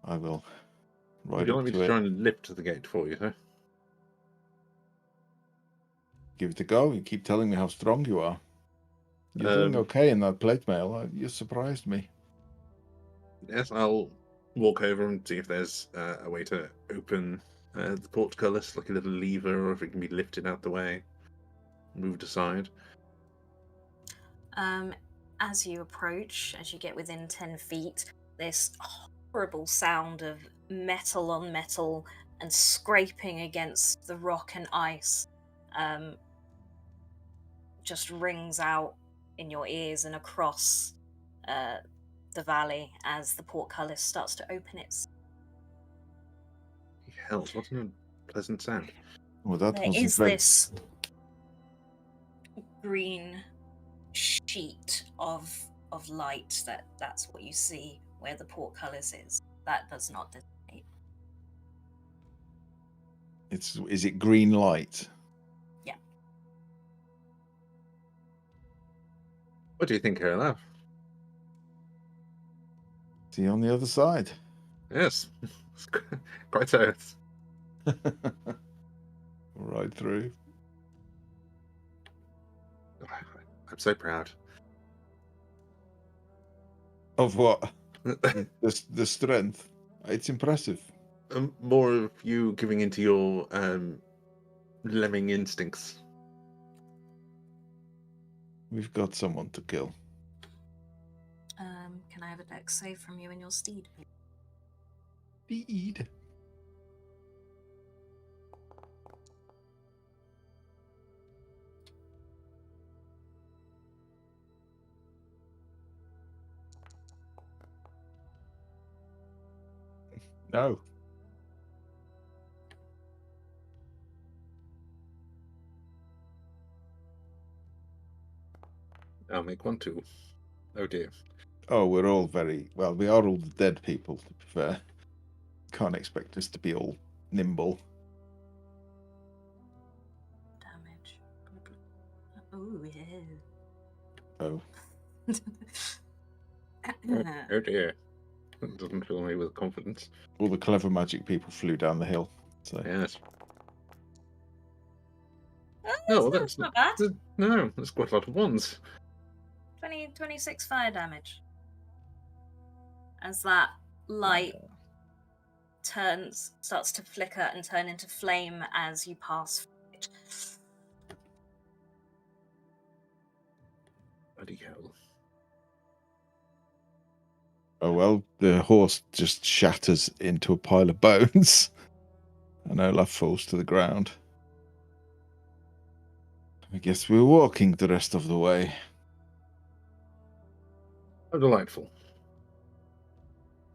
I will Would ride you up like me to to it, try and lift the gate for you, though? give it a go. You keep telling me how strong you are. You're doing okay in that plate mail. You surprised me. Yes, I'll walk over and see if there's a way to open the portcullis, like a little lever, or if it can be lifted out the way, moved aside. As you approach, as you get within 10 feet, this horrible sound of metal on metal and scraping against the rock and ice just rings out in your ears and across the valley as the portcullis starts to open its. Hell, what a pleasant sound. Well, that There wasn't is very... this green sheet of light that's what you see where the portcullis is. That does not dissipate. Is it green light? Yeah. What do you think, Herlaf? See you on the other side. Yes, quite so. Right through. I'm so proud. Of what? The strength. It's impressive. More of you giving into your lemming instincts. We've got someone to kill. Can I have a dex save from you and your steed? Speed. No. I'll make one too. Oh dear. Oh, we're all very... Well, we are all the dead people, to be fair. Can't expect us to be all nimble. Damage. Oh, yeah. Oh. Oh dear. That doesn't fill me with confidence. All the clever magic people flew down the hill. So Yes. Oh, No, that's not bad. No, that's quite a lot of ones. 26 fire damage. As that light starts to flicker and turn into flame as you pass through it. Bloody hell. oh well, the horse just shatters into a pile of bones, and Olaf falls to the ground. I guess we're walking the rest of the way. How delightful.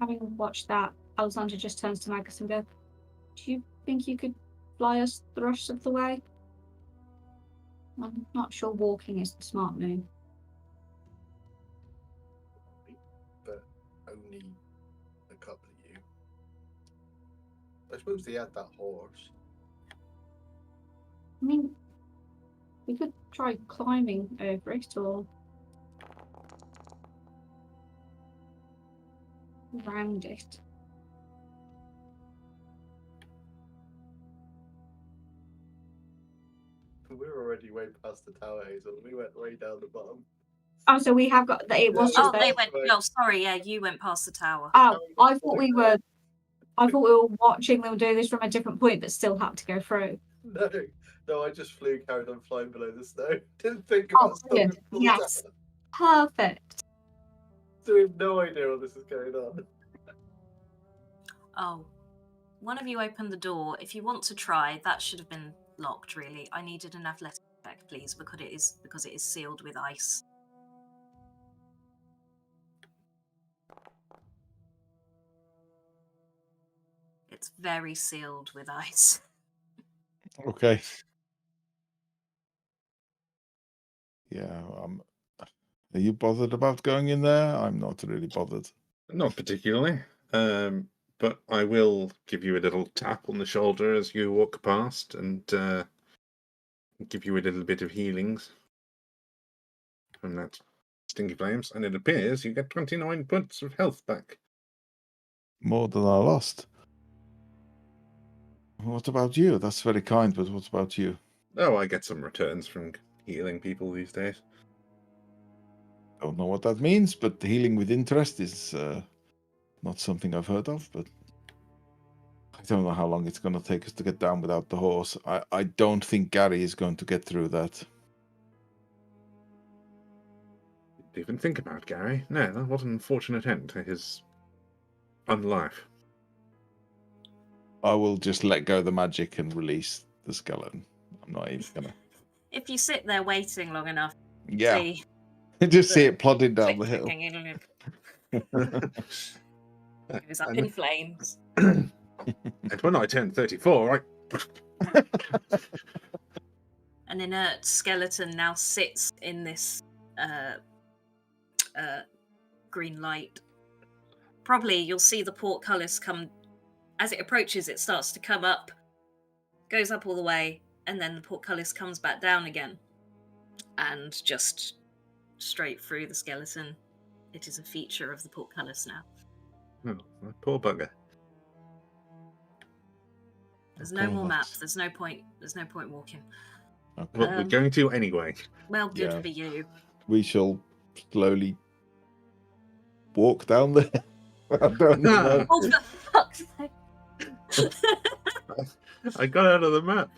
Having watched that, Alexander just turns to Magus and goes, "Do you think you could fly us the rest of the way? I'm not sure walking is the smart move." But only a couple of you. I suppose they had that horse. I mean, we could try climbing over it or around it. We were already way past the tower, Hazel. We went way down the bottom. Oh, so we have got. It was Yeah, just. Oh, they there. went. No, sorry. Yeah, you went past the tower. Oh, I thought we were. I thought we were watching them do this from a different point, but still had to go through. No, I just carried on flying below the snow. Didn't think Oh, about brilliant. stopping. Yes. Perfect. So we have no idea what this is going on. Oh, one of you opened the door. If you want to try, that should have been locked. Really, I needed an athletic check, please, because it is sealed with ice. It's very sealed with ice. Okay. Yeah. Are you bothered about going in there? I'm not really bothered. Not particularly. But I will give you a little tap on the shoulder as you walk past and give you a little bit of healings from that stinky flames. And it appears you get 29 points of health back. More than I lost. What about you? That's very kind, but what about you? Oh, I get some returns from healing people these days. Don't know what that means, but healing with interest is not something I've heard of, but I don't know how long it's going to take us to get down without the horse. I don't think Gary is going to get through that. Didn't even think about Gary. No, that was an unfortunate end to his unlife. I will just let go of the magic and release the skeleton. I'm not even going to... If you sit there waiting long enough, Yeah, see just see the it plodding down the click hill. clicking, it goes up in flames. And when I turned 34, An inert skeleton now sits in this green light. Probably you'll see the portcullis come as it approaches. It starts to come up, goes up all the way, and then the portcullis comes back down again, and just straight through the skeleton. It is a feature of the portcullis now. Oh, that poor bugger. There's no more map. There's no point walking. Okay. Well, we're going to anyway. Well, good Yeah. for you. We shall slowly walk down there. I don't know. Oh, for fuck's sake. I got out of the map.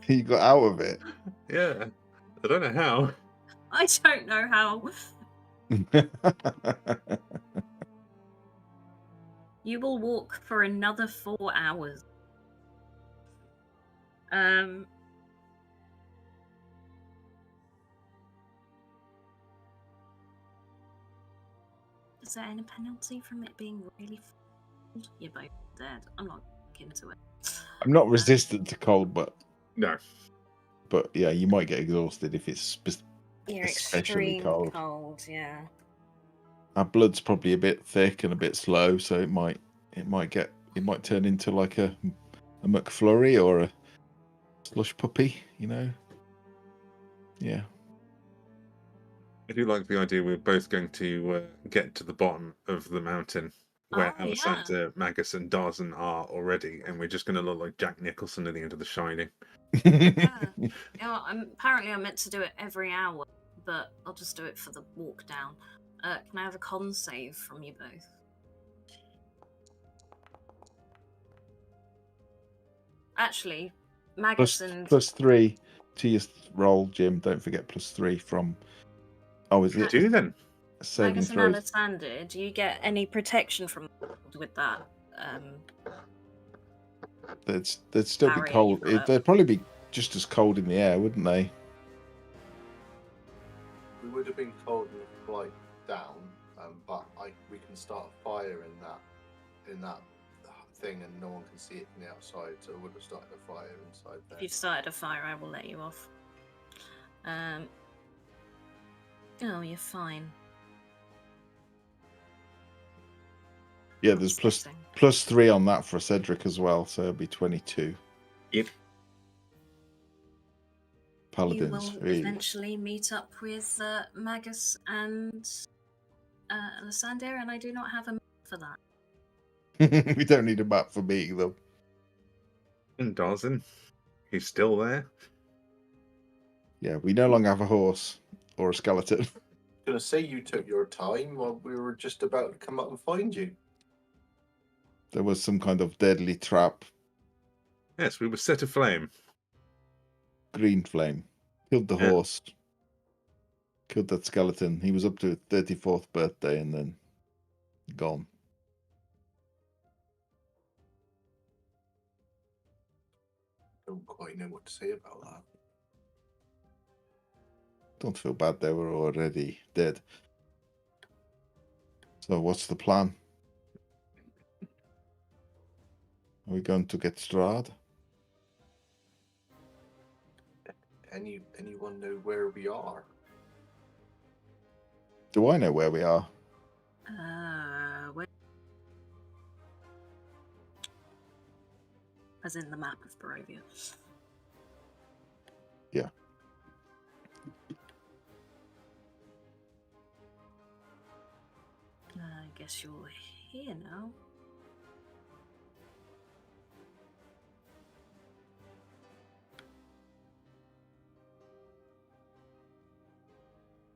You got out of it. Yeah. I don't know how. I don't know how. You will walk for another 4 hours. Is there any penalty from it being really cold? You're both dead. I'm not looking into it. I'm not resistant to cold, but No. yeah, you might get exhausted if it's You're especially extreme cold. Yeah. Our blood's probably a bit thick and a bit slow, so it might turn into like a McFlurry or a slush puppy, you know. Yeah. I do like the idea we're both going to get to the bottom of the mountain where Oh, yeah. Alessander, Magus, and Darzan are already, and we're just going to look like Jack Nicholson at the end of The Shining. Yeah. Apparently I'm meant to do it every hour, but I'll just do it for the walk down. Can I have a con save from you both? Actually, Magus and +3 to your roll, Jim. Don't forget +3 from. Oh, is You it do then? saving Magus and throws? Alessander, do you get any protection from with that? They'd still be barrier cold. you've got up? They'd probably be just as cold in the air, wouldn't they? We would have been cold in the flight down, but we can start a fire in that thing, and no one can see it from the outside. So I would have started a fire inside there. If you've started a fire, I will let you off. Oh, you're fine. Yeah, Not there's stressing. +3 on that for Cedric as well, so it'll be 22. Yep. You Paladin's will 3. eventually meet up with Magus and Alessander, and I do not have a map for that. We don't need a map for meeting them. And Darzan, he's still there. Yeah, we no longer have a horse or a skeleton. I was gonna say you took your time while we were just about to come up and find you. There was some kind of deadly trap, Yes, we were set aflame. green flame. Killed the Yeah. horse. Killed that skeleton. He was up to his 34th birthday and then gone. Don't quite know what to say about that. Don't feel bad, they were already dead. So what's the plan? Are we going to get Strahd? Anyone know where we are? Do I know where we are? Where? As in the map of Barovia. Yeah. I guess you're here now.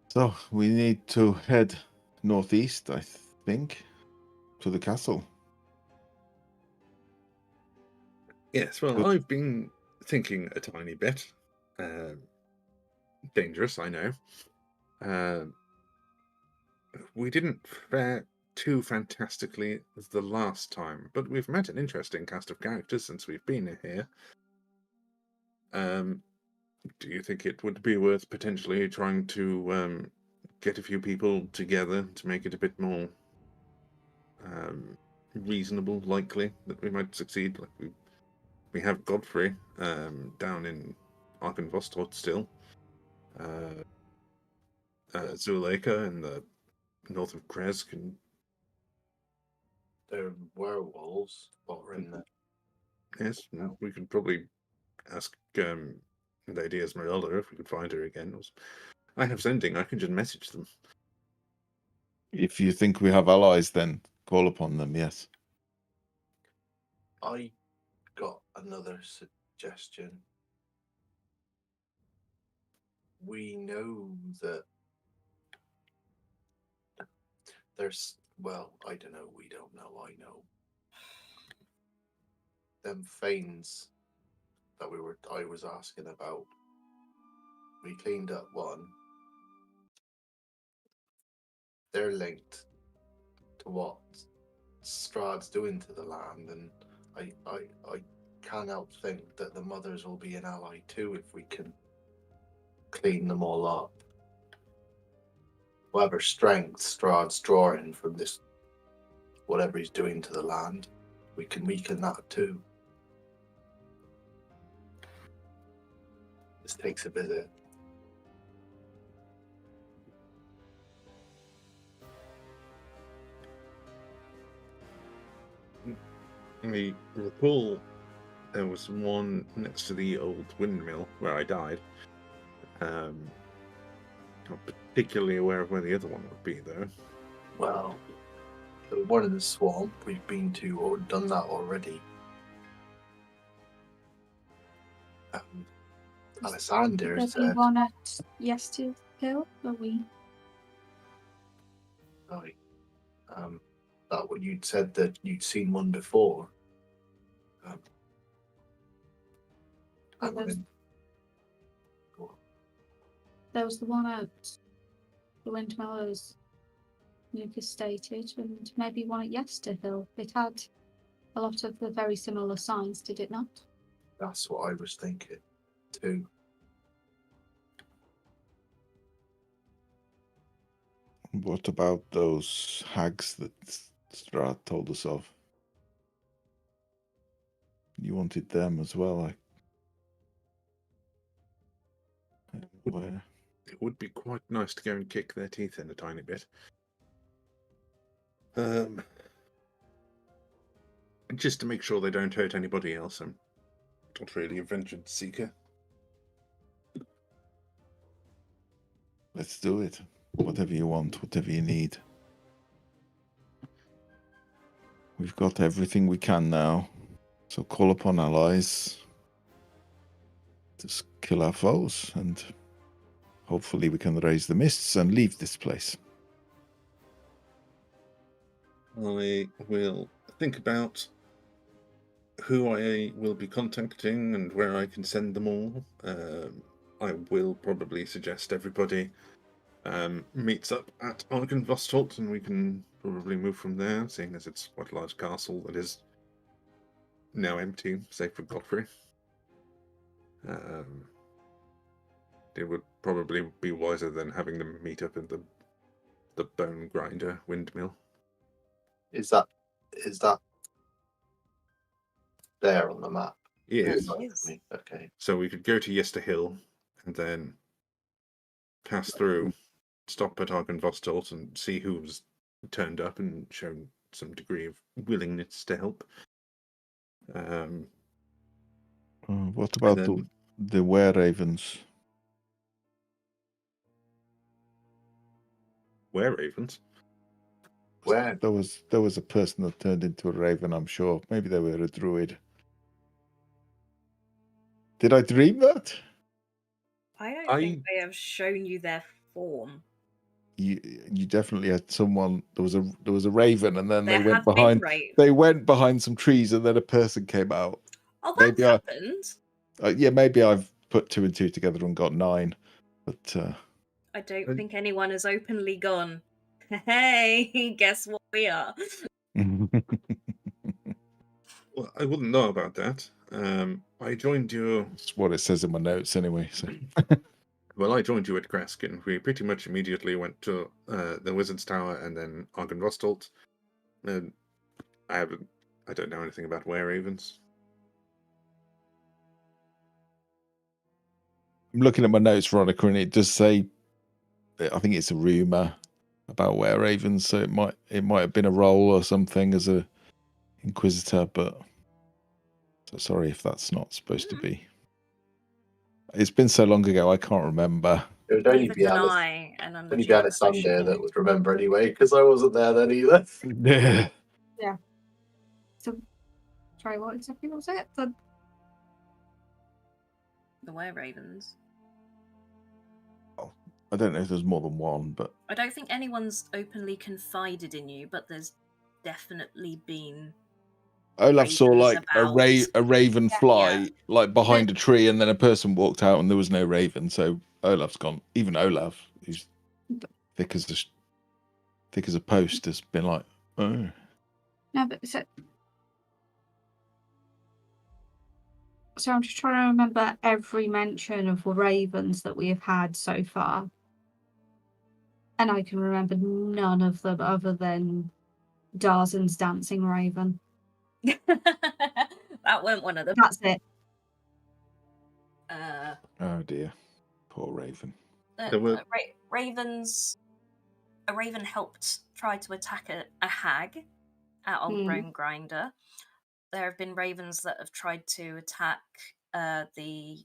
So we need to head northeast, I think, to the castle. Yes, well, Good. I've been thinking a tiny bit. Dangerous, I know. We didn't fare too fantastically the last time, but we've met an interesting cast of characters since we've been here. Do you think it would be worth potentially trying to get a few people together to make it a bit more reasonable, likely that we might succeed? Like we have Godfrey down in Arkenvostort still. Zuleika in the north of Kresk, and They're werewolves, but we're in the. yes, we could probably ask Lady Esmeralda if we could find her again. I have sending, I can just message them. If you think we have allies, then call upon them, yes. I got another suggestion. We know that there's, well, I don't know, we don't know, I know. Them Fanes that I was asking about, we cleaned up one. They're linked to what Strahd's doing to the land, and I can't help think that the mothers will be an ally too if we can clean them all up. Whatever strength Strahd's drawing from this, whatever he's doing to the land, we can weaken that too. This takes a visit. I recall there was one next to the old windmill where I died. Not particularly aware of where the other one would be, though. Well, the one in the swamp we've been to or done that already. Alexander There'll be said, one at Yester Hill, are we? right, that what you'd said that you'd seen one before. Well, And then, there was the one at the Windmillers, Lucas stated, and maybe one at Yester Hill. It had a lot of the very similar signs, did it not? that's what I was thinking too. What about those hags that Strahd told us of? You wanted them as well. Where? It would be quite nice to go and kick their teeth in a tiny bit. Just to make sure they don't hurt anybody else. I'm not really a vengeance seeker. Let's do it. Whatever you want, whatever you need. We've got everything we can now. So call upon allies. Just kill our foes, and hopefully we can raise the mists and leave this place. I will think about who I will be contacting and where I can send them all. I will probably suggest everybody meets up at Argynvostholt, and we can probably move from there, seeing as it's quite a large castle that is now empty, save for Godfrey. It would probably be wiser than having them meet up in the bone grinder windmill. Is that there on the map? Yes. Yes. Okay. So we could go to Yester Hill and then pass through, stop at Argynvostholt and see who's turned up and shown some degree of willingness to help. What about then- the were-ravens? Were ravens? Where? There was a person that turned into a raven, I'm sure. Maybe they were a druid. Did I dream that? I don't think they have shown you their form. You definitely had someone. There was a raven, and then There they went have been behind. ravens. They went behind some trees, and then a person came out. Oh, that Maybe happened. Yeah, maybe I've put 2 and 2 together and got 9. But I don't think anyone has openly gone, hey, guess what we are? Well, I wouldn't know about that. I joined you. That's what it says in my notes, anyway. So. Well, I joined you at Graskin. We pretty much immediately went to the Wizard's Tower and then Argynvostholt. And I don't know anything about were ravens. I'm looking at my notes, Veronica, and it does say, I think it's a rumor about were ravens, so it might have been a role or something as a Inquisitor, but so sorry if that's not supposed to be. It's been so long ago, I can't remember. It would only Neither be can Alice. I. And I'm Only be Alice legit Sunday questioning. that would remember anyway, because I wasn't there then either. Yeah. So, sorry, what exactly was it? The were ravens. I don't know if there's more than one, but I don't think anyone's openly confided in you, but there's definitely been. Olaf saw ravens like about. a raven Yeah. fly like behind a tree, and then a person walked out, and there was no raven. So Olaf's gone. Even Olaf, who's thick as a post, has been like, oh. No, but so I'm just trying to remember every mention of ravens that we have had so far. And I can remember none of them other than Darzen's dancing raven. That weren't one of them. That's it. Oh dear, poor raven. There were- Ravens. A raven helped try to attack a hag at Old Bone Grinder. There have been ravens that have tried to attack the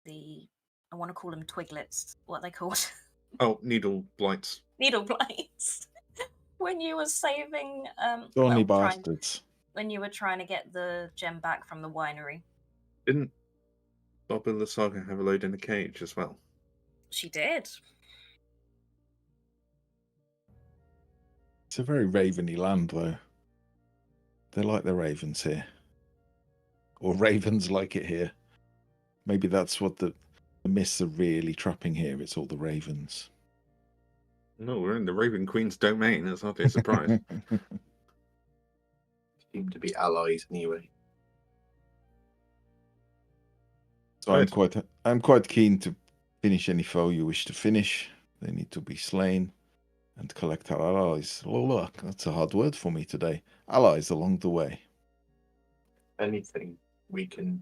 I want to call them twiglets. What are they called? Oh, needle blights. Needle blights. When you were saving, Thorny well, bastards. when you were trying to get the gem back from the winery. Didn't Bob and the Saga have a load in a cage as well? She did. It's a very raveny land, though. They like the ravens here. Or ravens like it here. Maybe that's what the myths are really trapping here. It's all the ravens. No, we're in the Raven Queen's domain. That's hardly a surprise. Seem to be allies anyway. So I'm quite keen to finish any foe you wish to finish. They need to be slain and collect our allies. Oh, look, that's a hard word for me today. Allies along the way. Anything we can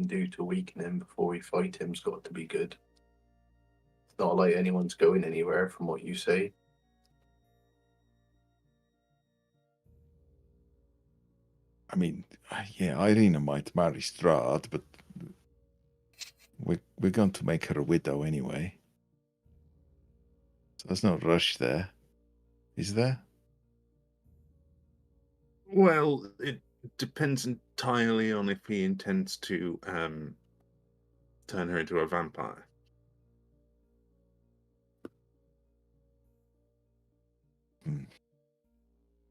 do to weaken him before we fight him's got to be good. It's not like anyone's going anywhere from what you say. I mean, yeah, Irina might marry Strahd, but we're going to make her a widow anyway. So there's no rush there, is there? Well, it depends entirely on if he intends to turn her into a vampire.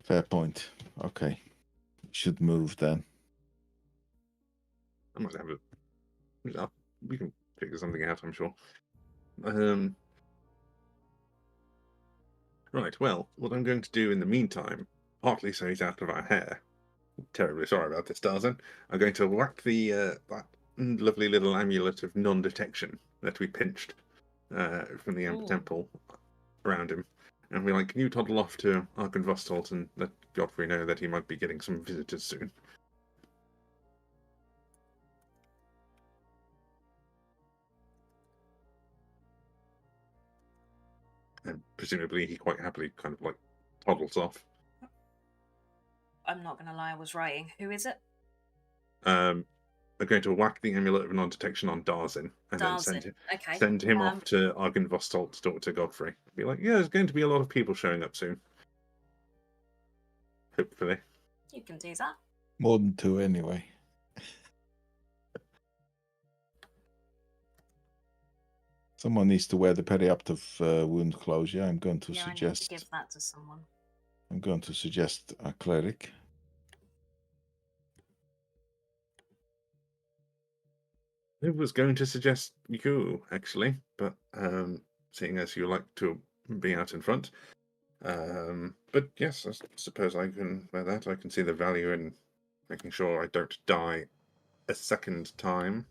Fair point. Okay. Should move then. I might have a. We can figure something out, I'm sure. Right, well, what I'm going to do in the meantime, partly so he's out of our hair, terribly sorry about this, Tarzan, I'm going to whack the that lovely little amulet of non-detection that we pinched from the Amber Ooh. Temple around him, and we're like, can you toddle off to Arkenvostolt and let Godfrey know that he might be getting some visitors soon? And presumably he quite happily kind of like toddles off. I'm not gonna lie, I was writing. Who is it? I'm going to whack the amulet of non-detection on Darzin and then Darzin. Okay. send him off to Arkenvostolt to talk to Godfrey. Be like, yeah, there's going to be a lot of people showing up soon. Hopefully. You can do that. More than two anyway. Someone needs to wear the periaptive wound closure. I'm going to Yeah, suggest. I need to give that to someone. I'm going to suggest a cleric. I was going to suggest you, actually, but seeing as you like to be out in front. But yes, I suppose I can wear that. I can see the value in making sure I don't die a second time.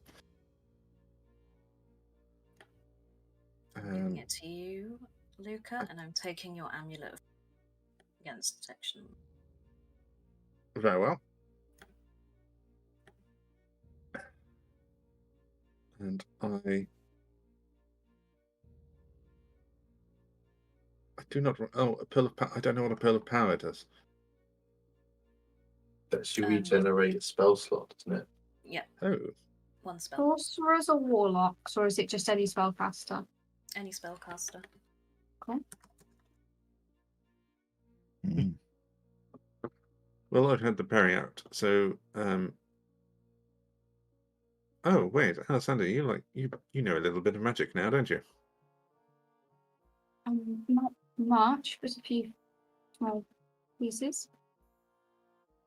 I'm giving it to you, Luca, and I'm taking your amulet against detection. Very well. And I do not. Oh, a pill of power. I don't know what a pill of power does. That's you regenerate a spell slot, isn't it? Yeah. Oh. One spell. Sorcerers or warlocks, or is it just any spellcaster? Any spellcaster. Cool. Mm. Well, I've had the parry out, so oh wait, Alexander, you know a little bit of magic now, don't you? Not much, but a few small pieces.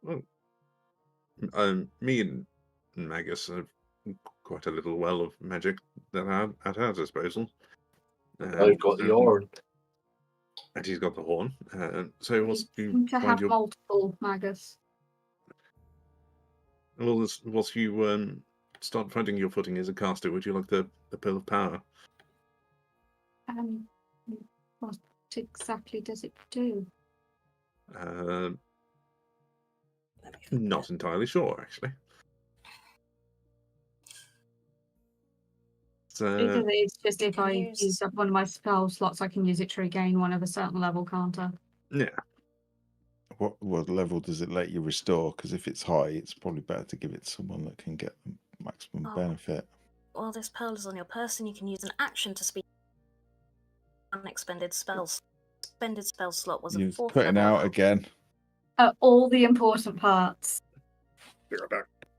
Well, me and Magus have quite a little well of magic that are at our disposal. I've got the horn. And he's got the horn. So We seem to have multiple magus. Well, whilst you start finding your footing as a caster, would you like the pill of power? What exactly does it do? Not entirely sure, actually. It's just if I use- use up one of my spell slots, I can use it to regain one of a certain level, can't I? Yeah. What level does it let you restore? Because if it's high, it's probably better to give it to someone that can get the maximum benefit. While this pearl is on your person, you can use an action to speak. expended spells. Expended spell slot was a You're 4th cutting level. out again. All the important parts.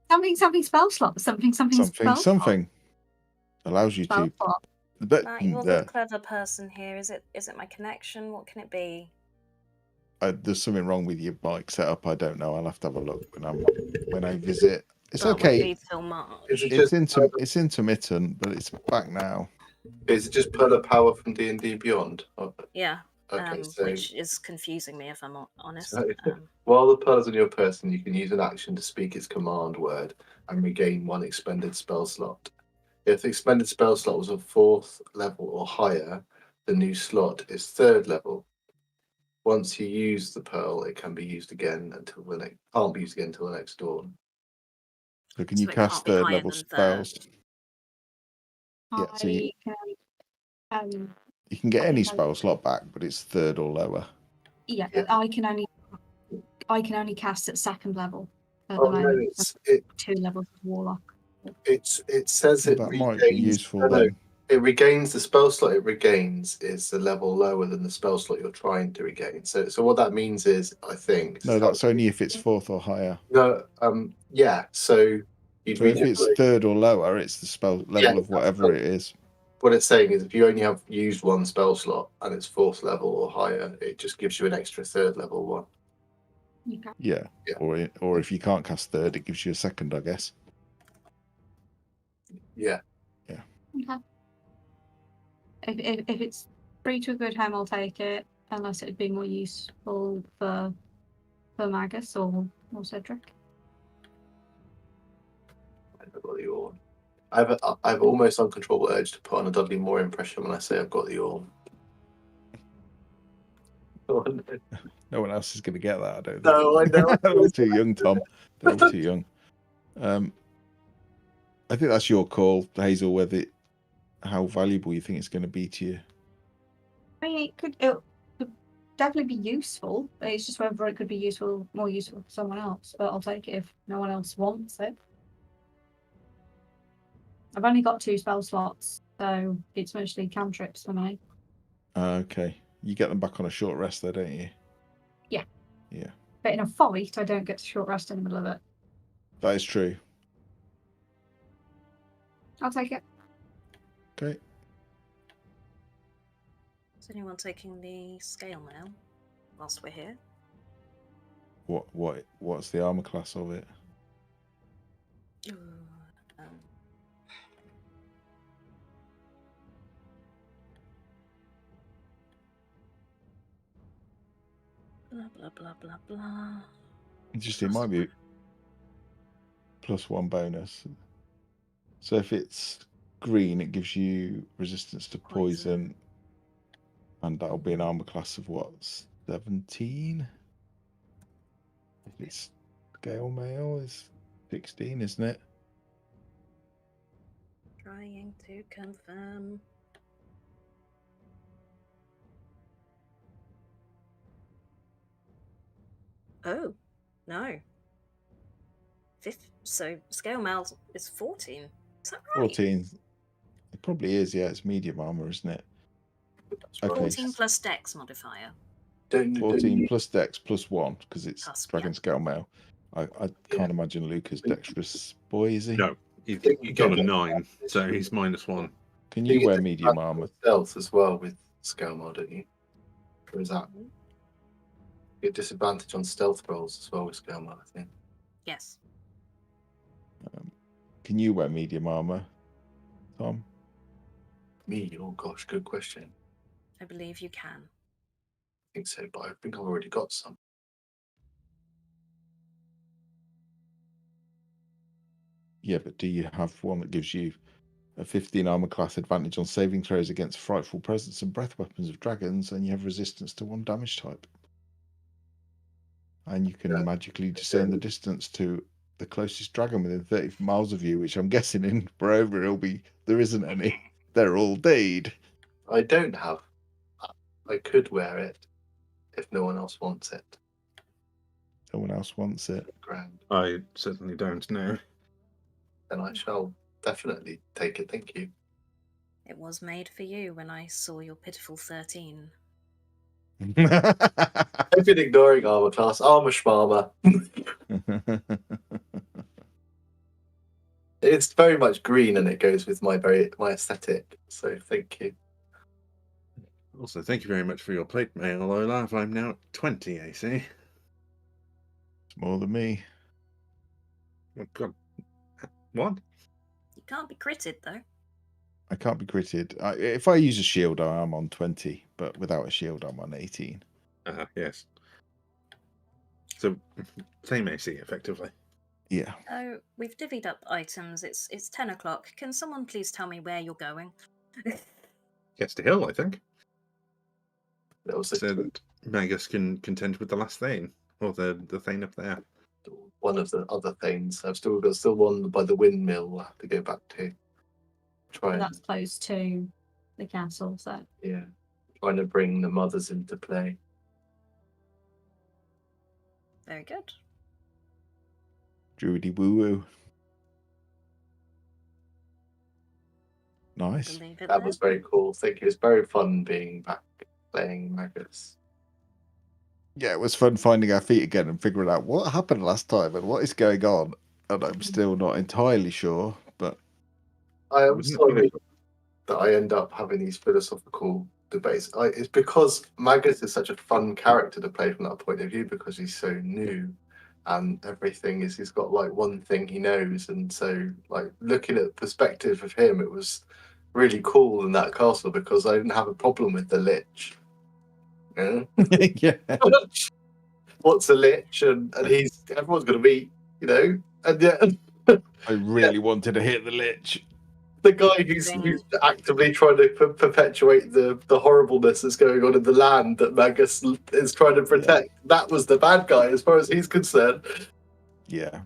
Something spell slot. Something spell slot. Something allows you Spell to. slot. But You're the clever person here. Is it my connection? What can it be? there's something wrong with your mic setup. I don't know. I'll have to have a look when I visit. It's That won't okay. be till March. It's intermittent, but it's back now. Is it just Pearl of Power from D&D Beyond? Yeah. Okay, so Which is confusing me, if I'm honest. So, while the pearl's on your person, you can use an action to speak its command word and regain 1 expended spell slot. If the expended spell slot was a 4th level or higher, the new slot is 3rd level. Once you use the pearl, it can be used again until can't be used again until the next dawn. So can you So it cast can't be 3rd higher level than spells? Yeah, so I can, you can get any Okay. spell slot back, but it's 3rd or lower. yeah, Yeah. I can only cast at 2nd level at Oh the no, moment. it 2 levels of warlock. it says Well, it that regains. might be useful no, then. it regains the spell slot. It regains is the level lower than the spell slot you're trying to regain. So what that means is, I think. No, that's only if it's 4th or higher. No, yeah. So you'd So if it's 3rd or lower, it's the spell level of whatever it is. What it's saying is, if you only have used 1 spell slot and it's 4th level or higher, it just gives you an extra 3rd level one. Okay. Yeah. Yeah. Or if you can't cast 3rd, it gives you a 2nd, I guess. Yeah. Okay. If it's free to a good home, I'll take it. Unless it'd be more useful for Magus or Cedric. I've got the Orn. I've almost uncontrollable urge to put on a Dudley Moore impression when I say I've got the Orn. No one else is going to get that, I don't think. No, I know. They're too young, Tom. They're all too young. I think that's your call, Hazel, how valuable you think it's going to be to you. I mean, it could definitely be useful. It's just whether it could be more useful for someone else. But I'll take it if no one else wants it. I've only got 2 spell slots, so it's mostly cantrips for me. Okay. You get them back on a short rest, though, don't you? Yeah. Yeah. But in a fight, I don't get to short rest in the middle of it. That is true. I'll take it. Okay. Is anyone taking the scale mail whilst we're here? What's the armor class of it? Blah blah blah blah blah. It might be +1 bonus. So if it's green, it gives you resistance to poison. And that'll be an armor class of what? 17? If it's scale mail, is 16, isn't it? Trying to confirm. Oh, no. So scale mail is 14. Is that right? 14. It probably is, yeah. It's medium armor, isn't it? Okay. 14 plus dex modifier. 14 plus dex plus 1, because it's Plus, dragon scale mail. I can't imagine Luke is dexterous boy, is he? No, he's got a 9, so he's -1. Can you wear medium armor? Stealth as well with scale mod, don't you? Or is that you get disadvantage on stealth rolls as well with scale mod, I think. Yes. Can you wear medium armor, Tom? Me? Oh gosh, good question. I believe you can. I think so, but I think I've already got some. Yeah, but do you have one that gives you a 15 armor class advantage on saving throws against frightful presence and breath weapons of dragons, and you have resistance to 1 damage type? And you can magically discern the distance to the closest dragon within 30 miles of you, which I'm guessing in Barovia there isn't any. They're all dead. I don't have. I could wear it if no one else wants it. No one else wants it. Grand. I certainly don't know. Then I shall definitely take it. Thank you. It was made for you when I saw your pitiful 13. I've been ignoring armor class. Armor schmarmer. It's very much green and it goes with my aesthetic. So thank you. Also, thank you very much for your plate mail, Olaf. I'm now at 20 AC. It's more than me. Oh, God. What? You can't be critted, though. I can't be critted. If I use a shield, I am on 20, but without a shield, I'm on 18. Yes. So, same AC, effectively. Yeah. Oh, we've divvied up items. It's 10 o'clock. Can someone please tell me where you're going? Gets to hill, I think. That was So that Magus can contend with the last thing, or the thing up there. one of the other things. I've still got one by the windmill. We'll have to go back to. But that's close to the castle, so Trying to bring the mothers into play. Very good. Druidy woo woo. Nice. Believe it That there. was very cool. I think it was very fun being back playing Magus. Yeah, it was fun finding our feet again and figuring out what happened last time and what is going on. And I'm still not entirely sure, but I am Wouldn't it sorry be- that I end up having these philosophical debates. It's because Magus is such a fun character to play from that point of view because he's so new and everything is he's got like one thing he knows, and so like looking at the perspective of him, it was really cool in that castle because I didn't have a problem with the lich. Yeah. yeah. What's a lich? And he's everyone's gonna be, and yet I really wanted to hit the lich. the guy who's actively trying to perpetuate the horribleness that's going on in the land that Magus is trying to protect. That was the bad guy as far as he's concerned. Yeah,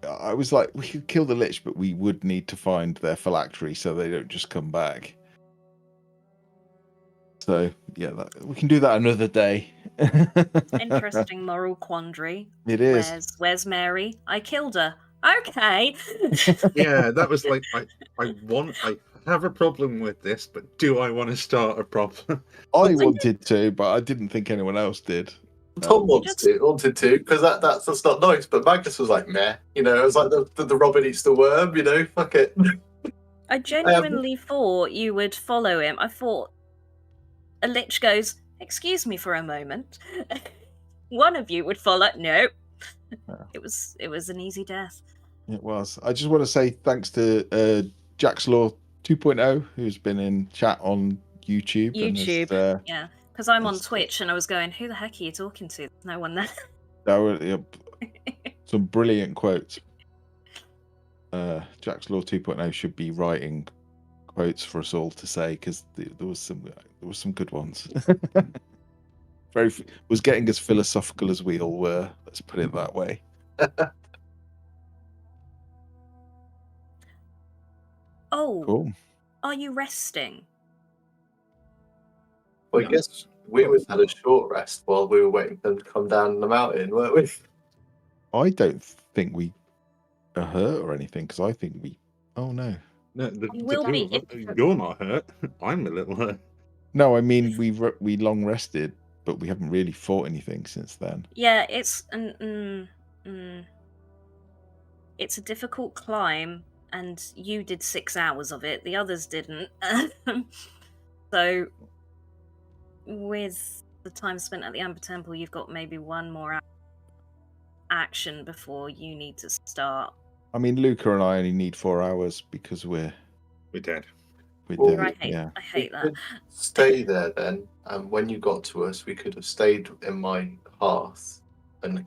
I was like, we could kill the lich, but we would need to find their phylactery so they don't just come back. So yeah, we can do that another day. Interesting moral quandary. It is. Where's Mary? I killed her. Okay. Yeah, that was like, I have a problem with this, but do I want to start a problem? I wanted to, but I didn't think anyone else did. Tom wanted to, because that's not nice. But Magus was like, meh, it was like the robin eats the worm, fuck it. I genuinely thought you would follow him. I thought a lich goes, excuse me for a moment. One of you would follow. No. It was an easy death. It was. I just want to say thanks to Jack's Law 2.0, who's been in chat on YouTube. Yeah. Because I'm on Twitch and I was going, who the heck are you talking to? There's no one there. Some brilliant quotes. Jack's Law 2.0 should be writing quotes for us all to say, because there was some good ones. Was getting as philosophical as we all were. Let's put it that way. Oh, cool. Are you resting? Well, I guess we always had a short rest while we were waiting for them to come down the mountain, weren't we? I don't think we are hurt or anything, because I think we. Oh no. No, You will be you're not hurt. I'm a little hurt. No, I mean we long rested, but we haven't really fought anything since then. Yeah, it's it's a difficult climb, and you did 6 hours of it. The others didn't. So, with the time spent at the Amber Temple, you've got maybe one more action before you need to start. I mean, Luca and I only need 4 hours because we're dead. We're dead. I hate that. Stay there then, and when you got to us, we could have stayed in my hearth, and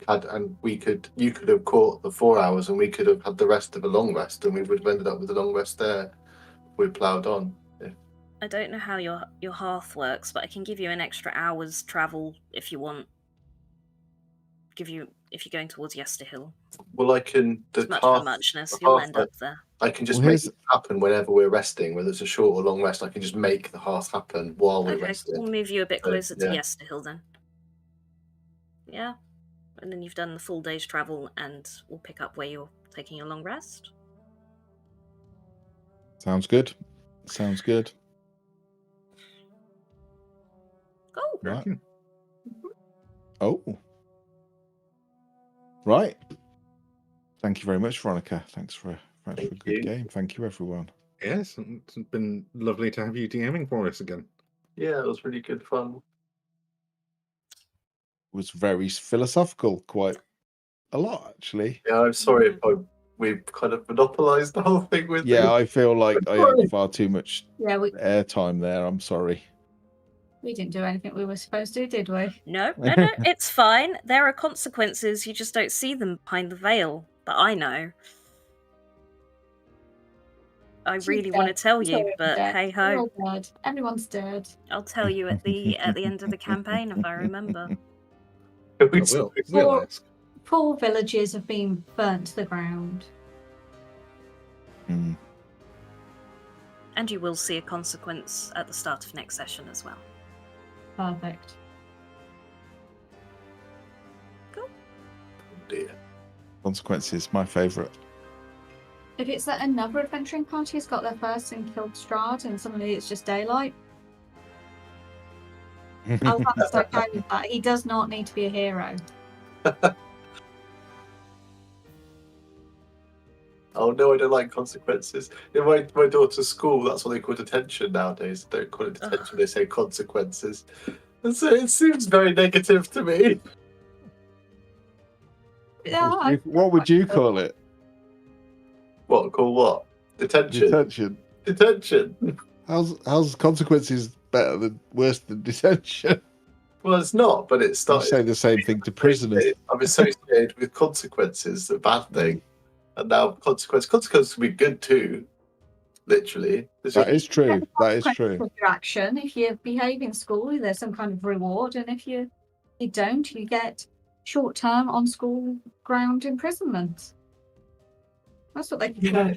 you could have caught the 4 hours, and we could have had the rest of a long rest, and we would have ended up with a long rest there. We ploughed on. Yeah. I don't know how your hearth works, but I can give you an extra hour's travel if you want. If you're going towards Yesterhill. Well, I can. It's much for muchness. You'll end up there. I can just make it happen whenever we're resting, whether it's a short or long rest. I can just make the hearth happen while we're resting. We'll move you a bit closer to Yesterhill then. Yeah, and then you've done the full day's travel, and we'll pick up where you're taking your long rest. Sounds good. Sounds good. Right. Joking. Oh. Right. Thank you very much, Veronica. Thanks for a Thank good you. game. Thank you, everyone. Yes, it's been lovely to have you DMing for us again. Yeah, it was really good fun. It was very philosophical, quite a lot, actually. Yeah, I'm sorry if we kind of monopolised the whole thing with Yeah, you. I feel like I had far too much Yeah, airtime there. I'm sorry. we didn't do anything we were supposed to, did we? No, it's fine. There are consequences. You just don't see them behind the veil. But I know. I She's really want to dead. tell She's you, already but dead. hey We're ho, all dead. Everyone's dead. I'll tell you at the end of the campaign if I remember. We'll ask. 4 villages have been burnt to the ground. Mm. And you will see a consequence at the start of next session as well. Perfect. Cool. Dear. Consequences, my favourite. If it's that another adventuring party has got there first and killed Strahd and suddenly it's just daylight, I'll have to start down with that. He does not need to be a hero. Oh no, I don't like consequences. In my daughter's school, that's what they call detention nowadays. They don't call it detention, they say consequences. And so it seems very negative to me. Yeah, What would you call it? What? Call what? Detention. Detention. Detention. How's consequences worse than detention? Well, it's not, but it You started. say the same thing to prisoners. I'm associated with consequences, a bad thing. And now consequences can be good too. Literally. That is true. That is true. For your action. If you behave in school, there's some kind of reward, and if you don't, you get short-term on school ground imprisonment. That's what they can Yeah.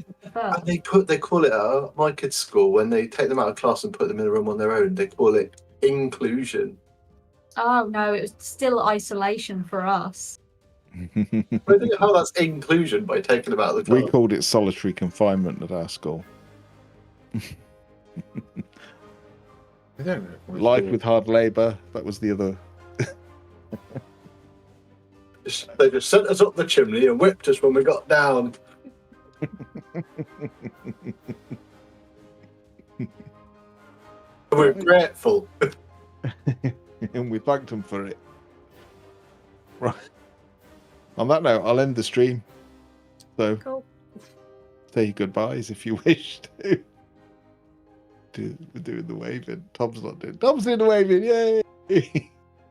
And they call it at my kids' school when they take them out of class and put them in a room on their own. They call it inclusion. Oh no, it was still isolation for us. I think how that's inclusion by taking them out of the class. We called it solitary confinement at our school. I don't know. Life with hard labour. That was the other. They just sent us up the chimney and whipped us when we got down. We're grateful. And we thanked them for it. Right. On that note, I'll end the stream. So Cool. say goodbyes if you wish to. We're doing the waving. Tom's not doing. Tom's doing the waving. Yay!